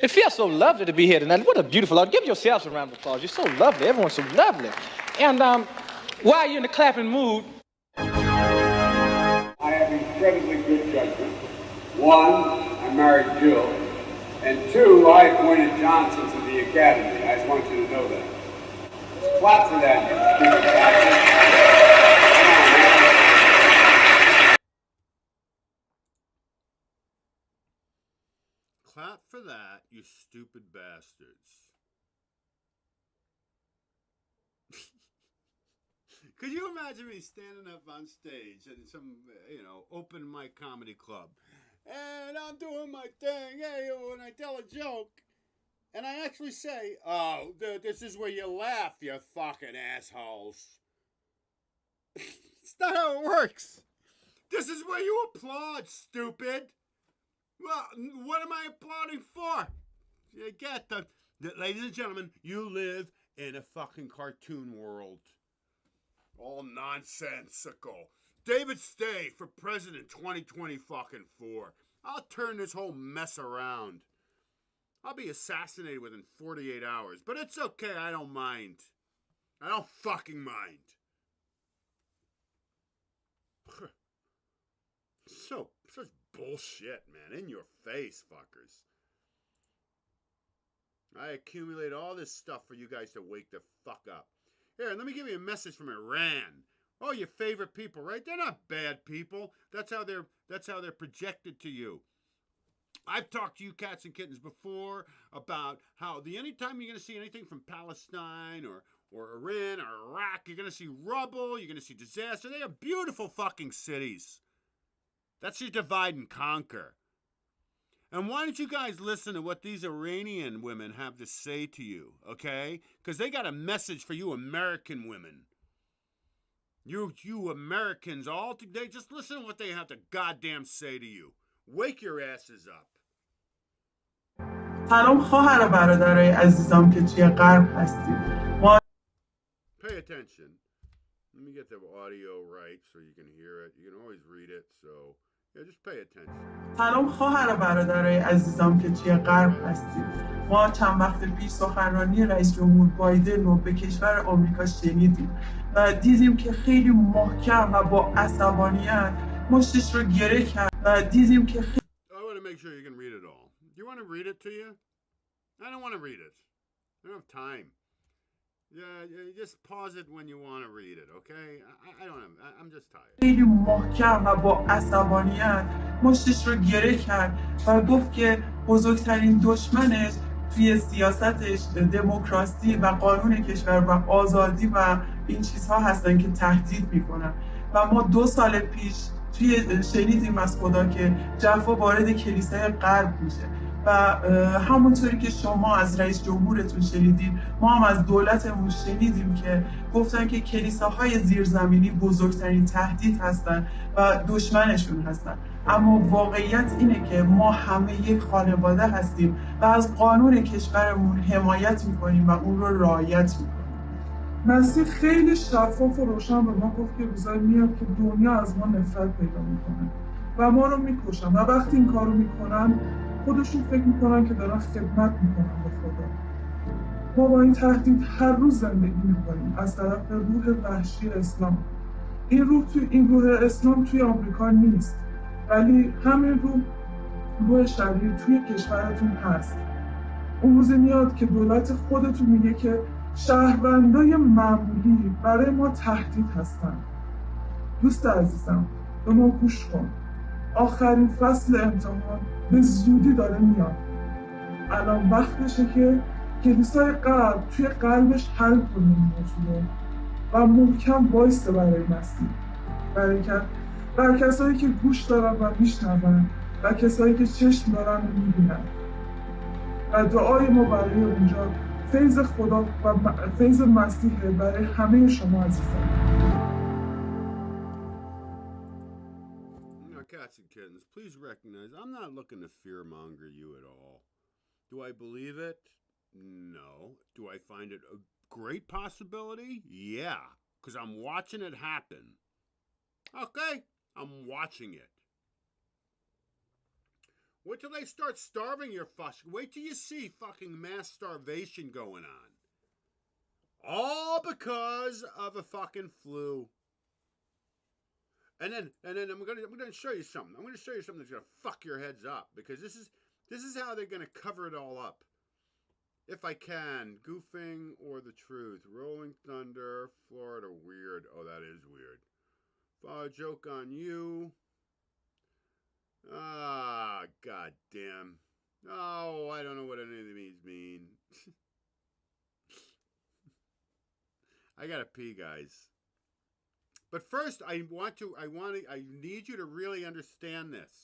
It feels so lovely to be here tonight. What a beautiful audience. Give yourselves a round of applause. You're so lovely. Everyone's so lovely. And while you're in the clapping mood, I have incredibly good judgment. One, I married Jill. And two, I appointed Johnson to the Academy. I just want you to know that. Let's clap for that, you stupid bastard. Clap for that, you stupid bastards. Could you imagine me standing up on stage at some, open mic comedy club? And I'm doing my thing, when I tell a joke, and I actually say, oh, this is where you laugh, you fucking assholes. It's not how it works. This is where you applaud, stupid. Well, what am I applauding for? You get ladies and gentlemen, you live in a fucking cartoon world. All nonsensical. David Stay for president 2024. I'll turn this whole mess around. I'll be assassinated within 48 hours, but it's okay, I don't mind. I don't fucking mind. Such bullshit, man. In your face, fuckers. I accumulate all this stuff for you guys to wake the fuck up. Here, let me give you a message from Iran. Oh, your favorite people, right? They're not bad people. That's how they're projected to you. I've talked to you cats and kittens before about how anytime you're going to see anything from Palestine or Iran or Iraq, you're going to see rubble, you're going to see disaster. They are beautiful fucking cities. That's your divide and conquer. And why don't you guys listen to what these Iranian women have to say to you, okay? Because they got a message for you American women. You Americans, they just listen to what they have to goddamn say to you. Wake your asses up. سلام خواهر و برادرای عزیزم که توی غرب هستید. ما Pay attention. Let me get the audio right so you can hear it. You can always read it, so yeah, just pay attention. سلام خواهر و برادرای عزیزم که توی غرب هستید. ما چند وقت پیش سخنرانی رئیس جمهور بایدن رو به کشور آمریکا شنیدیم و دیدیم که خیلی محکم و با عصبانیت مشتش رو گره کرد و دیدیم که I want to make sure you can read it all. Do you want to read it to you? I don't want to read it. I don't have time. Yeah, just pause it when you want to read it, okay? I don't have, I'm just tired. خیلی محکم و با عصبانیت مشتش رو گره کرد و گفت که بزرگترین دشمنش توی سیاستش دموکراسی و قانون کشور و آزادی و این چیزها هستن که تهدید میکنن و ما 2 سال پیش شنیدیم از خدا که جفا وارد کلیسای غرب میشه و همونطوری که شما از رئیس جمهورتون شنیدید ما هم از دولتمون شنیدیم که گفتن که کلیساهای زیرزمینی بزرگترین تهدید هستن و دشمنشون هستن، اما واقعیت اینه که ما همه یک خانواده هستیم و از قانون کشورمون حمایت میکنیم و اون رو رعایت میکنیم. مسیح خیلی شفاف و روشن به ما گفت که روزایی میاد که دنیا از ما نفرت پیدا میکنه و ما رو میکشن و وقتی این کارو میکنن خودشون فکر میکنن که دارن خدمت میکنن به خدا. ما با این تهدید هر روز زندگی میکنیم از طرف روح وحشی اسلام. این روح اسلام توی آمریکا نیست، ولی همین روح شریر توی کشورتون هست. اون روز میاد که دولت خودتون میگه که شهروندای معمولی برای ما تهدید هستن. دوست عزیزم به ما گوش کن. آخرین فصل امتحان به زودی داره میاد. الان وقتشه که کلیسای قلب توی قلبش حل کنه این موضوع و محکم وایسته برای مسیح، برای کسایی که گوش دارن و میشنون و کسایی که چشم دارن و میبینن. و دعای ما برای اونجا فیض خدا و فیض مسیحه برای همه شما عزیزان. Cats and kittens, please recognize I'm not looking to fearmonger you at all. Do I believe it? No. Do I find it a great possibility? Yeah, because I'm watching it happen. Okay, I'm watching it. Wait till they start starving your wait till you see fucking mass starvation going on. All because of a fucking flu. And then I'm gonna show you something. I'm gonna show you something that's gonna fuck your heads up, because this is how they're gonna cover it all up. If I can, goofing or the truth, Rolling Thunder, Florida weird. Oh, that is weird. Joke on you. Ah, goddamn. Oh, I don't know what any of these mean. I gotta pee, guys. But first, I need you to really understand this,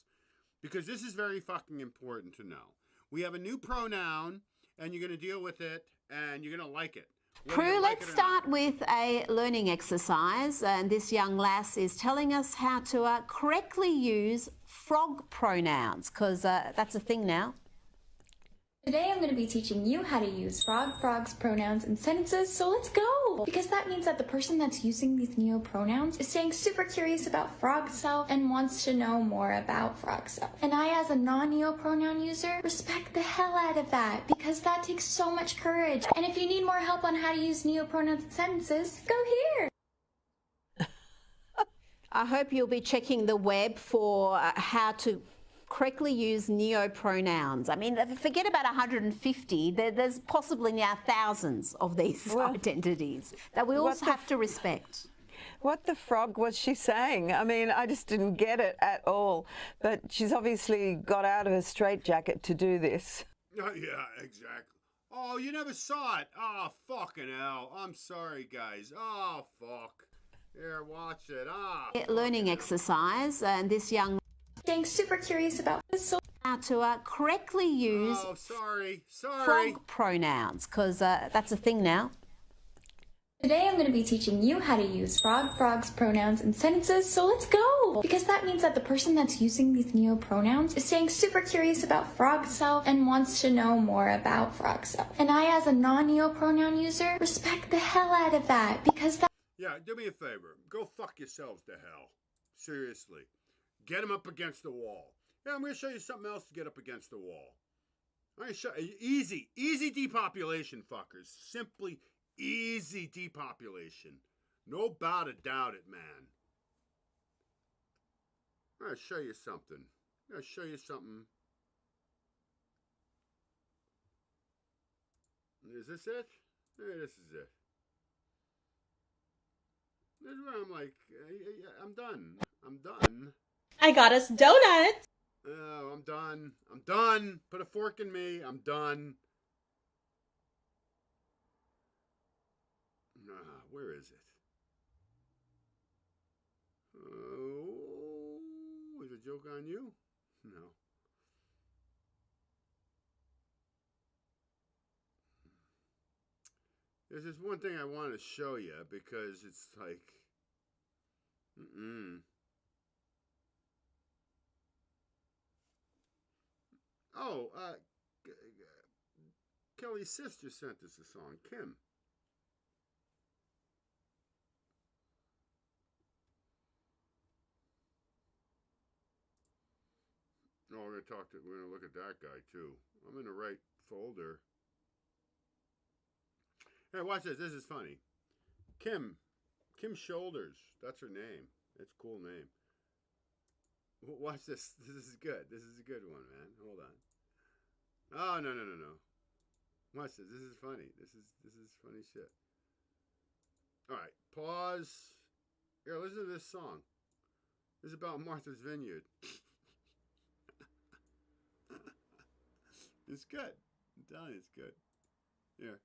because this is very fucking important to know. We have a new pronoun, and you're going to deal with it, and you're going to like it. Prue, let's start with a learning exercise, and this young lass is telling us how to correctly use frog pronouns, because that's a thing now. Today I'm going to be teaching you how to use frogs, pronouns, and sentences, so let's go! Because that means that the person that's using these neo-pronouns is staying super curious about frog self and wants to know more about frog self. And I, as a non-neo-pronoun user, respect the hell out of that, because that takes so much courage. And if you need more help on how to use neo-pronouns and sentences, go here! I hope you'll be checking the web for how to correctly use neo-pronouns. I mean, forget about 150. There's possibly now thousands of these identities that we also have to respect. What the frog was she saying? I mean, I just didn't get it at all. But she's obviously got out of her straitjacket to do this. Yeah, exactly. Oh, you never saw it. Oh, fucking hell. I'm sorry, guys. Oh, fuck. Here, watch it. Ah. Learning exercise, and this young Getting super curious about this, so how to correctly use frog pronouns, because that's a thing now. Today I'm going to be teaching you how to use frogs, pronouns, and sentences, so let's go! Because that means that the person that's using these neo-pronouns is staying super curious about frog self and wants to know more about frog self. And I, as a non-neo-pronoun user, respect the hell out of that, because that— Yeah, do me a favor. Go fuck yourselves to hell. Seriously. Get them up against the wall. Yeah, I'm going to show you something else to get up against the wall. I'm going to show you easy depopulation, fuckers. Simply easy depopulation. No about it, doubt it, man. I'm going to show you something. I'm going to show you something. Is this it? Yeah, this is it. This is where I'm like, I'm done. I'm done. I got us donuts. Oh, I'm done. I'm done. Put a fork in me. I'm done. Where is it? Oh, is a joke on you? No. There's this one thing I want to show you because it's like, Oh, Kelly's sister sent us a song, Kim. Oh, we're gonna look at that guy too. I'm in the right folder. Hey, watch this. This is funny. Kim Shoulders. That's her name. That's a cool name. Watch this. This is good. This is a good one, man. Hold on. Oh, no. Watch this. This is funny. This is funny shit. All right. Pause. Here, listen to this song. This is about Martha's Vineyard. It's good. I'm telling you, it's good. Here.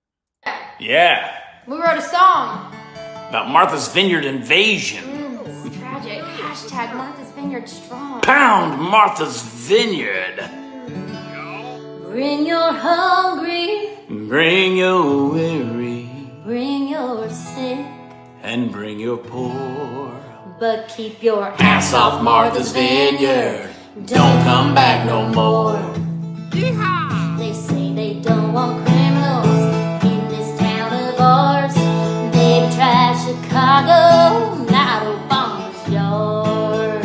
Yeah, We wrote a song! about Martha's Vineyard invasion. This is tragic. Hashtag Martha's Vineyard strong. Pound Martha's Vineyard. Bring your hungry, Bring your weary bring your sick, and bring your poor. but keep your Ass off Martha's Vineyard. Don't come back no more. They say they don't want criminals in this town of ours. They've tried Chicago, not Obama's yard.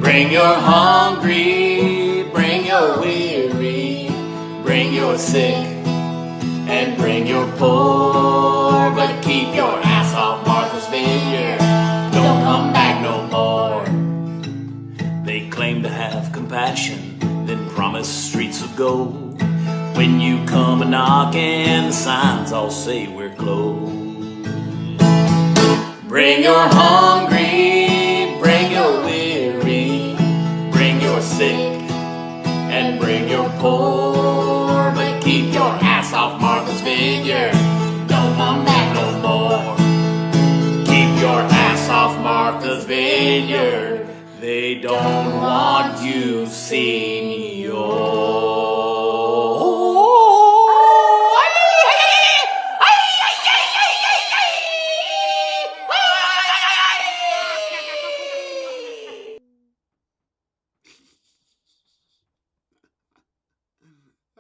Bring your hungry, bring your weary, bring your sick, and bring your poor. But keep your ass off Martha's Vineyard. Don't come back no more. They claim to have compassion, then promise streets of gold. When you come a-knocking, the signs all say we're closed. Bring your hungry, bring your weary, bring your sick, and bring your poor. But keep your ass off Martha's Vineyard. Don't come back no more. Keep your ass off Martha's Vineyard. They don't want you senior.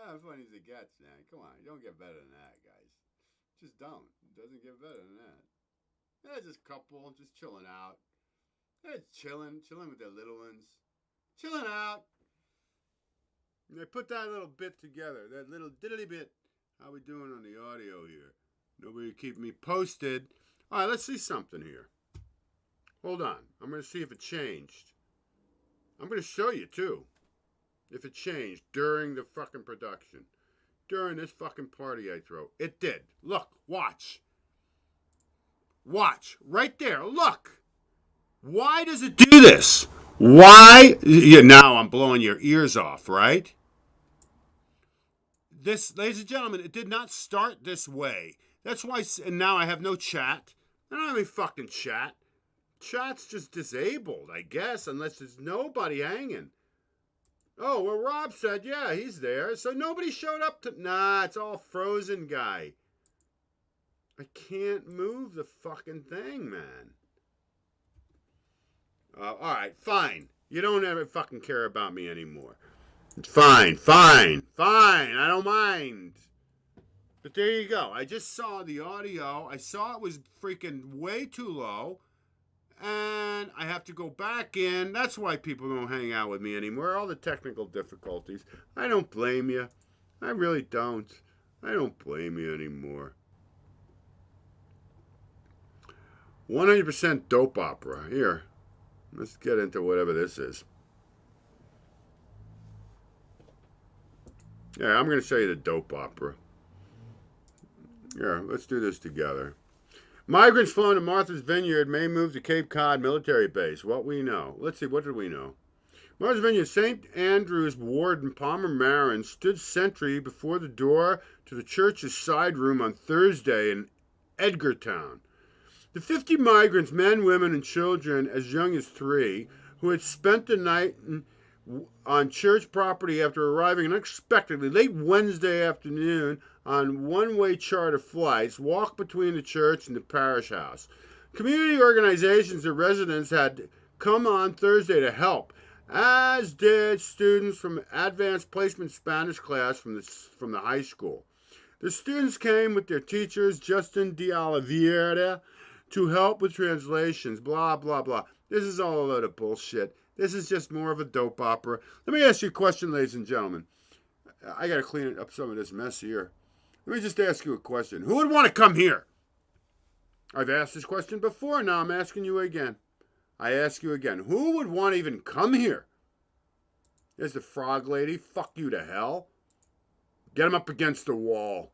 How funny as it gets, man. Come on, you don't get better than that, guys. Just don't. It doesn't get better than that. Yeah, just a couple, just chilling out. They're chilling with their little ones. Chilling out. And they put that little bit together, that little diddly bit. How we doing on the audio here? Nobody keep me posted. All right, let's see something here. Hold on. I'm going to see if it changed. I'm going to show you, too. If it changed during the fucking production. During this fucking party I throw. It did. Look. Watch. Watch. Right there. Look. Why does it do this? Why? Yeah, now I'm blowing your ears off, right? This, ladies and gentlemen, it did not start this way. That's why, and now I have no chat. I don't have any fucking chat. Chat's just disabled, I guess, unless there's nobody hanging. Oh, well, Rob said, yeah, he's there. So nobody showed up to, nah, it's all frozen guy. I can't move the fucking thing, man. Alright, fine. You don't ever fucking care about me anymore. Fine. I don't mind. But there you go. I just saw the audio. I saw it was freaking way too low. And I have to go back in. That's why people don't hang out with me anymore. All the technical difficulties. I don't blame you. I really don't. I don't blame you anymore. 100% dope opera. Here. Let's get into whatever this is. Yeah, I'm going to show you the dope opera. Here, let's do this together. Migrants flown to Martha's Vineyard may move to Cape Cod military base. What we know. Let's see, what did we know? Martha's Vineyard St. Andrew's Warden Palmer Marin stood sentry before the door to the church's side room on Thursday in Edgartown. The 50 migrants, men, women, and children as young as 3, who had spent the night on church property after arriving unexpectedly late Wednesday afternoon on one-way charter flights, walked between the church and the parish house. Community organizations and residents had come on Thursday to help, as did students from advanced placement Spanish class from the high school. The students came with their teachers, Justin de Oliveira, to help with translations, blah, blah, blah. This is all a load of bullshit. This is just more of a dope opera. Let me ask you a question, ladies and gentlemen. I got to clean up some of this mess here. Let me just ask you a question. Who would want to come here? I've asked this question before. Now I'm asking you again. I ask you again. Who would want to even come here? There's the frog lady. Fuck you to hell. Get him up against the wall.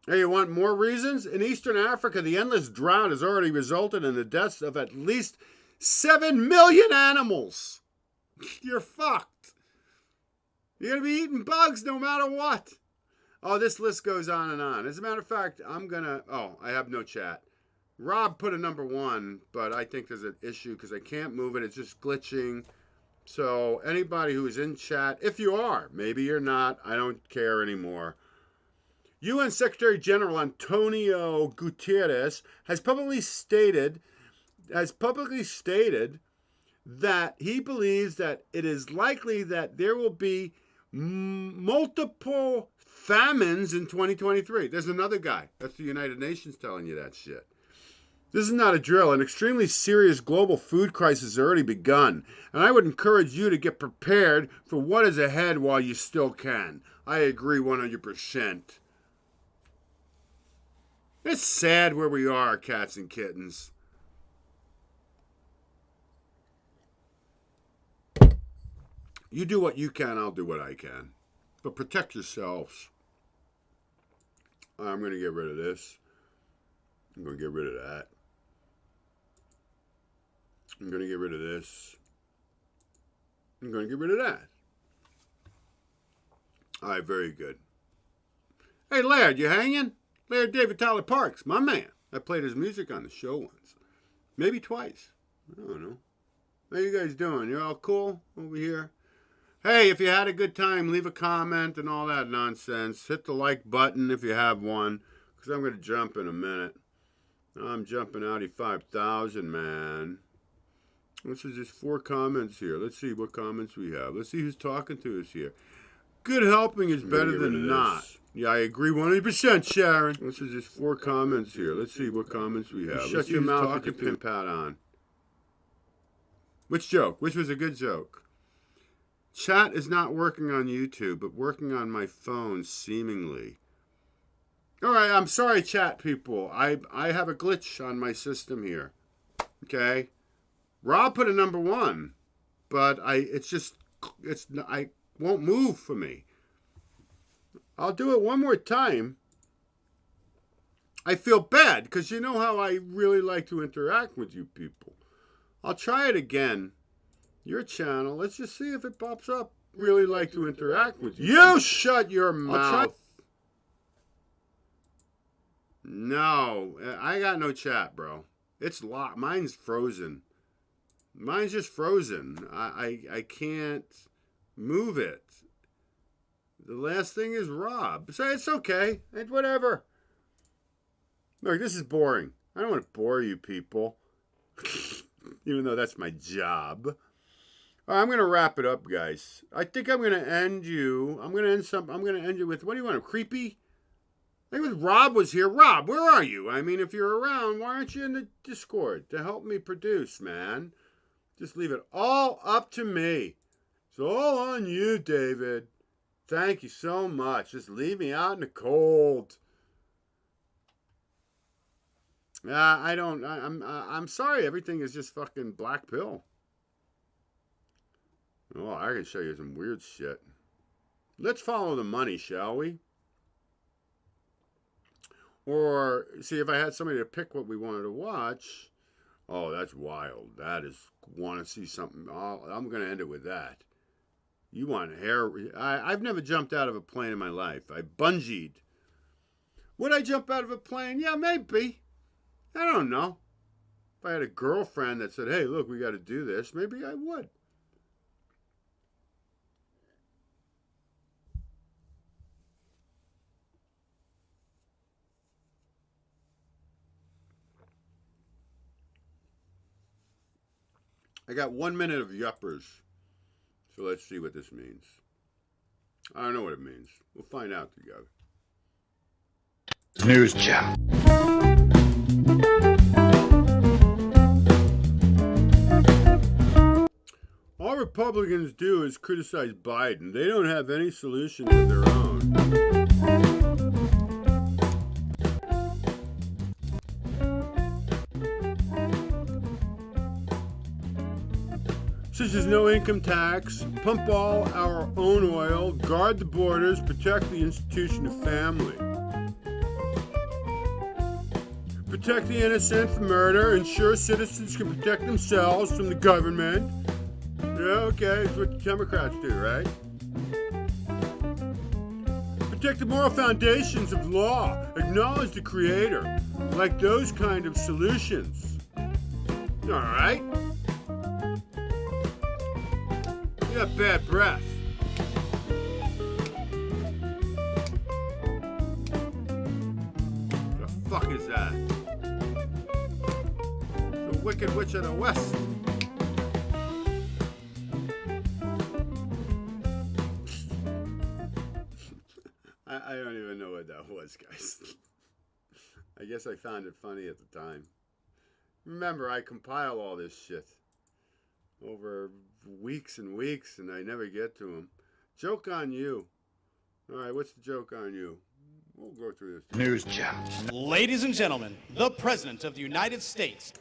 Hey, you want more reasons? In Eastern Africa, the endless drought has already resulted in the deaths of at least 7 million animals. You're fucked. You're going to be eating bugs no matter what. Oh, this list goes on and on. As a matter of fact, I'm going to... Oh, I have no chat. Rob put a number 1, but I think there's an issue because I can't move it. It's just glitching. So anybody who is in chat, if you are, maybe you're not, I don't care anymore. UN Secretary General Antonio Guterres has publicly stated that he believes that it is likely that there will be multiple famines in 2023. There's another guy. That's the United Nations telling you that shit. This is not a drill. An extremely serious global food crisis has already begun, and I would encourage you to get prepared for what is ahead while you still can. I agree 100%. It's sad where we are, cats and kittens. You do what you can, I'll do what I can. But protect yourselves. I'm going to get rid of this. I'm going to get rid of that. I'm going to get rid of this. I'm going to get rid of that. All right, very good. Hey, Laird, you hanging? Laird David Tyler Parks, my man. I played his music on the show once. Maybe twice. I don't know. How you guys doing? You all cool over here? Hey, if you had a good time, leave a comment and all that nonsense. Hit the like button if you have one, because I'm going to jump in a minute. I'm jumping out of 5,000, man. This is just 4 comments here. Let's see what comments we have. Let's see who's talking to us here. Good helping is better than not. Yeah, I agree 100%, Sharon. This is just 4 comments here. Let's see what comments we have. Shut your mouth with your pin pad on. Which joke? Which was a good joke? Chat is not working on YouTube, but working on my phone, seemingly. All right, I'm sorry, chat people. I have a glitch on my system here. Okay? Rob put a number 1, but I won't move for me. I'll do it one more time. I feel bad because you know how I really like to interact with you people. I'll try it again. Your channel. Let's just see if it pops up. Really like to interact with you. You shut your mouth. No, I got no chat, bro. It's locked. Mine's frozen. Mine's just frozen. I can't move it. The last thing is Rob. So it's okay. It's whatever. Look, this is boring. I don't want to bore you people. Even though that's my job. All right, I'm going to wrap it up, guys. I think I'm going to end you. I'm going to end you with, what do you want, a creepy? I think with Rob was here. Rob, where are you? I mean, if you're around, why aren't you in the Discord to help me produce, man? Just leave it all up to me. It's all on you, David. Thank you so much. Just leave me out in the cold. I'm sorry. Everything is just fucking black pill. Oh, I can show you some weird shit. Let's follow the money, shall we? Or see if I had somebody to pick what we wanted to watch. Oh, that's wild. That is, want to see something. I'm going to end it with that. You want hair? I've never jumped out of a plane in my life. I bungeed. Would I jump out of a plane? Yeah, maybe. I don't know. If I had a girlfriend that said, hey, look, we got to do this, maybe I would. I got 1 minute of yuppers. So let's see what this means. I don't know what it means. We'll find out together. News Channel. All Republicans do is criticize Biden. They don't have any solutions of their own. Such as no income tax, pump all our own oil, guard the borders, protect the institution of family. Protect the innocent from murder, ensure citizens can protect themselves from the government. Yeah, okay, that's what the Democrats do, right? Protect the moral foundations of law, acknowledge the creator, like those kind of solutions. All right? You got bad breath. The fuck is that? The Wicked Witch of the West. I don't even know what that was, guys. I guess I found it funny at the time. Remember, I compile all this shit over weeks and weeks, and I never get to them. Joke on you. All right, what's the joke on you? We'll go through this. News Channel. Ladies and gentlemen, the President of the United States.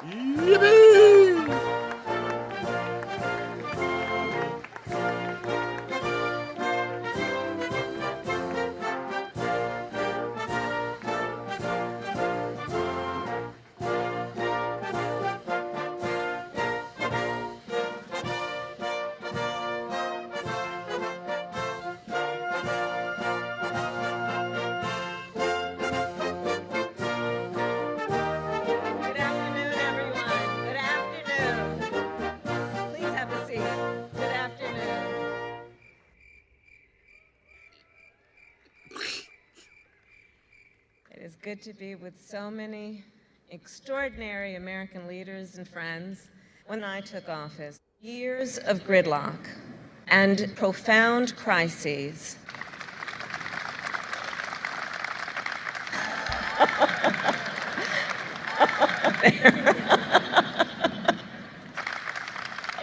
Yippee! It's good to be with so many extraordinary American leaders and friends. When I took office, years of gridlock and profound crises.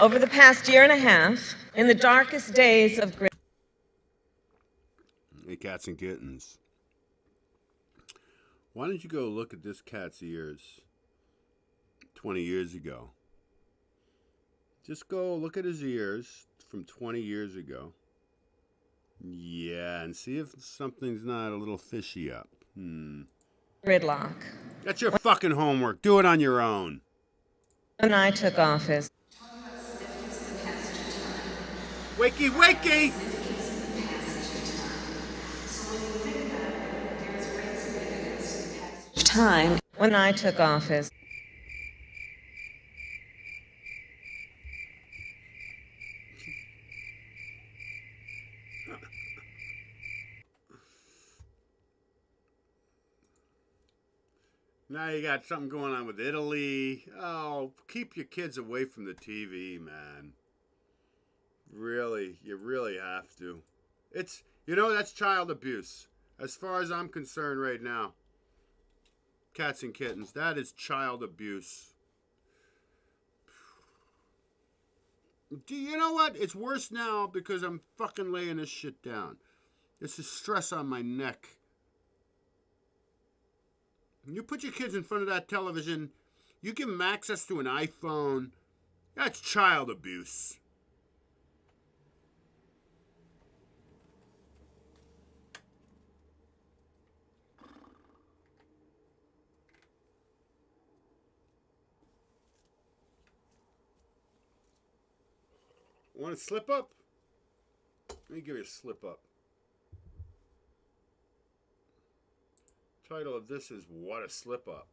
Over the past year and a half, in the darkest days of gridlock. Hey, cats and kittens. Why don't you go look at this cat's ears 20 years ago? Just go look at his ears from 20 years ago. Yeah, and see if something's not a little fishy up. Gridlock. That's your fucking homework. Do it on your own. When I took office. Wakey, wakey! Time when I took office. Now you got something going on with Italy. Oh, keep your kids away from the TV, man. Really, you really have to. It's, you know, that's child abuse. As far as I'm concerned right now. Cats and kittens, that is child abuse. Do you know what? It's worse now because I'm fucking laying this shit down. This is stress on my neck. You put your kids in front of that television, you give them access to an iPhone, that's child abuse. Want a slip up? Let me give you a slip up. Title of this is What a Slip Up.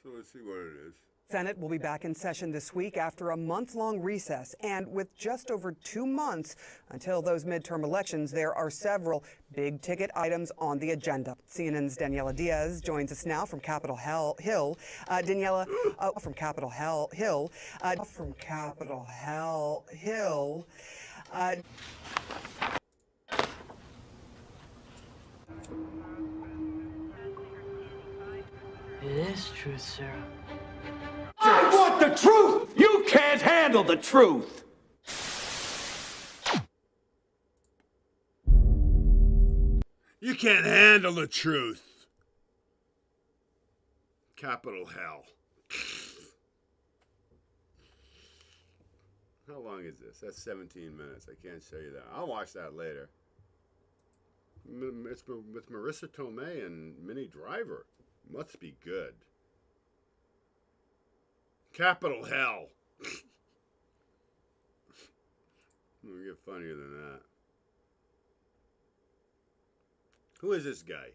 So let's see what it is. Senate will be back in session this week after a month-long recess, and with just over 2 months until those midterm elections, there are several big-ticket items on the agenda. CNN's Daniela Diaz joins us now from Capitol Hill. Daniela, from Capitol Hill. From Capitol Hill. It is truth, Sarah. I want the truth! You can't handle the truth! You can't handle the truth. Capitol Hell. How long is this? That's 17 minutes. I can't show you that. I'll watch that later. It's with Marissa Tomei and Minnie Driver. Must be good. Capitol Hell. It'll get funnier than that. Who is this guy?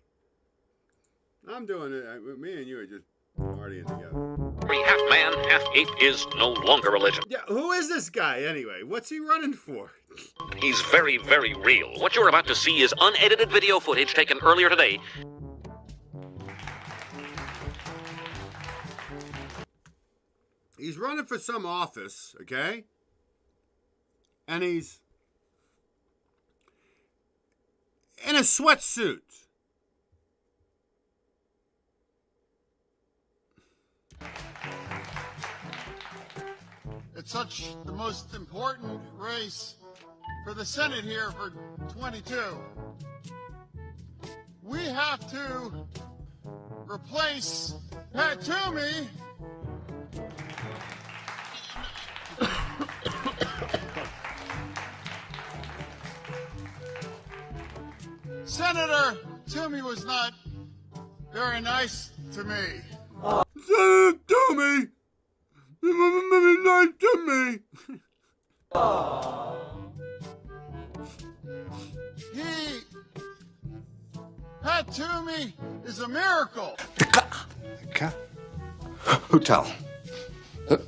I'm doing it. Me and you are just partying together. Half man, half ape is no longer religion. Yeah, who is this guy anyway? What's he running for? He's very, very real. What you're about to see is unedited video footage taken earlier today. He's running for some office, okay? And he's in a sweatsuit. It's such the most important race for the Senate here for 22. We have to replace Pat Toomey. Senator Toomey was not very nice to me. Senator Toomey! He wasn't very nice to me. Pat Toomey is a miracle. Hotel.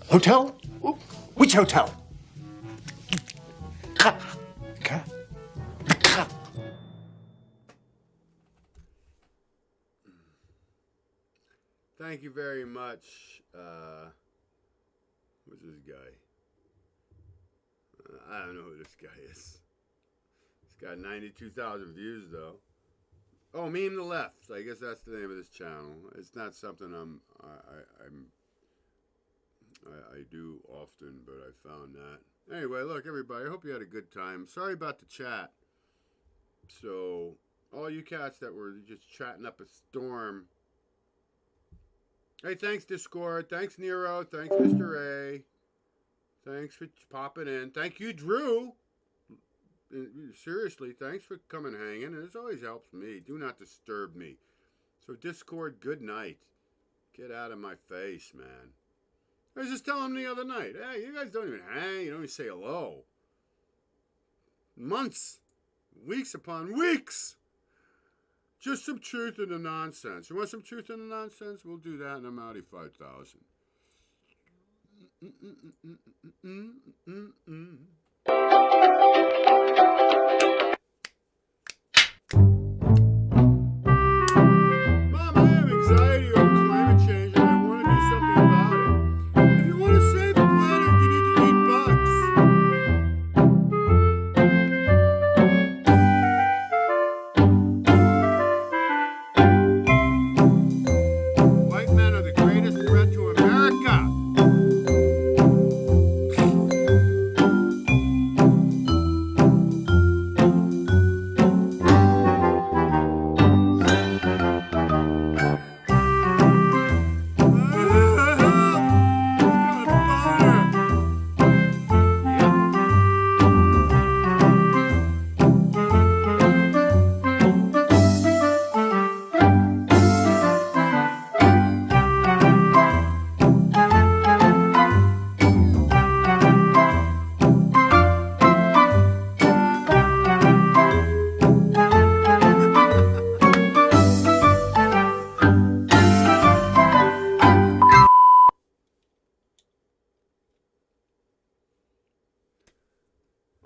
Hotel? Which hotel? Thank you very much. Who's this guy? I don't know who this guy is. It's got 92,000 views though. Oh, Meme the Left. I guess that's the name of this channel. It's not something I do often, but I found that. Anyway, look, everybody, I hope you had a good time. Sorry about the chat. So, all you cats that were just chatting up a storm. Hey, thanks, Discord. Thanks, Nero. Thanks, Mr. A. Thanks for popping in. Thank you, Drew. Seriously, thanks for coming hanging. It always helps me. Do not disturb me. So, Discord, good night. Get out of my face, man. I was just telling him the other night, hey, you guys don't even hang. You don't even say hello. Months. Weeks upon weeks. Just some truth in the nonsense. You want some truth in the nonsense? We'll do that, and I'm out of 5,000. Mom, I have anxiety over climate change.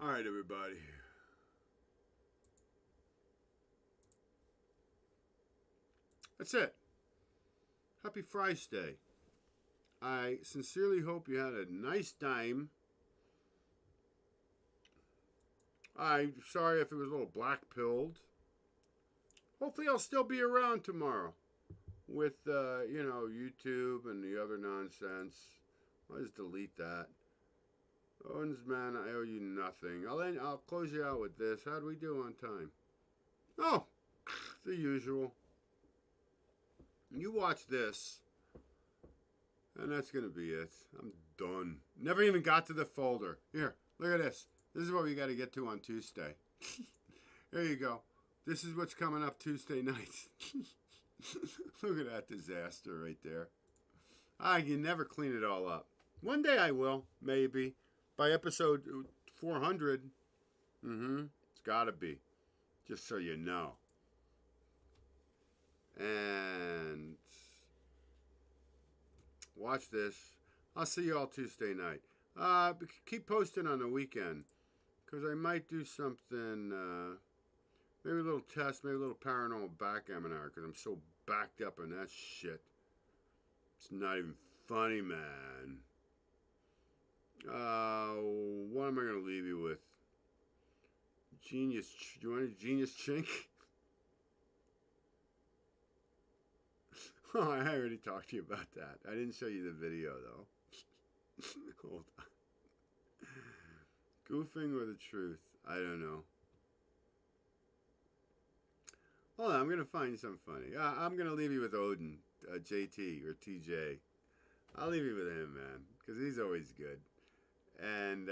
All right, everybody. That's it. Happy Friday. I sincerely hope you had a nice time. I'm sorry if it was a little black-pilled. Hopefully I'll still be around tomorrow with, you know, YouTube and the other nonsense. I'll just delete that. Owens, man, I owe you nothing. I'll close you out with this. How'd we do on time? Oh, the usual. You watch this, and that's going to be it. I'm done. Never even got to the folder. Here, look at this. This is what we got to get to on Tuesday. There you go. This is what's coming up Tuesday night. Look at that disaster right there. I can never clean it all up. One day I will, maybe. By episode 400. It's got to be. Just so you know. And watch this. I'll see you all Tuesday night. Keep posting on the weekend, because I might do something, maybe a little test, maybe a little paranormal backgammon hour, because I'm so backed up in that shit. It's not even funny, man. What am I going to leave you with? Genius. Do you want a genius chink? Oh, I already talked to you about that. I didn't show you the video, though. Hold on. Goofing or the truth? I don't know. Hold on, I'm going to find something funny. I'm going to leave you with Odin, JT, or TJ. I'll leave you with him, man, because he's always good. And,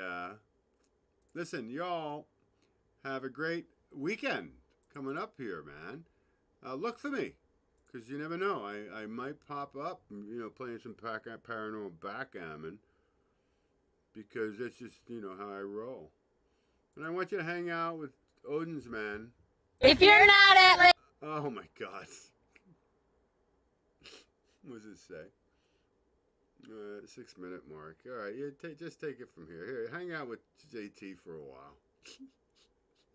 listen, y'all have a great weekend coming up here, man. Look for me. Because you never know. I might pop up, you know, playing some paranormal backgammon. Because that's just, you know, how I roll. And I want you to hang out with Odin's man. If you're not at... Oh, my God. What does it say? 6-minute mark. All right, just take it from here. Here, hang out with JT for a while.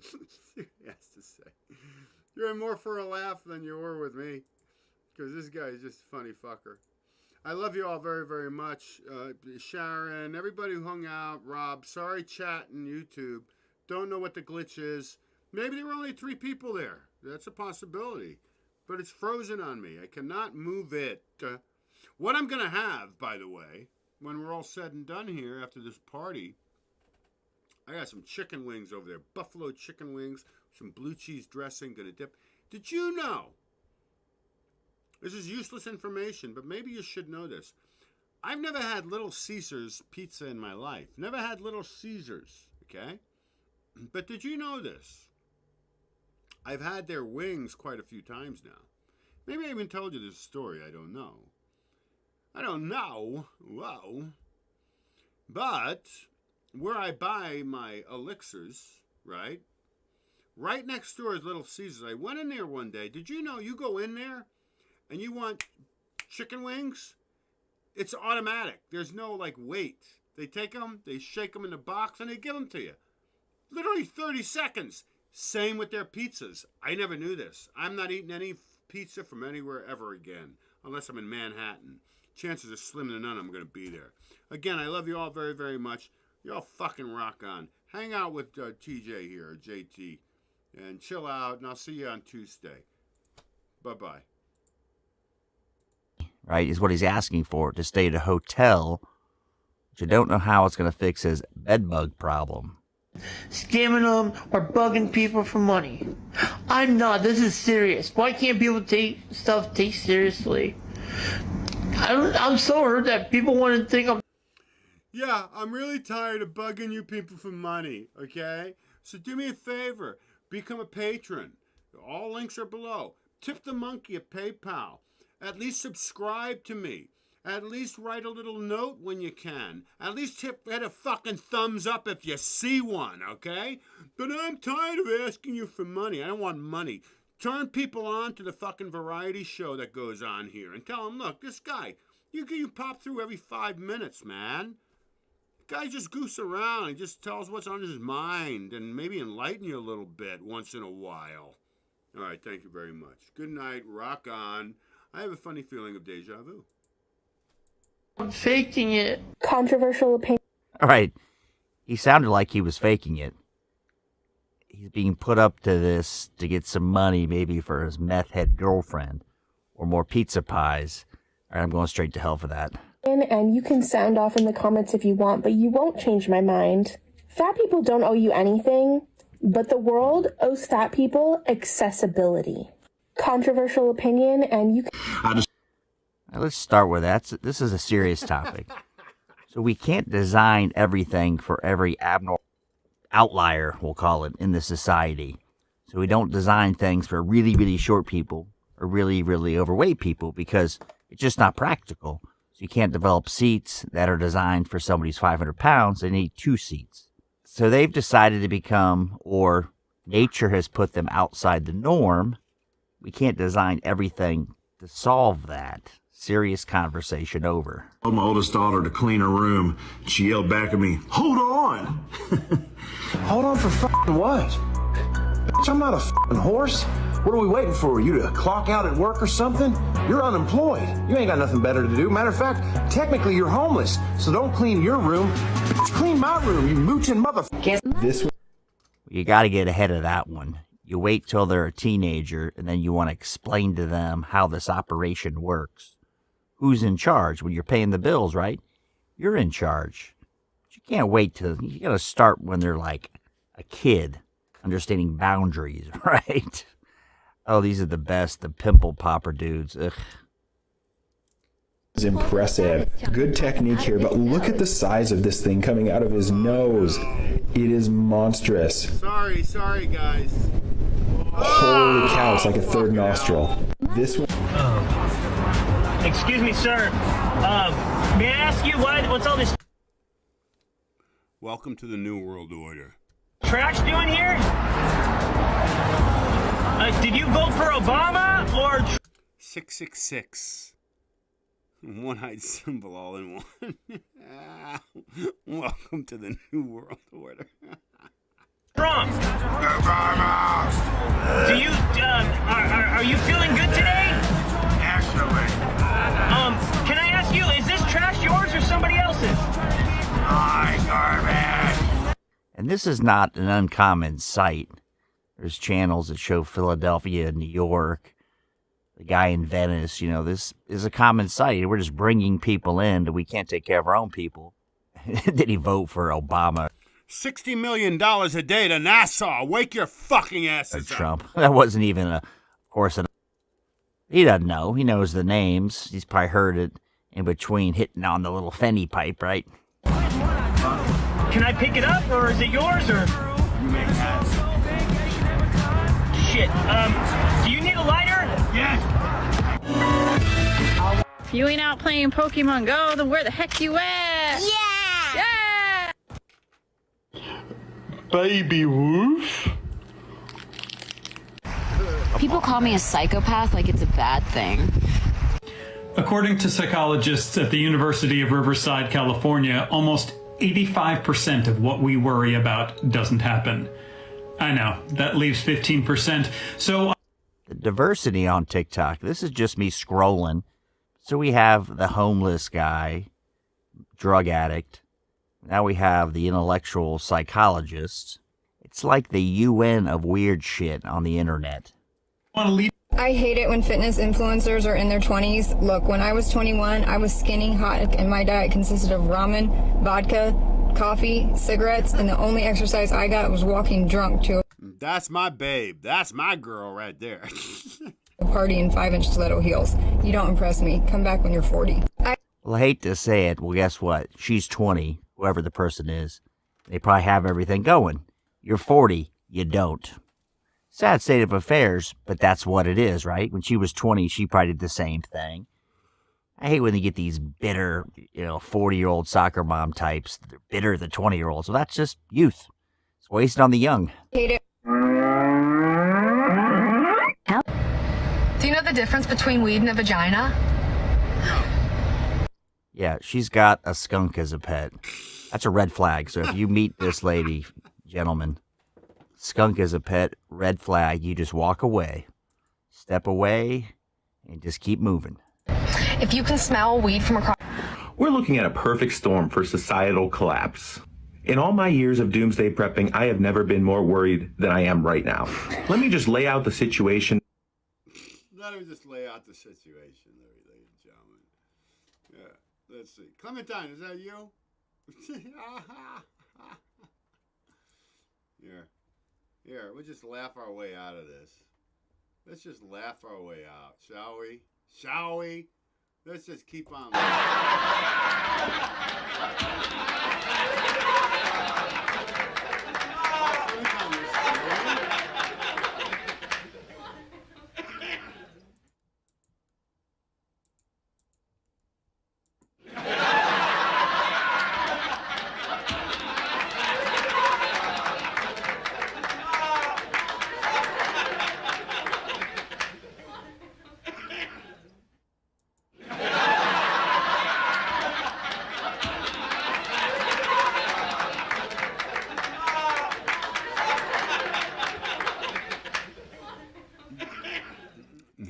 See what he has to say. You're in more for a laugh than you were with me. Because this guy is just a funny fucker. I love you all very, very much. Sharon, everybody who hung out, Rob, sorry chat and YouTube. Don't know what the glitch is. Maybe there were only 3 people there. That's a possibility. But it's frozen on me. I cannot move it. What I'm going to have, by the way, when we're all said and done here after this party, I got some chicken wings over there. Buffalo chicken wings, some blue cheese dressing, going to dip. Did you know? This is useless information, but maybe you should know this. I've never had Little Caesars pizza in my life. Never had Little Caesars, okay? But did you know this? I've had their wings quite a few times now. Maybe I even told you this story. I don't know. I don't know. Whoa. But where I buy my elixirs, right? Right next door is Little Caesars. I went in there one day. Did you know you go in there and you want chicken wings? It's automatic. There's no, like, wait. They take them, they shake them in the box, and they give them to you. Literally 30 seconds. Same with their pizzas. I never knew this. I'm not eating any pizza from anywhere ever again, unless I'm in Manhattan. Chances are slim to none I'm going to be there. Again, I love you all very, very much. You all fucking rock on. Hang out with TJ here, or JT, and chill out, and I'll see you on Tuesday. Bye-bye. Right, is what he's asking for, to stay at a hotel, but you don't know how it's going to fix his bedbug problem. Scamming them or bugging people for money. I'm not. This is serious. Why can't people take seriously? I'm so hurt that people want to think I'm... Yeah, I'm really tired of bugging you people for money, okay? So do me a favor. Become a patron. All links are below. Tip the monkey at PayPal. At least subscribe to me. At least write a little note when you can. At least hit a fucking thumbs up if you see one, okay? But I'm tired of asking you for money. I don't want money. Turn people on to the fucking variety show that goes on here and tell them, look, this guy, you pop through every 5 minutes, man. Guy just goofs around and just tells what's on his mind and maybe enlighten you a little bit once in a while. All right, thank you very much. Good night, rock on. I have a funny feeling of deja vu. I'm faking it. Controversial opinion. All right. He sounded like he was faking it. He's being put up to this to get some money, maybe for his meth head girlfriend or more pizza pies. All right, I'm going straight to hell for that. And you can sound off in the comments if you want, but you won't change my mind. Fat people don't owe you anything, but the world owes fat people accessibility. Controversial opinion, and you can... Now, let's start with that. This is a serious topic. So we can't design everything for every abnormal outlier, we'll call it, in the society. So we don't design things for really, really short people or really, really overweight people because it's just not practical. So you can't develop seats that are designed for somebody who's 500 pounds. They need 2 seats. So they've decided to become, or nature has put them outside the norm. We can't design everything to solve that. Serious conversation over. I told my oldest daughter to clean her room. She yelled back at me, "Hold on!" Hold on for f***ing what? Bitch, I'm not a f***ing horse. What are we waiting for? You to clock out at work or something? You're unemployed. You ain't got nothing better to do. Matter of fact, technically you're homeless. So don't clean your room. Bitch, clean my room, you mooching motherfucker. This. You got to get ahead of that one. You wait till they're a teenager, and then you want to explain to them how this operation works. Who's in charge? When you're paying the bills, right? You're in charge. But you can't wait till... You got to start when they're like a kid, understanding boundaries, right? Oh, these are the best, the pimple popper dudes. Ugh. It's impressive. Good technique here, but look at the size of this thing coming out of his nose. It is monstrous. Sorry, guys. Holy cow, it's like a third nostril. This one... Excuse me, sir. May I ask you what's all this Welcome to the New World Order. trash doing here? Did you vote for Obama or... 666. One-eyed symbol all in one. Welcome to the New World Order. Trump? Do you, are you feeling good today? Excellent. Can I ask you, is this trash yours or somebody else's? My garbage. And this is not an uncommon sight. There's channels that show Philadelphia, New York, the guy in Venice. You know, this is a common sight. We're just bringing people in that we can't take care of our own people. Did he vote for Obama? $60 million a day to Nassau. Wake your fucking asses up. Trump. That wasn't even of course, he doesn't know. He knows the names. He's probably heard it in between hitting on the little Fenny pipe, right? Can I pick it up, or is it yours, or... Shit, do you need a lighter? Yes. If you ain't out playing Pokemon Go, then where the heck you at? Yeah! Yeah! Baby Wolf? People call me a psychopath like it's a bad thing. According to psychologists at the University of Riverside, California, almost 85% of what we worry about doesn't happen. I know, that leaves 15%. So the diversity on TikTok, this is just me scrolling. So we have the homeless guy, drug addict. Now we have the intellectual psychologist. It's like the UN of weird shit on the internet. I hate it when fitness influencers are in their 20s. Look, when I was 21, I was skinny hot, and my diet consisted of ramen, vodka, coffee, cigarettes, and the only exercise I got was walking drunk to That's my babe. That's my girl right there. a party in 5-inch stiletto heels. You don't impress me. Come back when you're 40. Well, I hate to say it. Well, guess what? She's 20, whoever the person is. They probably have everything going. You're 40, you don't. Sad state of affairs, but that's what it is, right? When she was 20, she probably did the same thing. I hate when they get these bitter, 40-year-old soccer mom types. They're bitter than 20-year-olds. Well, that's just youth. It's wasted on the young. Hate it. Do you know the difference between weed and a vagina? Yeah, she's got a skunk as a pet. That's a red flag. So if you meet this lady, gentlemen, skunk is a pet, red flag. You just walk away, step away, and just keep moving. If you can smell weed from across... We're looking at a perfect storm for societal collapse. In all my years of doomsday prepping, I have never been more worried than I am right now. Let me just lay out the situation. Let me just lay out the situation, ladies and gentlemen. Yeah, let's see. Clementine, is that you? Here, we'll just laugh our way out of this. Let's just laugh our way out, shall we? Shall we? Let's just keep on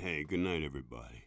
Hey, good night, everybody.